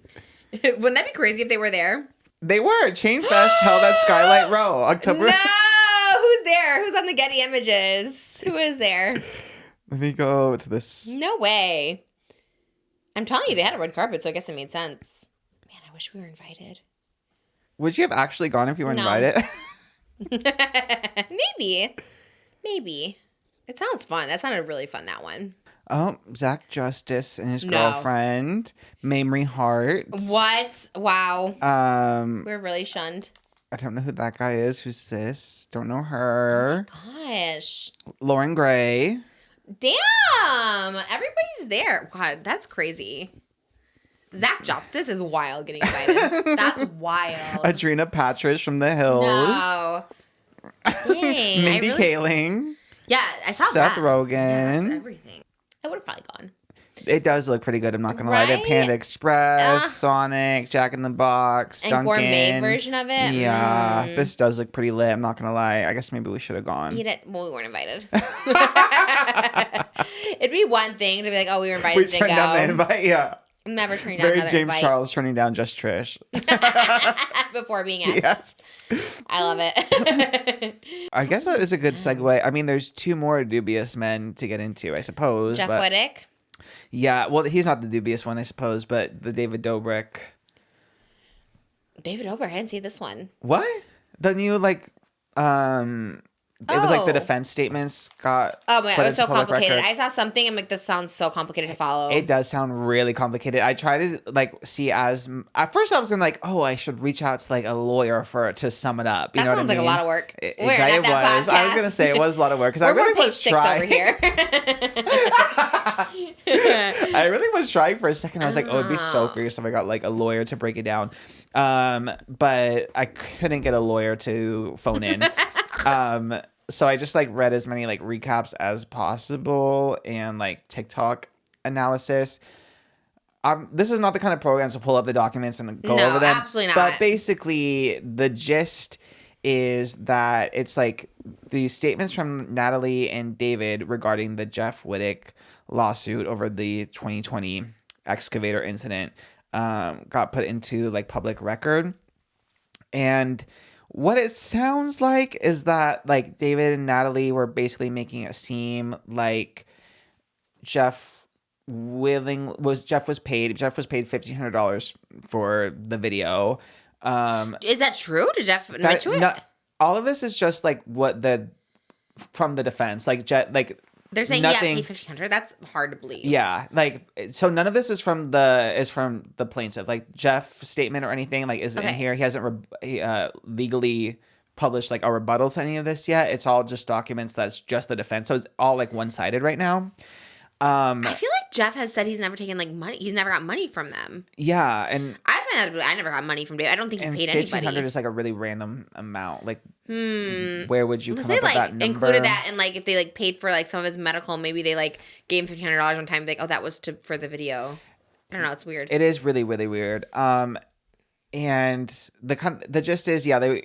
Wouldn't that be crazy if they were there? They were. Chain Fest held at Skylight Row, October. No, who's there? Who's on the Getty Images? Who is there? Let me go to this. No way. I'm telling you, they had a red carpet, so I guess it made sense. Man, I wish we were invited. Would you have actually gone if you were No. invited? Maybe. It sounds fun. That sounded really fun, that one. Oh, Zach Justice and his No. girlfriend, Mamrie Hart. What? Wow. We're really shunned. I don't know who that guy is. Who's this? Don't know her. Gosh. Lauren Gray. Damn. Everybody's there. God, that's crazy. Zach Justice is wild getting invited. That's wild. Adrena Patridge from The Hills. No. Dang. Mindy Kaling. Yeah, I saw Seth that. Rogen. Yes, everything. I would have probably gone. It does look pretty good. I'm not gonna lie. They have Right? Panda Express, Sonic, Jack in the Box, And Dunkin'. gourmet version of it? Yeah, Mm. this does look pretty lit. I'm not gonna lie. I guess maybe we should have gone. Eat it. Well, we weren't invited. It'd be one thing to be like, oh, we were invited. We didn't turned down the go. invite. Yeah, I'm never turning down very another James invite Charles turning down just Trish. before being asked. Yes. I love it. I guess that is a good segue. I mean, there's two more dubious men to get into, I suppose. Jeff but Wittek. yeah, well, he's not the dubious one, I suppose, but the David Dobrik. David Dobrik. I didn't see this one. What? The new it was like the Oh. defense statements got. Oh man, put it was into so public complicated. record. I saw something. I'm like, this sounds so complicated to follow. It does sound really complicated. I try to like see as at first I was gonna like, oh, I should reach out to like a lawyer to sum it up. You That know sounds what I like mean? a lot of work. It We're not was. that I was podcast. gonna say it was a lot of work because I We're more really page was 6 trying. over here. I really was trying for a second. I was like, oh, it'd be so fierce if I got like a lawyer to break it down. But I couldn't get a lawyer to phone in. So I just like read as many like recaps as possible and like TikTok analysis. This is not the kind of program to pull up the documents and go No, over them. absolutely not. But basically, the gist is that it's like the statements from Natalie and David regarding the Jeff Wittek lawsuit over the 2020 excavator incident got put into like public record. And what it sounds like is that like David and Natalie were basically making it seem like Jeff was paid $1,500 for the video. Is that true? Did Jeff admit to it? All of this is just like what from the defense, like They're saying nothing, yeah, $1,500. That's hard to believe. Yeah, like so none of this is from the plaintiff. Like Jeff's statement or anything like isn't in here. He hasn't legally published like a rebuttal to any of this yet. It's all just documents that's just the defense. So it's all like one-sided right now. I feel like Jeff has said he's never taken like money. He's never got money from them. Yeah, and I never got money from David. I don't think he paid anybody. $1,500 is like a really random amount. Like, where would you come They up with like that number? included that, and like if they like paid for like some of his medical, maybe they like gave him $1,500 one time. Like, oh, that was for the video. I don't know. It's weird. It is really, really weird. And the gist is, yeah,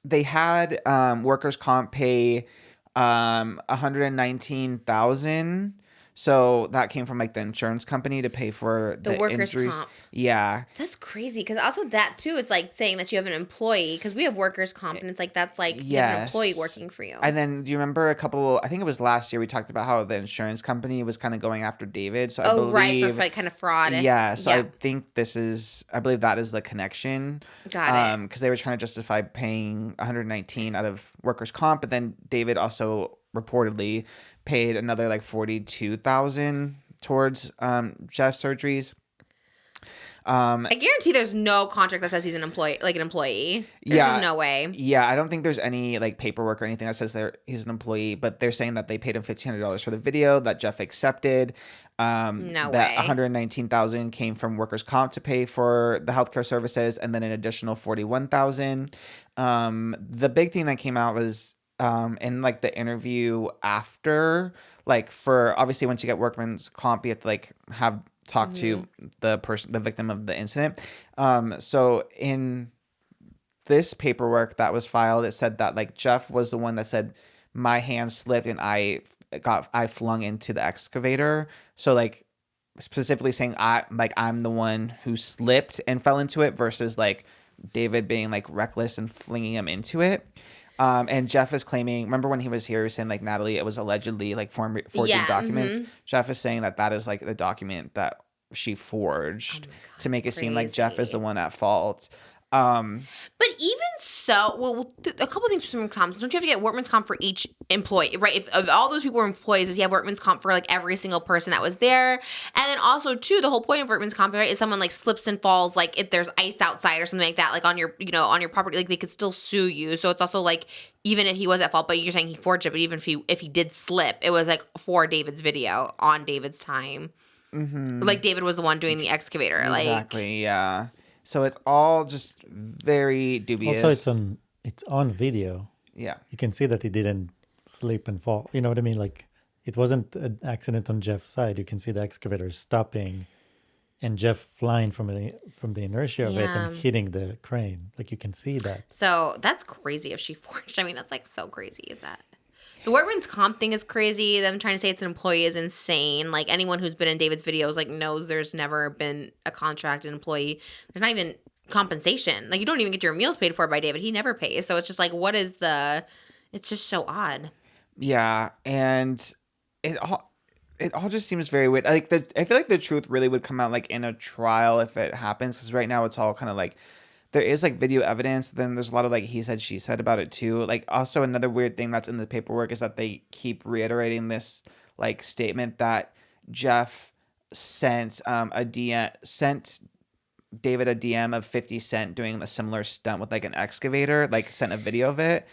they had workers' comp pay $119,000. So that came from like the insurance company to pay for the workers' injuries. comp. Yeah. That's crazy because also that too is like saying that you have an employee because we have workers' comp and it's like that's like you have an employee working for you. And then do you remember I think it was last year we talked about how the insurance company was kind of going after David. So I believe, right, for like kind of fraud. Yeah, so I think I believe that is the connection. Got it. Because they were trying to justify paying $119 out of workers' comp, but then David also reportedly paid another like $42,000 towards Jeff's surgeries. I guarantee there's no contract that says he's an employee. There's just no way. Yeah, I don't think there's any like paperwork or anything that says he's an employee, but they're saying that they paid him $1,500 for the video that Jeff accepted. No that way. $119,000 came from workers' comp to pay for the healthcare services, and then an additional $41,000. The big thing that came out was in like the interview after, like for obviously once you get workman's comp, you have to like talk to the victim of the incident. So in this paperwork that was filed, it said that like Jeff was the one that said my hand slipped and I flung into the excavator. So like specifically saying I'm the one who slipped and fell into it versus like David being like reckless and flinging him into it. And Jeff is claiming, remember when he was here, he was saying like Natalie, it was allegedly like forging documents. Jeff is saying that is like the document that she forged to make it seem like Jeff is the one at fault. But even so, well, a couple things from comps. Don't you have to get workman's comp for each employee, right? If all those people were employees, does he have workman's comp for like every single person that was there? And then also too, the whole point of workman's comp, right, is someone like slips and falls, like if there's ice outside or something like that, like on your, on your property, like they could still sue you. So it's also like, even if he was at fault, but you're saying he forged it, but even if he did slip, it was like for David's video on David's time. Mm-hmm. Like David was the one doing the excavator. Exactly. Yeah. So it's all just very dubious. Also, it's on video. Yeah. You can see that he didn't slip and fall. You know what I mean? Like, it wasn't an accident on Jeff's side. You can see the excavator stopping and Jeff flying from the inertia of it and hitting the crane. Like, you can see that. So that's crazy if she forged. I mean, that's like so crazy that. The workman's comp thing is crazy. Them trying to say it's an employee is insane. Like, anyone who's been in David's videos, like, knows there's never been a contracted employee. There's not even compensation. Like, you don't even get your meals paid for by David. He never pays. So it's just like, what is it's just so odd. Yeah. And it all just seems very weird. Like, I feel like the truth really would come out, like, in a trial if it happens. Because right now it's all kind of like, there is like video evidence. Then there's a lot of like he said, she said about it too. Like, also another weird thing that's in the paperwork is that they keep reiterating this like statement that Jeff sent David a DM of 50 Cent doing a similar stunt with like an excavator, like sent a video of it.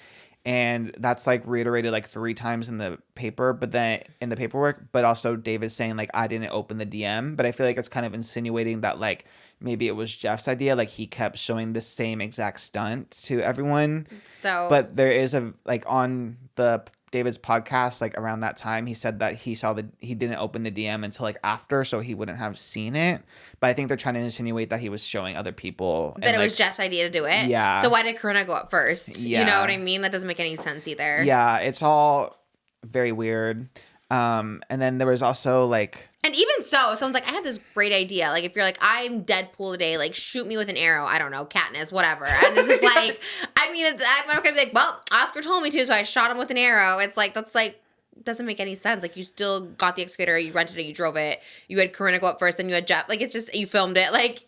And that's like reiterated like 3 times in the paper, but then in the paperwork, but also David saying like, I didn't open the DM. But I feel like it's kind of insinuating that like maybe it was Jeff's idea. Like, he kept showing the same exact stunt to everyone. So, but there is a, like, on the David's podcast, like around that time, he said that he didn't open the DM until like after, so he wouldn't have seen it. But I think they're trying to insinuate that he was showing other people. That it was Jeff's idea to do it. Yeah. So why did Karina go up first? Yeah. You know what I mean? That doesn't make any sense either. Yeah, it's all very weird. And then there was also like. And even so, if someone's like, I have this great idea. Like, if you're like, I'm Deadpool today, like, shoot me with an arrow. I don't know, Katniss, whatever. And it's just like, I mean, I'm not going to be like, well, Oscar told me to, so I shot him with an arrow. It's like, that's like, doesn't make any sense. Like, you still got the excavator, you rented it, you drove it. You had Karina go up first, then you had Jeff. Like, it's just, you filmed it. Like,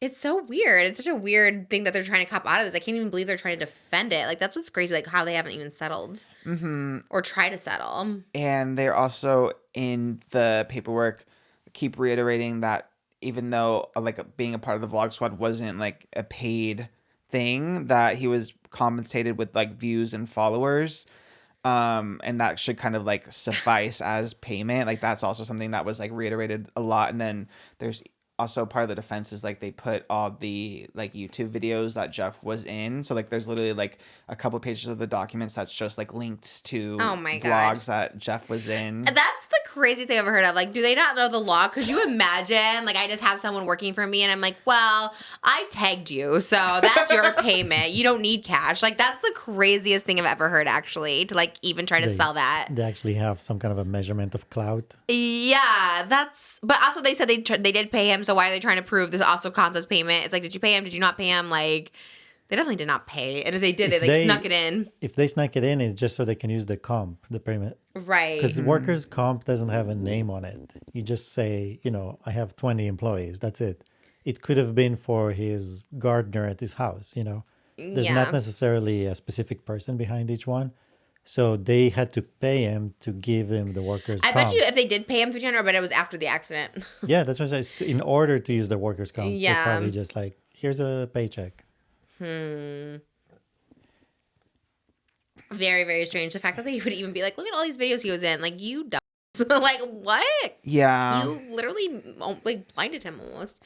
it's so weird. It's such a weird thing that they're trying to cop out of this. I can't even believe they're trying to defend it. Like, that's what's crazy, like how they haven't even settled or try to settle. And they're also in the paperwork keep reiterating that even though like being a part of the Vlog Squad wasn't like a paid thing, that he was compensated with like views and followers. And that should kind of like suffice as payment. Like, that's also something that was like reiterated a lot. And then there's also part of the defense is like they put all the like YouTube videos that Jeff was in. So like there's literally like a couple pages of the documents that's just like linked to vlogs that Jeff was in. That's the craziest thing I've ever heard of. Like, do they not know the law? Could you imagine? Like, I just have someone working for me and I'm like, well, I tagged you, so that's your payment. You don't need cash. Like, that's the craziest thing I've ever heard, actually, to like even try to sell that. They actually have some kind of a measurement of clout. Yeah, but also they said they did pay him. So why are they trying to prove this also counts as payment? It's like, did you pay him? Did you not pay him? Like, they definitely did not pay. And if they did, they snuck it in. If they snuck it in, it's just so they can use the comp, the payment. Right. Because workers' comp doesn't have a name on it. You just say, I have 20 employees. That's it. It could have been for his gardener at his house, There's not necessarily a specific person behind each one. So they had to pay him to give him the workers' comp. I bet you if they did pay him $1,500, but it was after the accident. Yeah, that's what I said. In order to use the workers' comp, they're probably just like, here's a paycheck. Very, very strange. The fact that they would even be like, look at all these videos he was in. Like, you dumb. Like, what? Yeah. You literally like blinded him almost.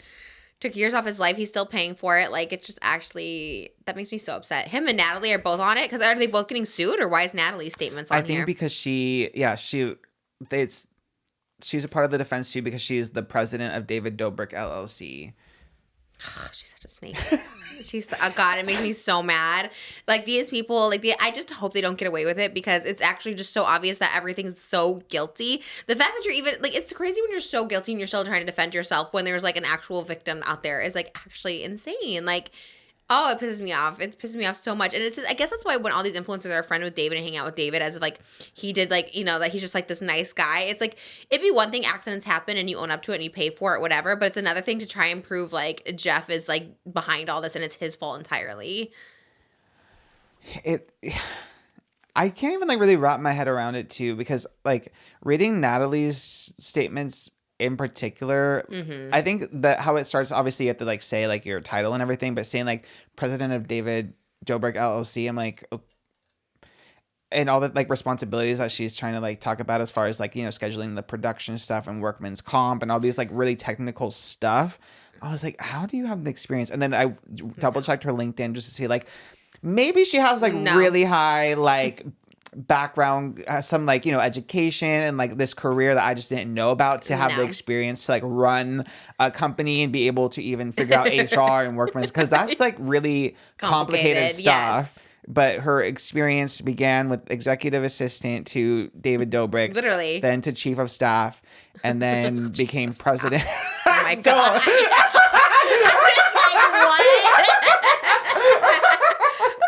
Took years off his life. He's still paying for it. Like, it's just actually, that makes me so upset. Him and Natalie are both on it. Because are they both getting sued? Or why is Natalie's statements on here? I think because she's a part of the defense too, because she's the president of David Dobrik LLC. She's such a snake. She's God, it makes me so mad. Like, these people, like, I just hope they don't get away with it, because it's actually just so obvious that everything's so guilty. The fact that you're even like, it's crazy when you're so guilty and you're still trying to defend yourself when there's like an actual victim out there is like actually insane. Like, Oh, it pisses me off. It pisses me off so much. And it's just, I guess that's why when all these influencers are friends with David and hang out with David as if like he did like, you know, that he's just like this nice guy. It's like, it'd be one thing accidents happen and you own up to it and you pay for it, whatever. But it's another thing to try and prove like Jeff is like behind all this and it's his fault entirely. I can't even like really wrap my head around it too, because like reading Natalie's statements in particular, I think that how it starts, obviously you have to like say like your title and everything, but saying like president of David Dobrik LLC, I'm like, oh, and all the like responsibilities that she's trying to like talk about as far as like, you know, scheduling the production stuff and workman's comp and all these like really technical stuff. I was like, how do you have the experience? And then I double checked her LinkedIn just to see like, maybe she has like really high like background, some like, you know, education and like this career that I just didn't know about to have the experience to like run a company and be able to even figure out HR and workman's, because that's like really complicated stuff. Yes. But her experience began with executive assistant to David Dobrik, literally, then to chief of staff, and then became president. Oh my god!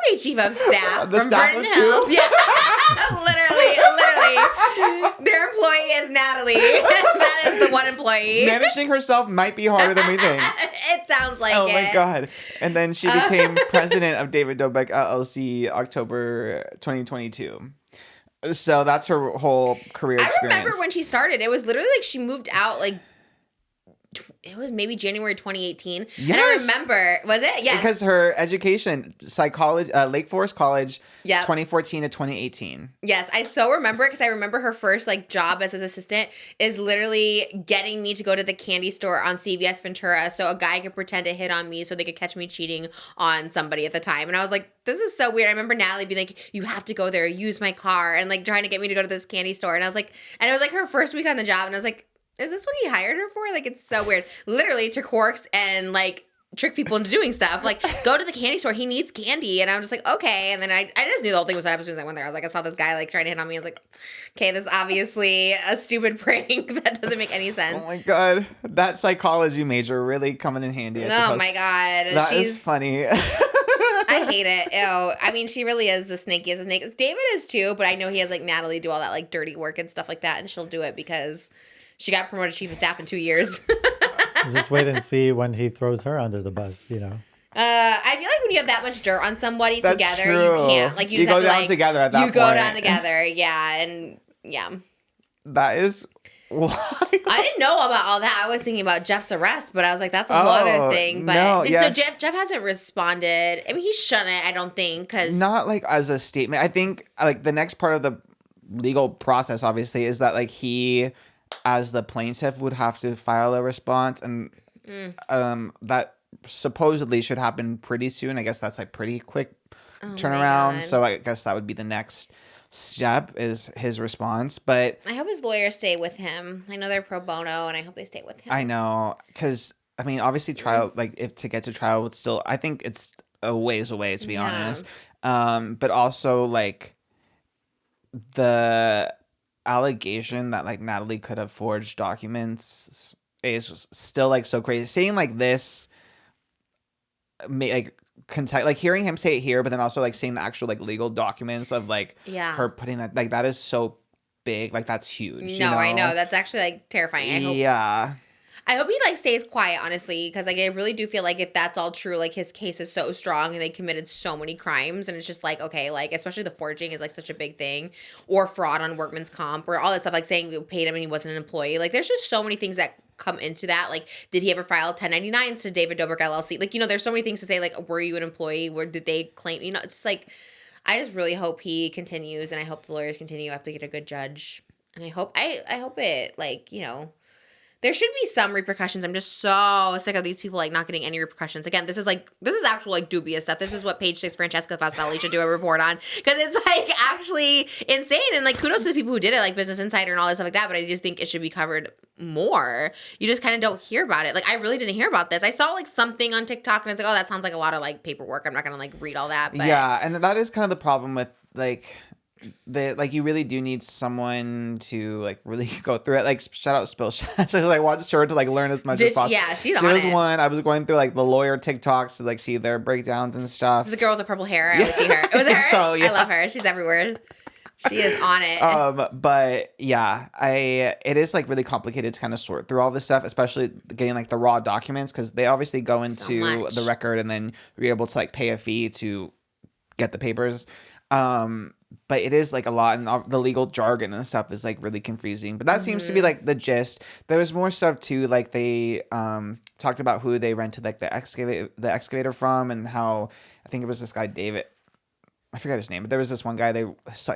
Okay, chief of staff the from staff Vernon Hills. Yeah, literally, their employee is Natalie. That is the one employee. Managing herself might be harder than we think. It sounds like it. Oh my god! And then she became president of David Dobrik LLC October 2022. So that's her whole career experience. I remember when she started. It was literally like she moved out like. It was maybe January 2018. Yes. And I remember, was it? Yeah. Because her education, psychology, Lake Forest College, 2014 to 2018. Yes, I so remember it because I remember her first like job as his assistant is literally getting me to go to the candy store on CVS Ventura so a guy could pretend to hit on me so they could catch me cheating on somebody at the time. And I was like, this is so weird. I remember Natalie being like, you have to go there, use my car, and like trying to get me to go to this candy store. And I was like, and it was like her first week on the job. And I was like, is this what he hired her for? Like, it's so weird. Literally to Quarks and like trick people into doing stuff. Like, go to the candy store. He needs candy. And I'm just like, okay. And then I just knew the whole thing was set up as soon as I went there. I was like, I saw this guy like trying to hit on me. I was like, okay, this is obviously a stupid prank that doesn't make any sense. Oh my god, that psychology major really coming in handy. Oh my god, that is funny. I hate it. Ew. I mean, she really is the snakiest of snakes. David is too, but I know he has like Natalie do all that like dirty work and stuff like that, and she'll do it because she got promoted chief of staff in 2 years. Just wait and see when he throws her under the bus, you know. I feel like when you have that much dirt on somebody together, true. You can't. Like you just go have to down like together at that point. You go down together, yeah, and yeah. That is why. I didn't know about all that. I was thinking about Jeff's arrest, but I was like, that's a whole other thing. But so Jeff hasn't responded. I mean, he shouldn't. I don't think because not like as a statement. I think like the next part of the legal process, obviously, is that like he, as the plaintiff, would have to file a response, and that supposedly should happen pretty soon. I guess that's like pretty quick turnaround. So I guess that would be the next step is his response. But I hope his lawyers stay with him. I know they're pro bono, and I hope they stay with him. I know, because I mean, obviously, trial like if to get to trial, it's still I think it's a ways away to be honest. But also like the allegation that like Natalie could have forged documents is still like so crazy. Saying like this, like hearing him say it here, but then also like seeing the actual like legal documents of like her putting that like that is so big, like that's huge. No, you know? I know that's actually like terrifying. I hope he like stays quiet, honestly, because like I really do feel like if that's all true, like his case is so strong and they committed so many crimes, and it's just like okay, like especially the forging is like such a big thing, or fraud on workman's comp, or all that stuff, like saying we paid him and he wasn't an employee. Like there's just so many things that come into that. Like, did he ever file 1099s to David Dobrik LLC? Like, you know, there's so many things to say. Like, were you an employee? Where did they claim? You know, it's just like I just really hope he continues, and I hope the lawyers continue. I have to get a good judge, and I hope it like you know. There should be some repercussions. I'm just so sick of these people like not getting any repercussions. Again, this is actual like dubious stuff. This is what Page 6 Francesca Fastelli should do a report on, because it's like actually insane. And like kudos to the people who did it, like Business Insider and all this stuff like that. But I just think it should be covered more. You just kind of don't hear about it. Like I really didn't hear about this. I saw like something on TikTok and I was like, oh, that sounds like a lot of like paperwork. I'm not gonna like read all that. But yeah, and that is kind of the problem with like you really do need someone to like really go through it. Like shout out Spill Shots. I want her to like learn as much as possible. Yeah, she's she on was it. one. I was going through like the lawyer TikToks to like see their breakdowns and stuff. The girl with the purple hair. I always see her. Was it her? So, yeah. I love her. She's everywhere. She is on it. But yeah, it is like really complicated to kind of sort through all this stuff, especially getting like the raw documents, because they obviously go into the record and then you're able to like pay a fee to get the papers. But it is like a lot, and the legal jargon and stuff is like really confusing. But that seems to be like the gist. There was more stuff too, like they talked about who they rented like the excavator from, and how I think it was this guy David. I forgot his name, but there was this one guy,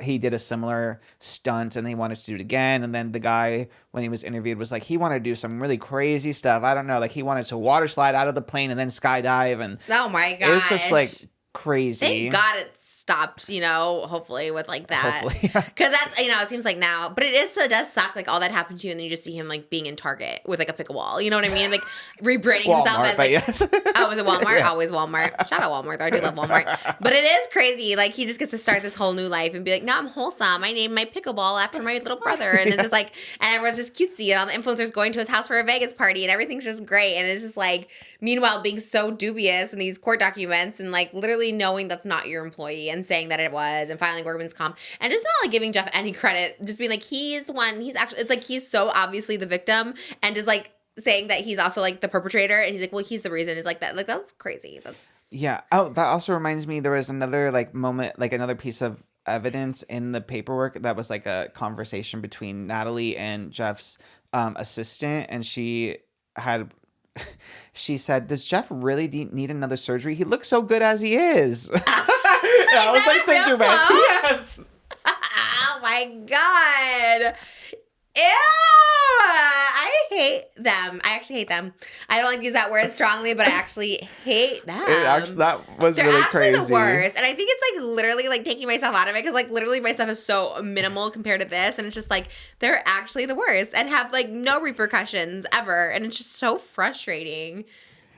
he did a similar stunt and he wanted to do it again. And then the guy, when he was interviewed, was like, he wanted to do some really crazy stuff. I don't know, like he wanted to water slide out of the plane and then skydive. And oh my gosh. It was just like crazy. Thank God it stopped, hopefully with like that. Hopefully. Because that's, it seems like now, but it does suck, like all that happened to you and then you just see him like being in Target with like a pickleball, you know what I mean? Like rebranding himself as like, yes. oh, was it Walmart? Yeah. Always Walmart. Shout out Walmart though, I do love Walmart. But it is crazy, like he just gets to start this whole new life and be like, no, I'm wholesome. I named my pickleball after my little brother. And it's just like, and everyone's just cutesy and all the influencers going to his house for a Vegas party and everything's just great. And it's just like, meanwhile being so dubious in these court documents and like literally knowing that's not your employee and saying that it was, and filing workman's comp, and just not like giving Jeff any credit, just being like, he is the one, he's actually, it's like he's so obviously the victim, and just like saying that he's also like the perpetrator, and he's like, well, he's the reason. It's like that, like that's crazy. Yeah. Oh, that also reminds me, there was another like moment, like another piece of evidence in the paperwork that was like a conversation between Natalie and Jeff's assistant, and she said, does Jeff really need another surgery? He looks so good as he is. I was like thinking about yes. Oh my God. Ew. I hate them. I actually hate them. I don't like to use that word strongly, but I actually hate them. That was They're really actually crazy. the worst. And I think it's like literally like taking myself out of it, because like literally my stuff is so minimal compared to this. And it's just like, they're actually the worst and have like no repercussions ever. And it's just so frustrating.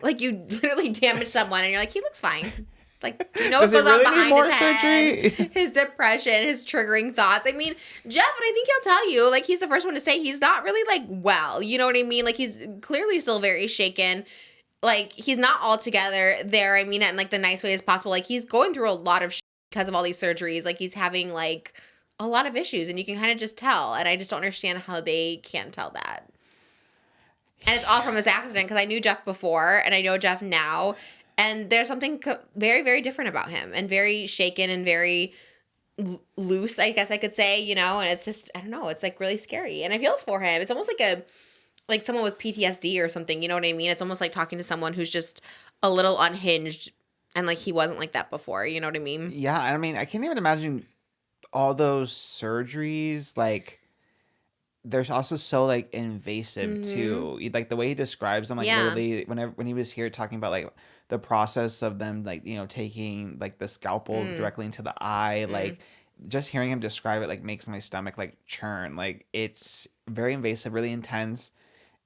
Like you literally damage someone and you're like, he looks fine. Like, what goes on behind his head, his depression, his triggering thoughts. I mean, Jeff, and I think he'll tell you, like, he's the first one to say he's not really, like, well. You know what I mean? Like, he's clearly still very shaken. Like, he's not all together there. I mean that in, like, the nice way as possible. Like, he's going through a lot of shit because of all these surgeries. Like, he's having, like, a lot of issues. And you can kind of just tell. And I just don't understand how they can't tell that. And it's all from this accident, because I knew Jeff before, and I know Jeff now. And there's something very, very different about him, and very shaken and very loose, I guess I could say, and it's just, I don't know, it's like really scary. And I feel for him. It's almost like someone with PTSD or something, you know what I mean? It's almost like talking to someone who's just a little unhinged, and like he wasn't like that before, you know what I mean? Yeah, I mean, I can't even imagine all those surgeries, like, they're also so like invasive too. Like the way he describes them, like literally when he was here talking about like the process of them, like, taking like the scalpel directly into the eye, like just hearing him describe it like makes my stomach like churn. Like it's very invasive, really intense,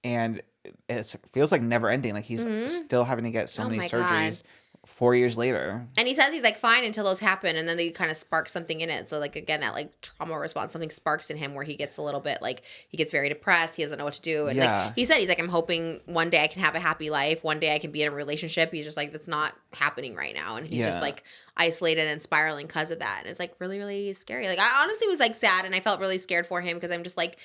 and it feels like never ending. Like he's still having to get so many surgeries. God. 4 years later. And he says he's like fine until those happen, and then they kind of spark something in it. So like again, that like trauma response, something sparks in him where he gets a little bit like, he gets very depressed, he doesn't know what to do. And like he said, he's like, I'm hoping one day I can have a happy life, one day I can be in a relationship. He's just like, that's not happening right now. And he's just like isolated and spiraling because of that. And it's like really, really scary. Like I honestly was like sad, and I felt really scared for him, because I'm just like,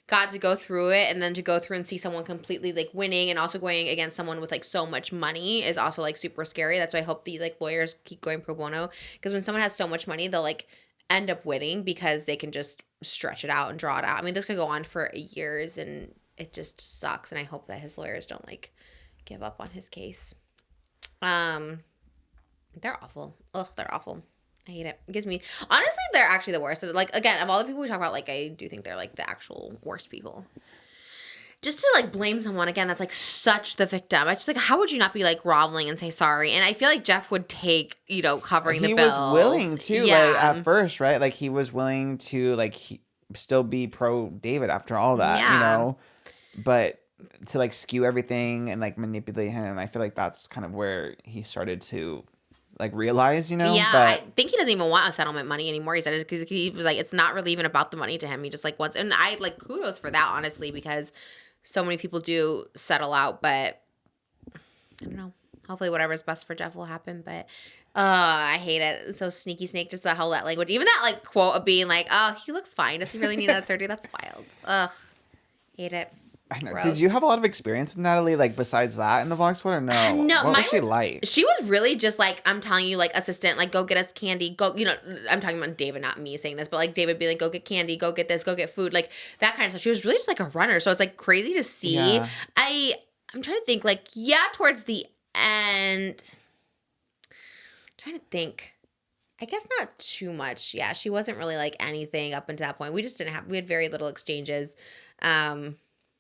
God, to go through it, and then to go through and see someone completely like winning, and also going against someone with like so much money is also like super scary. That's why I hope these like lawyers keep going pro bono, because when someone has so much money, they'll like end up winning because they can just stretch it out and draw it out. I mean, this could go on for years, and it just sucks. And I hope that his lawyers don't like give up on his case. They're awful. Ugh, they're awful. I hate it. It gives me, honestly, they're actually the worst. Like, again, of all the people we talk about, like, I do think they're, like, the actual worst people. Just to, like, blame someone, again, that's, like, such the victim. It's just, like, how would you not be, like, groveling and say sorry? And I feel like Jeff would take, covering the bills. He was willing to, like, at first, right? Like, he was willing to, like, still be pro David after all that, But to, like, skew everything and, like, manipulate him, I feel like that's kind of where he started to realize, you know? Yeah, But I think he doesn't even want a settlement money anymore. He said it because he was like, it's not really even about the money to him. He just like wants, and I like kudos for that, honestly, because so many people do settle out, but I don't know. Hopefully whatever's best for Jeff will happen, but I hate it. So sneaky snake, just the whole that language. Even that like quote of being like, oh, he looks fine. Does he really need that surgery? That's wild. Ugh. Hate it. I know. Gross. Did you have a lot of experience with Natalie, like besides that in the vlog squad, or no? No, what mine was she like? She was really just like, I'm telling you, like assistant, like go get us candy, go, you know, I'm talking about David, not me saying this, but like David being like, go get candy, go get this, go get food, like that kind of stuff. She was really just like a runner. So it's like crazy to see. Yeah. I'm trying to think, like, yeah, towards the end, I'm trying to think. I guess not too much. Yeah, she wasn't really like anything up until that point. We had very little exchanges.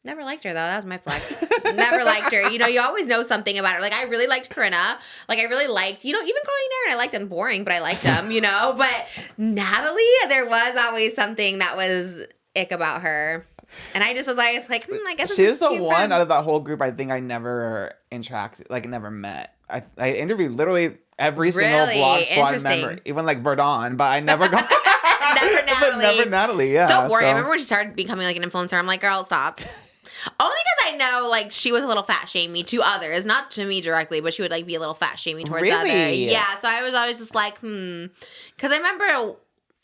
Never liked her though. That was my flex. Never liked her. You know, you always know something about her. Like I really liked Corinna. Like I really liked, you know, even going there and I liked him boring, but I liked him, you know. But Natalie, there was always something that was ick about her. And I just was always like, I guess She is the one out of that whole group I think I never never met. I interviewed literally every single vlog squad member, even like Verdon, but I never got never Natalie. Never Natalie, yeah. So boring. I remember when she started becoming like an influencer, I'm like, girl, stop. Only because I know like she was a little fat shamey to others, not to me directly, but she would like be a little fat shamey towards others. Yeah, so I was always just like, because I remember a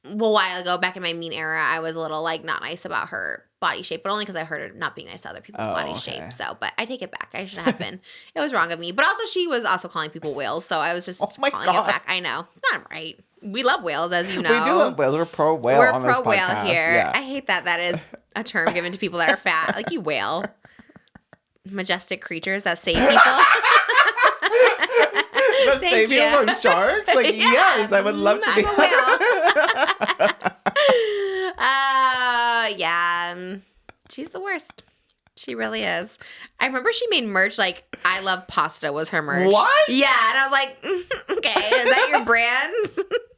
while ago, back in my mean era, I was a little like not nice about her body shape, but only because I heard her not being nice to other people's body shape. So, but I take it back. I should have been. It was wrong of me. But also, she was also calling people whales, so I was just calling it back. I know, not right. We love whales, as you know. We do love whales. We're pro whale. We're on pro this whale podcast. here. Yeah. I hate that is a term given to people that are fat, like you whale. Majestic creatures that save people. That save you from sharks? Like, Yeah, yes, I would love to be. I'm a whale. Yeah. She's the worst. She really is. I remember she made merch like I love pasta was her merch. What? Yeah, and I was like, okay, is that your brand?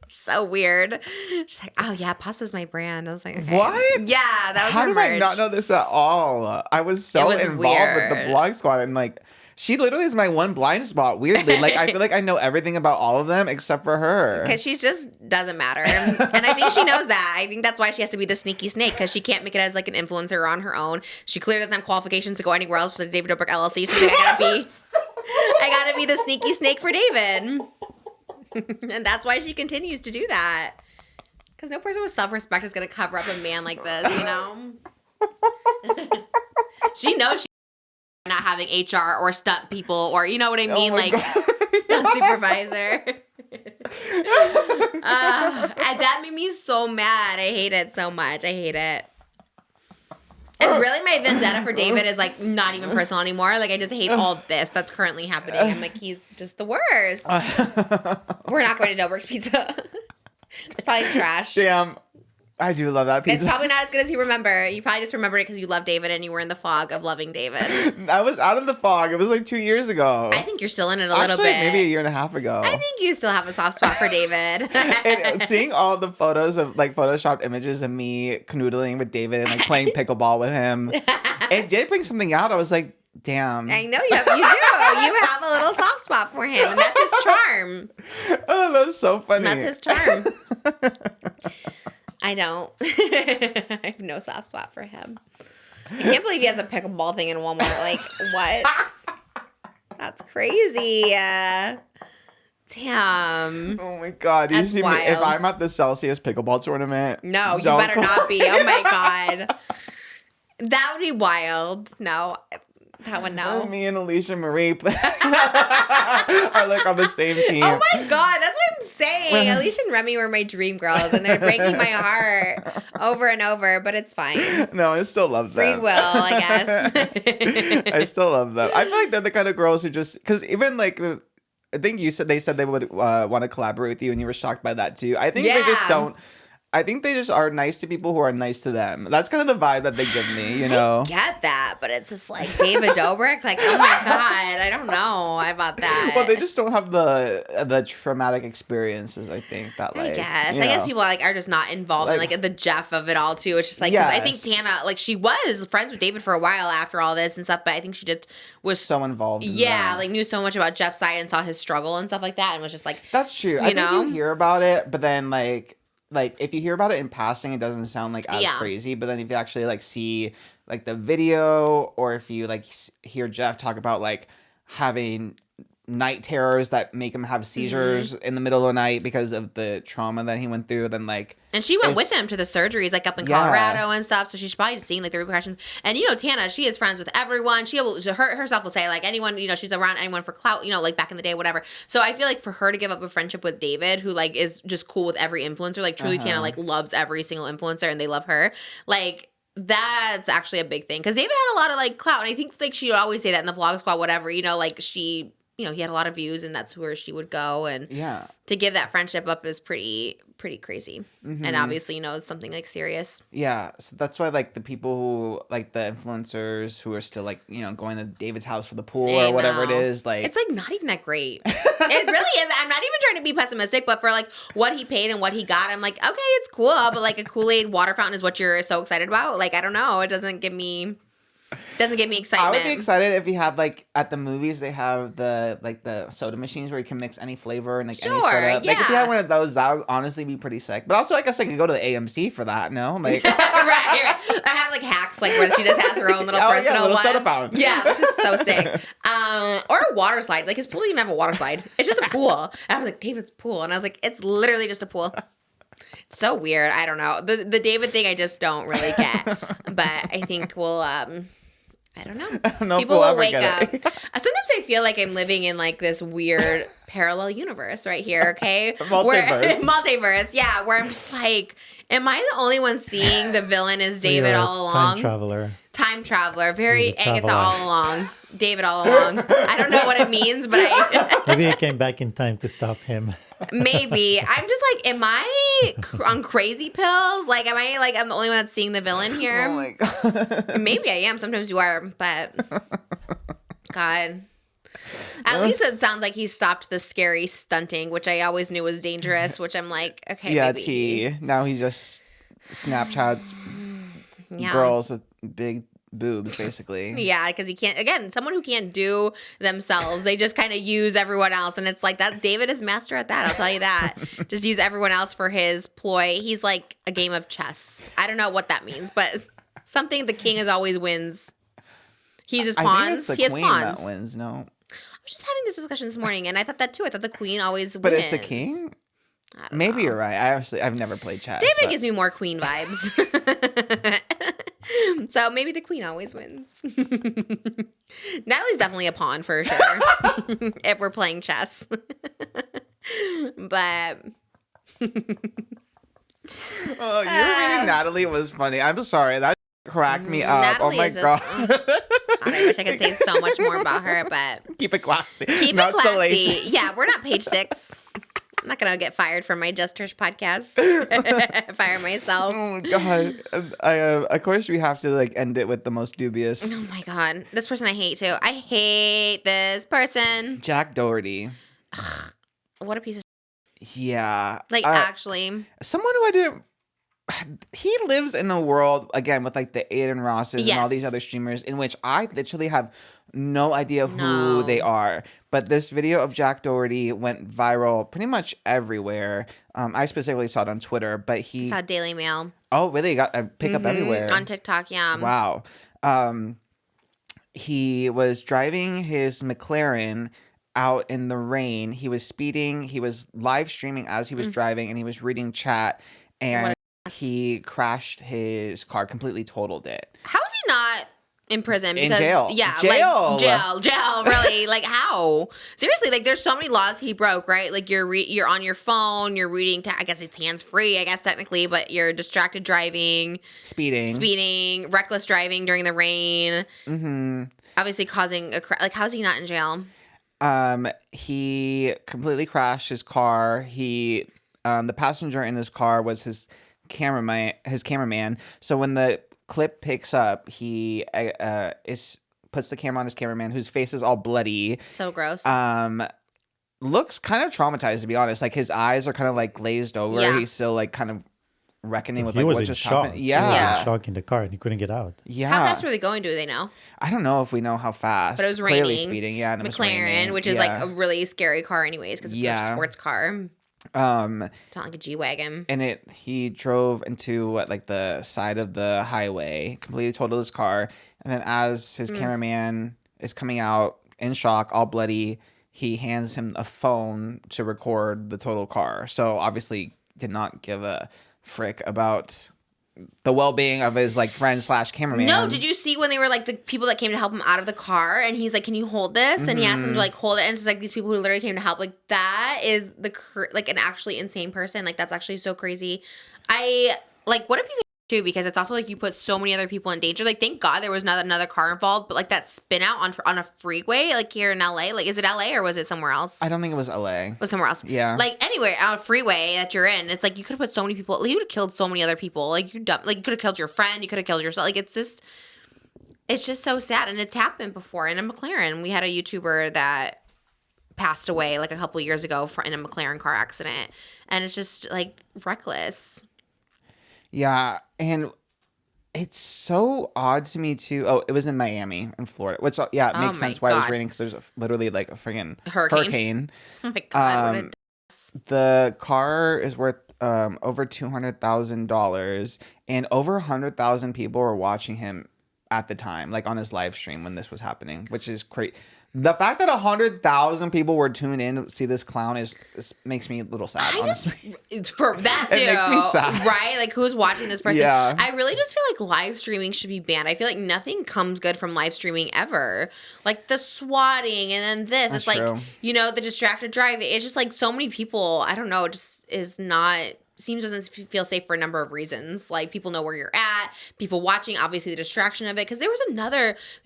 So weird. She's like, oh yeah, pasta's my brand. I was like, okay. What? Yeah, that was How her did merch. I not know this at all? I was so involved with the vlog squad, and like, she literally is my one blind spot. Weirdly, like I feel like I know everything about all of them except for her. Because she just doesn't matter. And I think she knows that. I think that's why she has to be the sneaky snake, because she can't make it as like an influencer on her own. She clearly doesn't have qualifications to go anywhere else with David Dobrik LLC. So she's like, I gotta be the sneaky snake for David. And that's why she continues to do that. Because no person with self-respect is gonna cover up a man like this, you know? She knows she's not having HR or stunt people, or you know what I mean? Like stunt supervisor. And that made me so mad. I hate it so much. I hate it. And really, my vendetta for David is like not even personal anymore. Like I just hate all this that's currently happening. I'm like, he's just the worst. We're not going to Dobrik's Pizza. It's probably trash. Damn. I do love that pizza. It's probably not as good as you remember. You probably just remembered it because you love David and you were in the fog of loving David. I was out of the fog. It was like 2 years ago. I think you're still in it a little Actually, bit. maybe a year and a half ago. I think you still have a soft spot for David. And seeing all the photos of like photoshopped images of me canoodling with David and like playing pickleball with him, it did bring something out. I was like, damn. I know you do. You have a little soft spot for him, and that's his charm. Oh, that's so funny. That's his charm. I don't. I have no soft spot for him. I can't believe he has a pickleball thing in Walmart. Like, what? That's crazy. Damn. Oh my God. That's you see wild. me, if I'm at the Celsius pickleball tournament. No, you don't better not be. Oh my God. That would be wild. No. That one, no. Me and Alicia Marie are like on the same team. Oh my God, that's what I'm saying. Alicia and Remy were my dream girls, and they're breaking my heart over and over, but it's fine. No, I still love them. Free will, I guess. I still love them. I feel like they're the kind of girls who just, because even like, I think they said they would want to collaborate with you, and you were shocked by that too. I think they just don't. I think they just are nice to people who are nice to them. That's kind of the vibe that they give me, you know? I get that, but it's just like David Dobrik. Like, oh my God, I don't know about that. Well, they just don't have the traumatic experiences, I think, that like, I guess. you I guess know. people like are just not involved in Like- like the Jeff of it all too. It's just like, 'cause I think Yes. Tana, like she was friends with David for a while after all this and stuff, but I think she just was So involved in yeah, that. like knew so much about Jeff's side and saw his struggle and stuff like that, and was just like, That's true. I think know? you hear about it, but then like if you hear about it in passing, it doesn't sound like as Yeah. crazy. But then if you actually like see like the video, or if you like hear Jeff talk about like having night terrors that make him have seizures in the middle of the night because of the trauma that he went through, then like and she went with it's- him to the surgeries like up in Yeah. Colorado and stuff, so she's probably just seeing like the repercussions. And you know, Tana, she is friends with everyone. She herself will say like anyone, you know, she's around anyone for clout, you know, like back in the day, whatever. So I feel like for her to give up a friendship with David, who like is just cool with every influencer, like truly Tana like loves every single influencer and they love her, like that's actually a big thing because David had a lot of like clout, and I think like she would always say that in the vlog squad, whatever, you know, like she, you know, he had a lot of views and that's where she would go, and yeah. to give that friendship up is pretty crazy. And obviously, you know, it's something like serious. Yeah, so that's why like the people who like the influencers who are still like, you know, going to David's house for the pool I or whatever it know. is, like It's like not even that great. It really is. I'm not even trying to be pessimistic, but for like what he paid and what he got, I'm like, okay, it's cool, but like a Kool-Aid water fountain is what you're so excited about. Like, I don't know. It doesn't give me excitement. I would be excited if he had like at the movies they have the soda machines where you can mix any flavor and like any Sure, soda. Like if he yeah. had one of those, that would honestly be pretty sick. But also I guess I could go to the AMC for that, no? Like right. I have like hacks like where she just has her own little Oh, yeah, personal little one. soda fountain. Yeah, which is so sick. Or a water slide. Like his pool didn't even have a water slide. It's just a pool. And I was like, David's pool. And I was like, it's literally just a pool. It's so weird. I don't know. The David thing I just don't really get. But I think we'll I don't know. don't know if People we'll will ever wake get up. it. Sometimes I feel like I'm living in like this weird parallel universe right here, okay? Multiverse. Multiverse, yeah, where I'm just like, am I the only one seeing the villain as David You're a all along? Time traveler. Time traveler, very You're a Agatha traveler. all along. David all along. I don't know what it means, but I Maybe you came back in time to stop him. maybe. I'm just like, am I on crazy pills? Like, am I like I'm the only one that's seeing the villain here? Oh my god. Maybe I am. Sometimes you are, but God. At least it sounds like he stopped the scary stunting, which I always knew was dangerous. Which I'm like, okay, Yeah, maybe. T. Now he just Snapchats Yeah. girls with big boobs, basically. Yeah, because he can't. Again, someone who can't do themselves, they just kind of use everyone else, and it's like that. David is master at that. I'll tell you that. Just use everyone else for his ploy. He's like a game of chess. I don't know what that means, but something the king is always wins. He uses I think pawns. it's the He has queen pawns. that wins, no? I was just having this discussion this morning, and I thought that too. I thought the queen always But wins. it's the king? I don't Maybe know. you're right. I've never played chess. David but- gives me more queen vibes. So maybe the queen always wins. Natalie's definitely a pawn for sure if we're playing chess. But Oh, your reading Natalie was funny. I'm sorry. That cracked me up. Natalie Oh my is just- god. I wish I could say so much more about her, but Keep it classy. keep Not it classy. salacious. Yeah, we're not page 6. I'm not gonna get fired from my Just Trish podcast. Fire myself. Oh my god. Of course we have to like end it with the most dubious. Oh my god, this person I hate too. I hate this person. Jack Doherty. What a piece of Yeah. like. Actually, Someone who I didn't. He lives in a world again with like the Aiden Rosses and all these Yes. other streamers in which I literally have no idea who No. they are. But this video of Jack Doherty went viral pretty much everywhere. I specifically saw it on Twitter, but he. saw Daily Mail Oh, really? Got a pickup everywhere. on TikTok. Yeah. Wow. He was driving his McLaren out in the rain. He was speeding. He was live streaming as he was driving, and he was reading chat. And he crashed his car, completely totaled it. How is he not in prison? In Because jail. yeah, Jail. like jail. Really, like how? Seriously, like there's so many laws he broke. Right, like you're on your phone, you're reading. I guess it's hands free. I guess technically, but you're distracted driving, speeding, reckless driving during the rain. Mm-hmm. Obviously, causing a like. How's he not in jail? He completely crashed his car. The passenger in his car was his cameraman. So when the clip picks up, he puts the camera on his cameraman, whose face is all bloody. So gross. Looks kind of traumatized, to be honest. Like, his eyes are kind of like glazed over. Yeah. He's still like kind of reckoning with He like was what in just shock. happened. He was Yeah. in shock in the car and he couldn't get out. Yeah. How fast were they going? Do they know? I don't know if we know how fast. But it was Clearly raining. speeding, yeah. And it was McLaren, raining. which is like a really scary car, anyways, because it's a sports car. It's not like a G-Wagon. And he drove into like the side of the highway, completely totaled his car, and then as his cameraman is coming out in shock, all bloody, he hands him a phone to record the total car. So obviously did not give a frick about the well-being of his like friend / cameraman. No, did you see when they were like the people that came to help him out of the car, and he's like, "Can you hold this?" And he asked him to like hold it, and it's like these people who literally came to help. Like that is like an actually insane person. Like that's actually so crazy. I like what a piece of too, because it's also like you put so many other people in danger. Like thank God there was not another car involved, but like that spin out on a freeway like here in LA. Like is it LA or was it somewhere else? I don't think it was LA. It was somewhere else. Yeah. Like anywhere on a freeway that you're in, it's like you could have put so many people. You would have killed so many other people. Like you're dumb. Like you could have killed your friend. You could have killed yourself. Like it's just so sad, and it's happened before. In a McLaren, we had a YouTuber that passed away like a couple years ago in a McLaren car accident, and it's just like reckless. Yeah, and it's so odd to me too. Oh, it was in Miami, in Florida, which it makes sense why it was raining, because there's literally like a friggin' hurricane. Oh my God, what a The car is worth over $200,000, and over 100,000 people were watching him at the time, like on his live stream when this was happening, which is crazy. The fact that 100,000 people were tuned in to see this clown makes me a little sad, honestly. For that too. It makes me sad. Right? Like who's watching this person? Yeah. I really just feel like live streaming should be banned. I feel like nothing comes good from live streaming ever. Like the swatting and then this. That's it's like, true. the distracted driving. It's just like so many people, I don't know, it just doesn't feel safe for a number of reasons. Like people know where you're at, people watching, obviously the distraction of it. Because there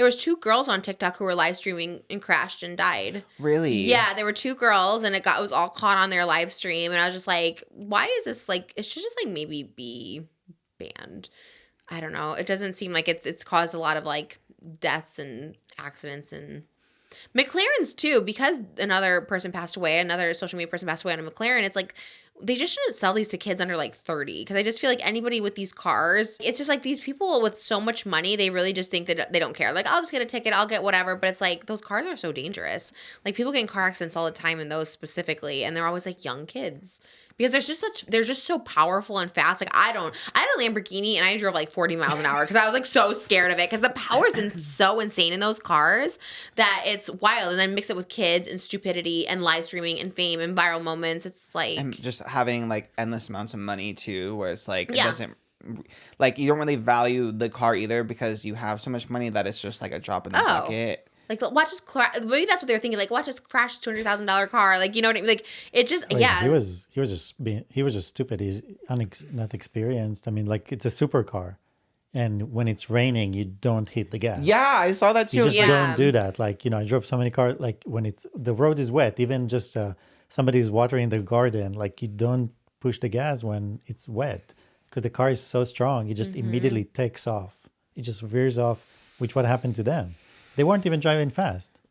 was 2 girls on TikTok who were live streaming and crashed and died. Really? Yeah, there were 2 girls, and it was all caught on their live stream, and I was just like, why is this like? It should just like maybe be banned. I don't know. It doesn't seem like it's caused a lot of like deaths and accidents and McLaren's too, because another person passed away, another social media person passed away on a McLaren. It's like they just shouldn't sell these to kids under like 30, because I just feel like anybody with these cars, it's just like these people with so much money, they really just think that they don't care. Like, I'll just get a ticket, I'll get whatever. But it's like those cars are so dangerous. Like people get in car accidents all the time, in those specifically, and they're always like young kids. Because they're just so powerful and fast. Like I had a Lamborghini and I drove like 40 miles an hour because I was like so scared of it, because the power is so insane in those cars that it's wild. And then mix it with kids and stupidity and live streaming and fame and viral moments. It's like, And just having like endless amounts of money too, where it's like, it Yeah. doesn't, like you don't really value the car either, because you have so much money that it's just like a drop in the bucket. Like, watch us crash. Maybe that's what they were thinking. Like, watch us crash this $200,000 car. Like, you know what I mean? Like, it just, Like, yeah. He was just stupid. He's not experienced. I mean, like, it's a supercar, and when it's raining, you don't hit the gas. Yeah, I saw that too. You just Yeah. don't do that. Like, I drove so many cars. Like when the road is wet, even just somebody's watering the garden. Like you don't push the gas when it's wet, because the car is so strong. It just immediately takes off. It just veers off. Which what happened to them? They weren't even driving fast.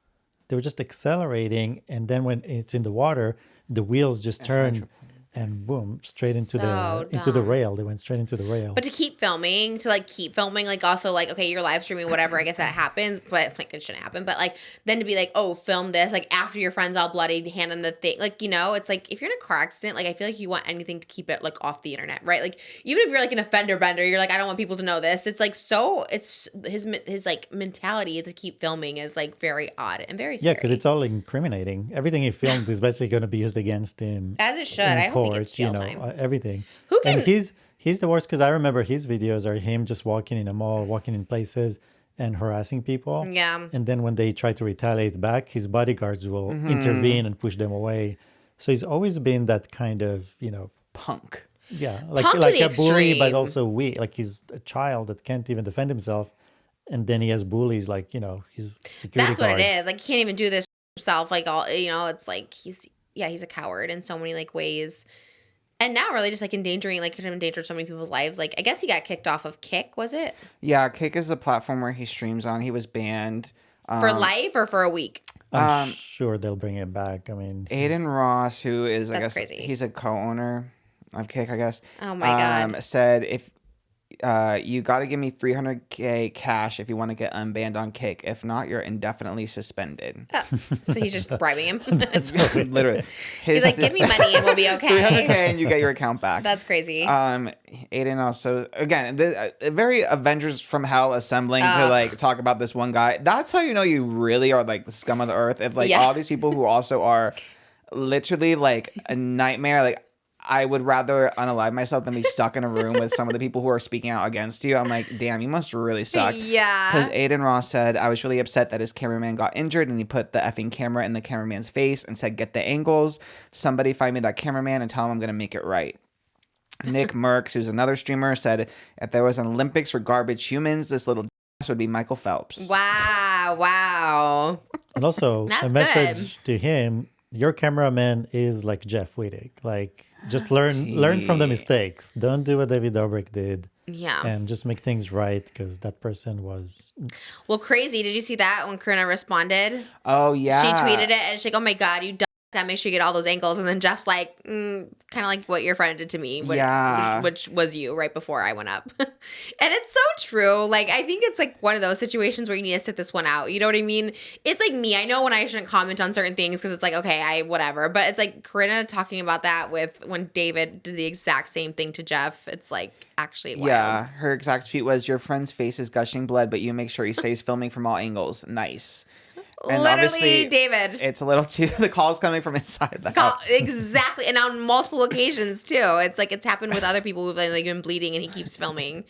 They were just accelerating, and then when it's in the water, the wheels just turn and boom, straight into So the dumb. rail. They went straight into the rail. But to keep filming, like also like, okay, you're live streaming, whatever, I guess that happens, but like it shouldn't happen. But like then to be like, oh, film this, like after your friend's all bloody, hand them the thing, like, it's like if you're in a car accident, like I feel like you want anything to keep it like off the internet, right? Like even if you're like an offender bender, you're like, I don't want people to know this. It's like it's his like mentality to keep filming is like very odd and very scary. Yeah, because it's all incriminating. Everything he filmed is basically going to be used against him. As it should. in I hope he gets court, jail time. Everything. Who can- And he's the worst, because I remember his videos are him just walking in a mall, walking in places, and harassing people. Yeah. And then when they try to retaliate back, his bodyguards will intervene and push them away. So he's always been that kind of, Punk. yeah, like Punk to like the a bully, but extreme. also weak. Like he's a child that can't even defend himself, and then he has bullies like his security That's what it guards. is. Like he can't even do this himself. Like all it's like he's a coward in so many like ways. And now really just like endangering, like could have endangered so many people's lives. Like I guess he got kicked off of Kick, was it? Yeah, Kick is the platform where he streams on. He was banned. For life or for a week? I'm sure they'll bring him back. I mean, Aiden Ross, who is, I That's guess, crazy. he's a co-owner of Kick, I guess. Oh my God. Said if you got to give me $300K cash if you want to get unbanned on Kick. If not, you're indefinitely suspended. So he's just bribing him. Literally. He's like, give me money and we'll be okay. $300K and you get your account back. That's crazy. Aiden also, again, very Avengers from Hell assembling to like talk about this one guy. That's how you know you really are like the scum of the earth. If like all these people who also are literally like a nightmare, like I would rather unalive myself than be stuck in a room with some of the people who are speaking out against you. I'm like, damn, you must really suck. Yeah. Because Aiden Ross said, I was really upset that his cameraman got injured and he put the effing camera in the cameraman's face and said, get the angles. Somebody find me that cameraman and tell him I'm going to make it right. Nick Merckx, who's another streamer, said, if there was an Olympics for garbage humans, this little would be Michael Phelps. Wow. and also That's a message to him: your cameraman is like Jeff Wittek. Like, just learn from the mistakes. Don't do what David Dobrik did. Yeah. And just make things right, because that person was. Well, crazy. Did you see that when Karina responded? Oh, yeah. She tweeted it and she's like, oh my God, you gotta make sure you get all those angles. And then Jeff's like, kind of like what your friend did to me, which was you right before I went up. And it's so true. Like, I think it's like one of those situations where you need to sit this one out. You know what I mean? It's like me. I know when I shouldn't comment on certain things because it's like, okay, whatever. But it's like Karina talking about that with when David did the exact same thing to Jeff. It's like actually wild. Yeah, her exact tweet was, your friend's face is gushing blood, but you make sure he stays filming from all angles. Nice. And Literally, David. It's a little too. The call's coming from inside the house. Exactly, and on multiple occasions too. It's like it's happened with other people who've like been bleeding, and he keeps filming.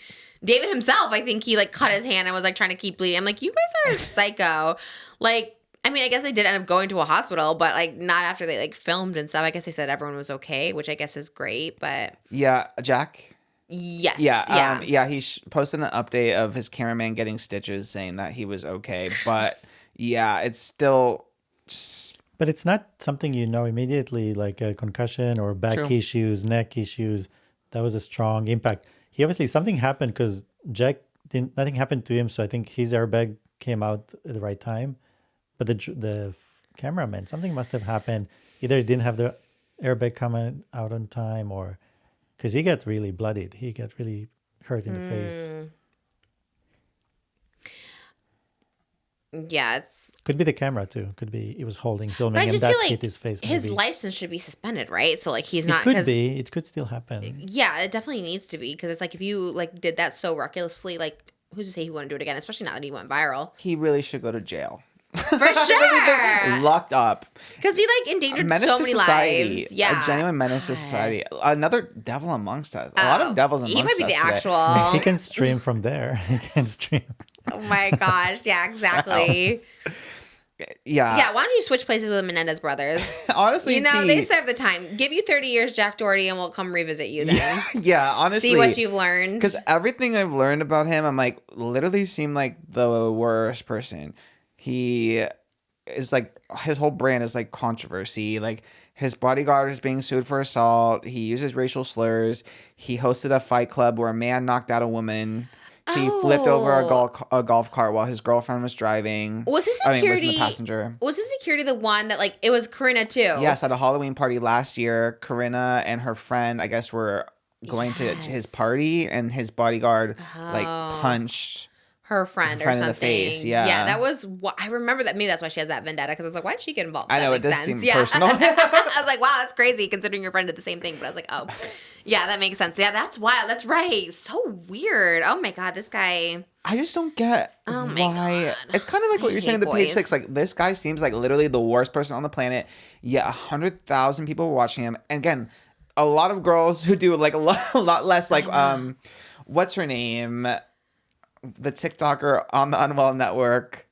David himself, I think he like cut his hand and was like trying to keep bleeding. I'm like, you guys are a psycho. Like, I mean, I guess they did end up going to a hospital, but like not after they like filmed and stuff. I guess they said everyone was okay, which I guess is great. But yeah, Jack. Yes. Yeah. He posted an update of his cameraman getting stitches, saying that he was okay, but. Yeah, it's still just... But it's not something you know immediately, like a concussion or back issues, neck issues. That was a strong impact. He obviously, something happened because Jack nothing happened to him, so I think his airbag came out at the right time. But the cameraman, something must have happened. Either he didn't have the airbag coming out on time, or because he got really bloodied. He got really hurt in the face. Yeah, could be the camera too. Could be he was filming, I and just that feel like hit his face. His maybe. license should be suspended, right? So like he's not. It could still happen. Yeah, it definitely needs to be because it's like if you like did that so recklessly, like who's to say he wouldn't do it again? Especially now that he went viral. He really should go to jail. For sure. Locked up. Because he like endangered so many lives. Yeah. A genuine menace to society. Another devil amongst us. A lot of devils amongst us. He might be the today. actual. He can stream from there. He can stream. Oh my gosh. Yeah, exactly. Yeah. Yeah, why don't you switch places with the Menendez brothers? Honestly, you know, they serve the time. Give you 30 years, Jack Doherty, and we'll come revisit you then. Yeah, honestly. See what you've learned. Because everything I've learned about him, I'm like, literally seemed like the worst person. He is like, his whole brand is like controversy. Like, his bodyguard is being sued for assault. He uses racial slurs. He hosted a fight club where a man knocked out a woman. He flipped over a golf cart while his girlfriend was driving. Was his security? Was the passenger. Was his security the one that like it was Karina too? Yes, at a Halloween party last year, Karina and her friend, I guess, were going to his party, and his bodyguard like punched her friend or something. In the face. Yeah, yeah, that was what I remember. That maybe that's why she has that vendetta, because I was like, why did she get involved? I know, that it makes does sense. seem personal. I was like, wow, that's crazy considering your friend did the same thing. But I was like, oh, yeah, that makes sense. Yeah, that's wild. That's right. So weird. Oh my god, this guy. I just don't get why. It's kind of like what you're saying in the page 6. Like, this guy seems like literally the worst person on the planet. Yet 100,000 people were watching him. And again, a lot of girls who do like a lot less. Like, what's her name? The TikToker on the Unwell Network,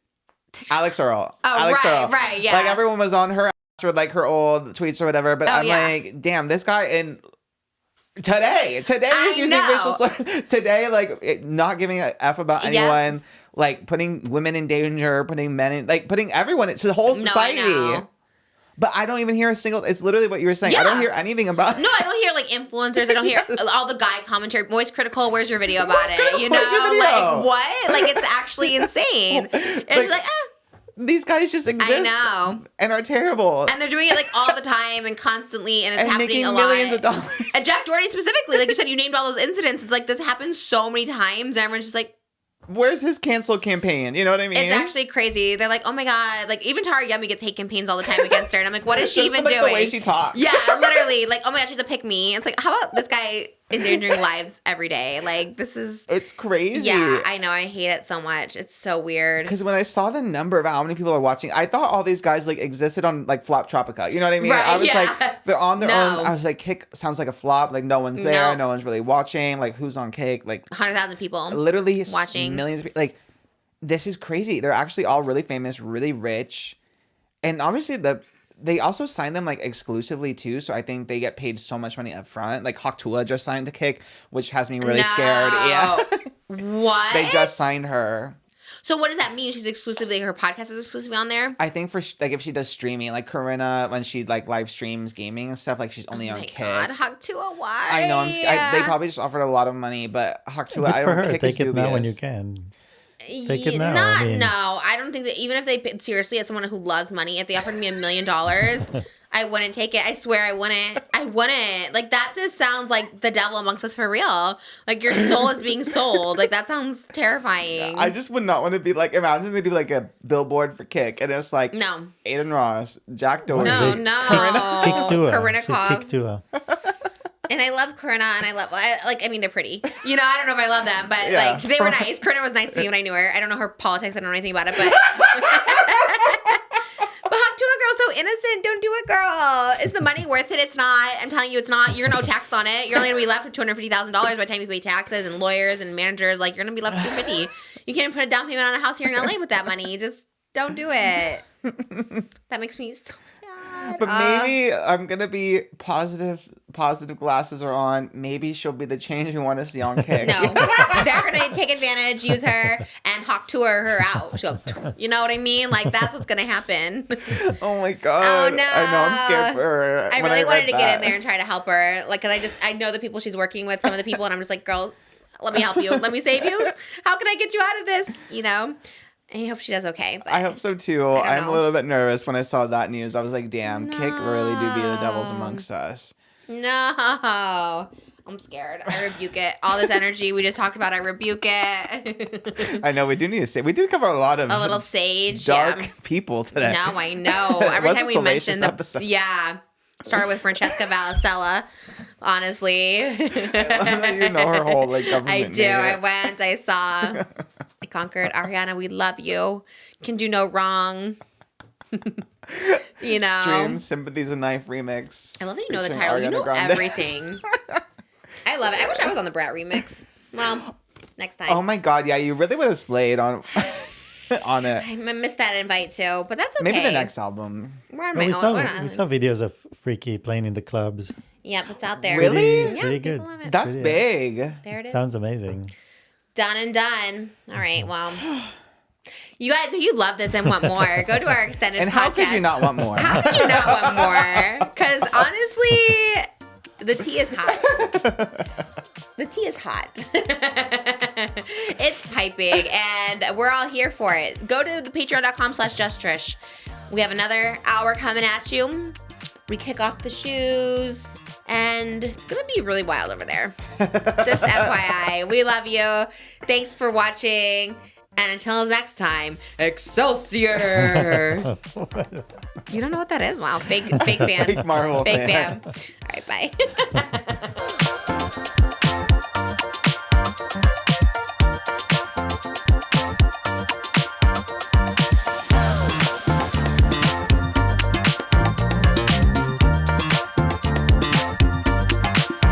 Alex Earl. Oh, Alex Earl. right, yeah. Like, everyone was on her ass for like her old tweets or whatever. But I'm like, damn, this guy in. Today is using racial slurs. Today, like, not giving a F about anyone, like putting women in danger, putting men in, like putting everyone, it's the whole society. No, I know. But I don't even hear a single. It's literally what you were saying. I don't hear anything about. No, I don't hear like influencers. I don't hear all the guy commentary. Voice critical. Where's your video about it? You know, Where's your video? like what? Like it's actually insane. It's like these guys just exist. I know. And are terrible. And they're doing it like all the time and constantly, and it's happening making a millions lot. of dollars. And Jack Doherty specifically, like you said, you named all those incidents. It's like this happens so many times, and everyone's just like, where's his cancel campaign? You know what I mean? it's actually crazy. They're like, oh my God. Like, even Tara Yummy gets hate campaigns all the time against her. And I'm like, what is she even like doing? The way she talks. Yeah, literally. Like, oh my God, she's a pick me. It's like, how about this guy endangering lives every day? Like, this is. It's crazy. Yeah, I know. I hate it so much. It's so weird. Because when I saw the number of how many people are watching, I thought all these guys like existed on like Flop Tropica. You know what I mean? Right, I was yeah. like, they're on their No. own. I was like, Kick sounds like a flop. Like, no one's there. No. No one's really watching. Like, who's on Kick? Like, 100,000 people. literally watching. millions of people. Like, this is crazy. They're actually all really famous, really rich. And obviously they also sign them like exclusively too. So I think they get paid so much money up front. Like Hawk Tuah just signed to Kick, which has me really scared. Yeah. What? They just signed her. So what does that mean? She's exclusively, her podcast is exclusively on there? I think for like if she does streaming, like Corinna, when she like live streams gaming and stuff, like she's only on Kick. God, Hawk Tuah, why? I know. They probably just offered a lot of money, but Hawk Tuah, Good I for don't her. Kick Take is it now when you dubious. can. Take it now. No, I don't think that even if they seriously, as someone who loves money, if they offered me $1 million, I wouldn't take it. I swear I wouldn't. I wouldn't. Like that just sounds like the devil amongst us for real. Like your soul is being sold. Like that sounds terrifying. I just would not want to be like, imagine they do like a billboard for Kick and it's like No. Aiden Ross, Jack Doherty. No. Pick Tua. Corinna She Cobb. pick Tua. And I love Corinna, and I mean, they're pretty. You know, I don't know if I love them, but Yeah. like they were nice. Corinna was nice to me when I knew her. I don't know her politics. I don't know anything about it, but. But Hawk Tuah, girl, so innocent. Don't do it, girl. Is the money worth it? It's not. I'm telling you, it's not. You're no taxed on it. You're only gonna be left with $250,000 by the time you pay taxes and lawyers and managers. Like you're gonna be left with $250,000. You can't even put a down payment on a house here in LA with that money. Just don't do it. That makes me so sad. But maybe I'm gonna be positive. Positive glasses are on. Maybe she'll be the change we want to see on Kick. No, they're gonna take advantage, use her, and Hawk Tuah her out. She'll, you know what I mean? Like that's what's gonna happen. Oh my god. Oh no! I know. I'm scared for her. I when really wanted read to get that. in there and try to help her, like, cause I know the people she's working with, some of the people, and I'm just like, girl, let me help you, let me save you. How can I get you out of this? You know. I hope she does okay. But I hope so too. I'm a little bit nervous when I saw that news. I was like, damn, Kick really do be the devil's amongst us. No, I'm scared. I rebuke it. All this energy we just talked about, I rebuke it. I know we do need to say we did cover a lot of A little sage, dark people today. No, I know. It Every was time a we salacious mention the episode. yeah, started with Francesca Valestella. Honestly, You know her whole like government. I do. name. I went. I saw. I conquered. Ariana, we love you. Can do no wrong. You know. Stream Sympathy's a Knife remix. I love that you know the featuring title. You Ariana know Grande. everything. I love it. I wish I was on the Brat remix. Well, next time. Oh my god, yeah, you really would have slayed on on it. I missed that invite too, but that's okay. Maybe the next album. We're on But my we own. saw We're not- we saw videos of Freaky playing in the clubs. Yep, it's out there. Really? Yeah, Pretty people good. love it. That's Pretty- big. There it is. Sounds amazing. Done and done. All right, well. You guys, if you love this and want more, go to our extended And podcast. how could you not want more? How could you not want more? Because honestly, the tea is hot. The tea is hot. It's piping, and we're all here for it. Go to the patreon.com/justtrish. We have another hour coming at you. We kick off the shoes, and it's going to be really wild over there. Just FYI. We love you. Thanks for watching. And until next time, Excelsior! You don't know what that is? Wow, fake fan. Fake Marvel Fake fan. fan. All right, bye.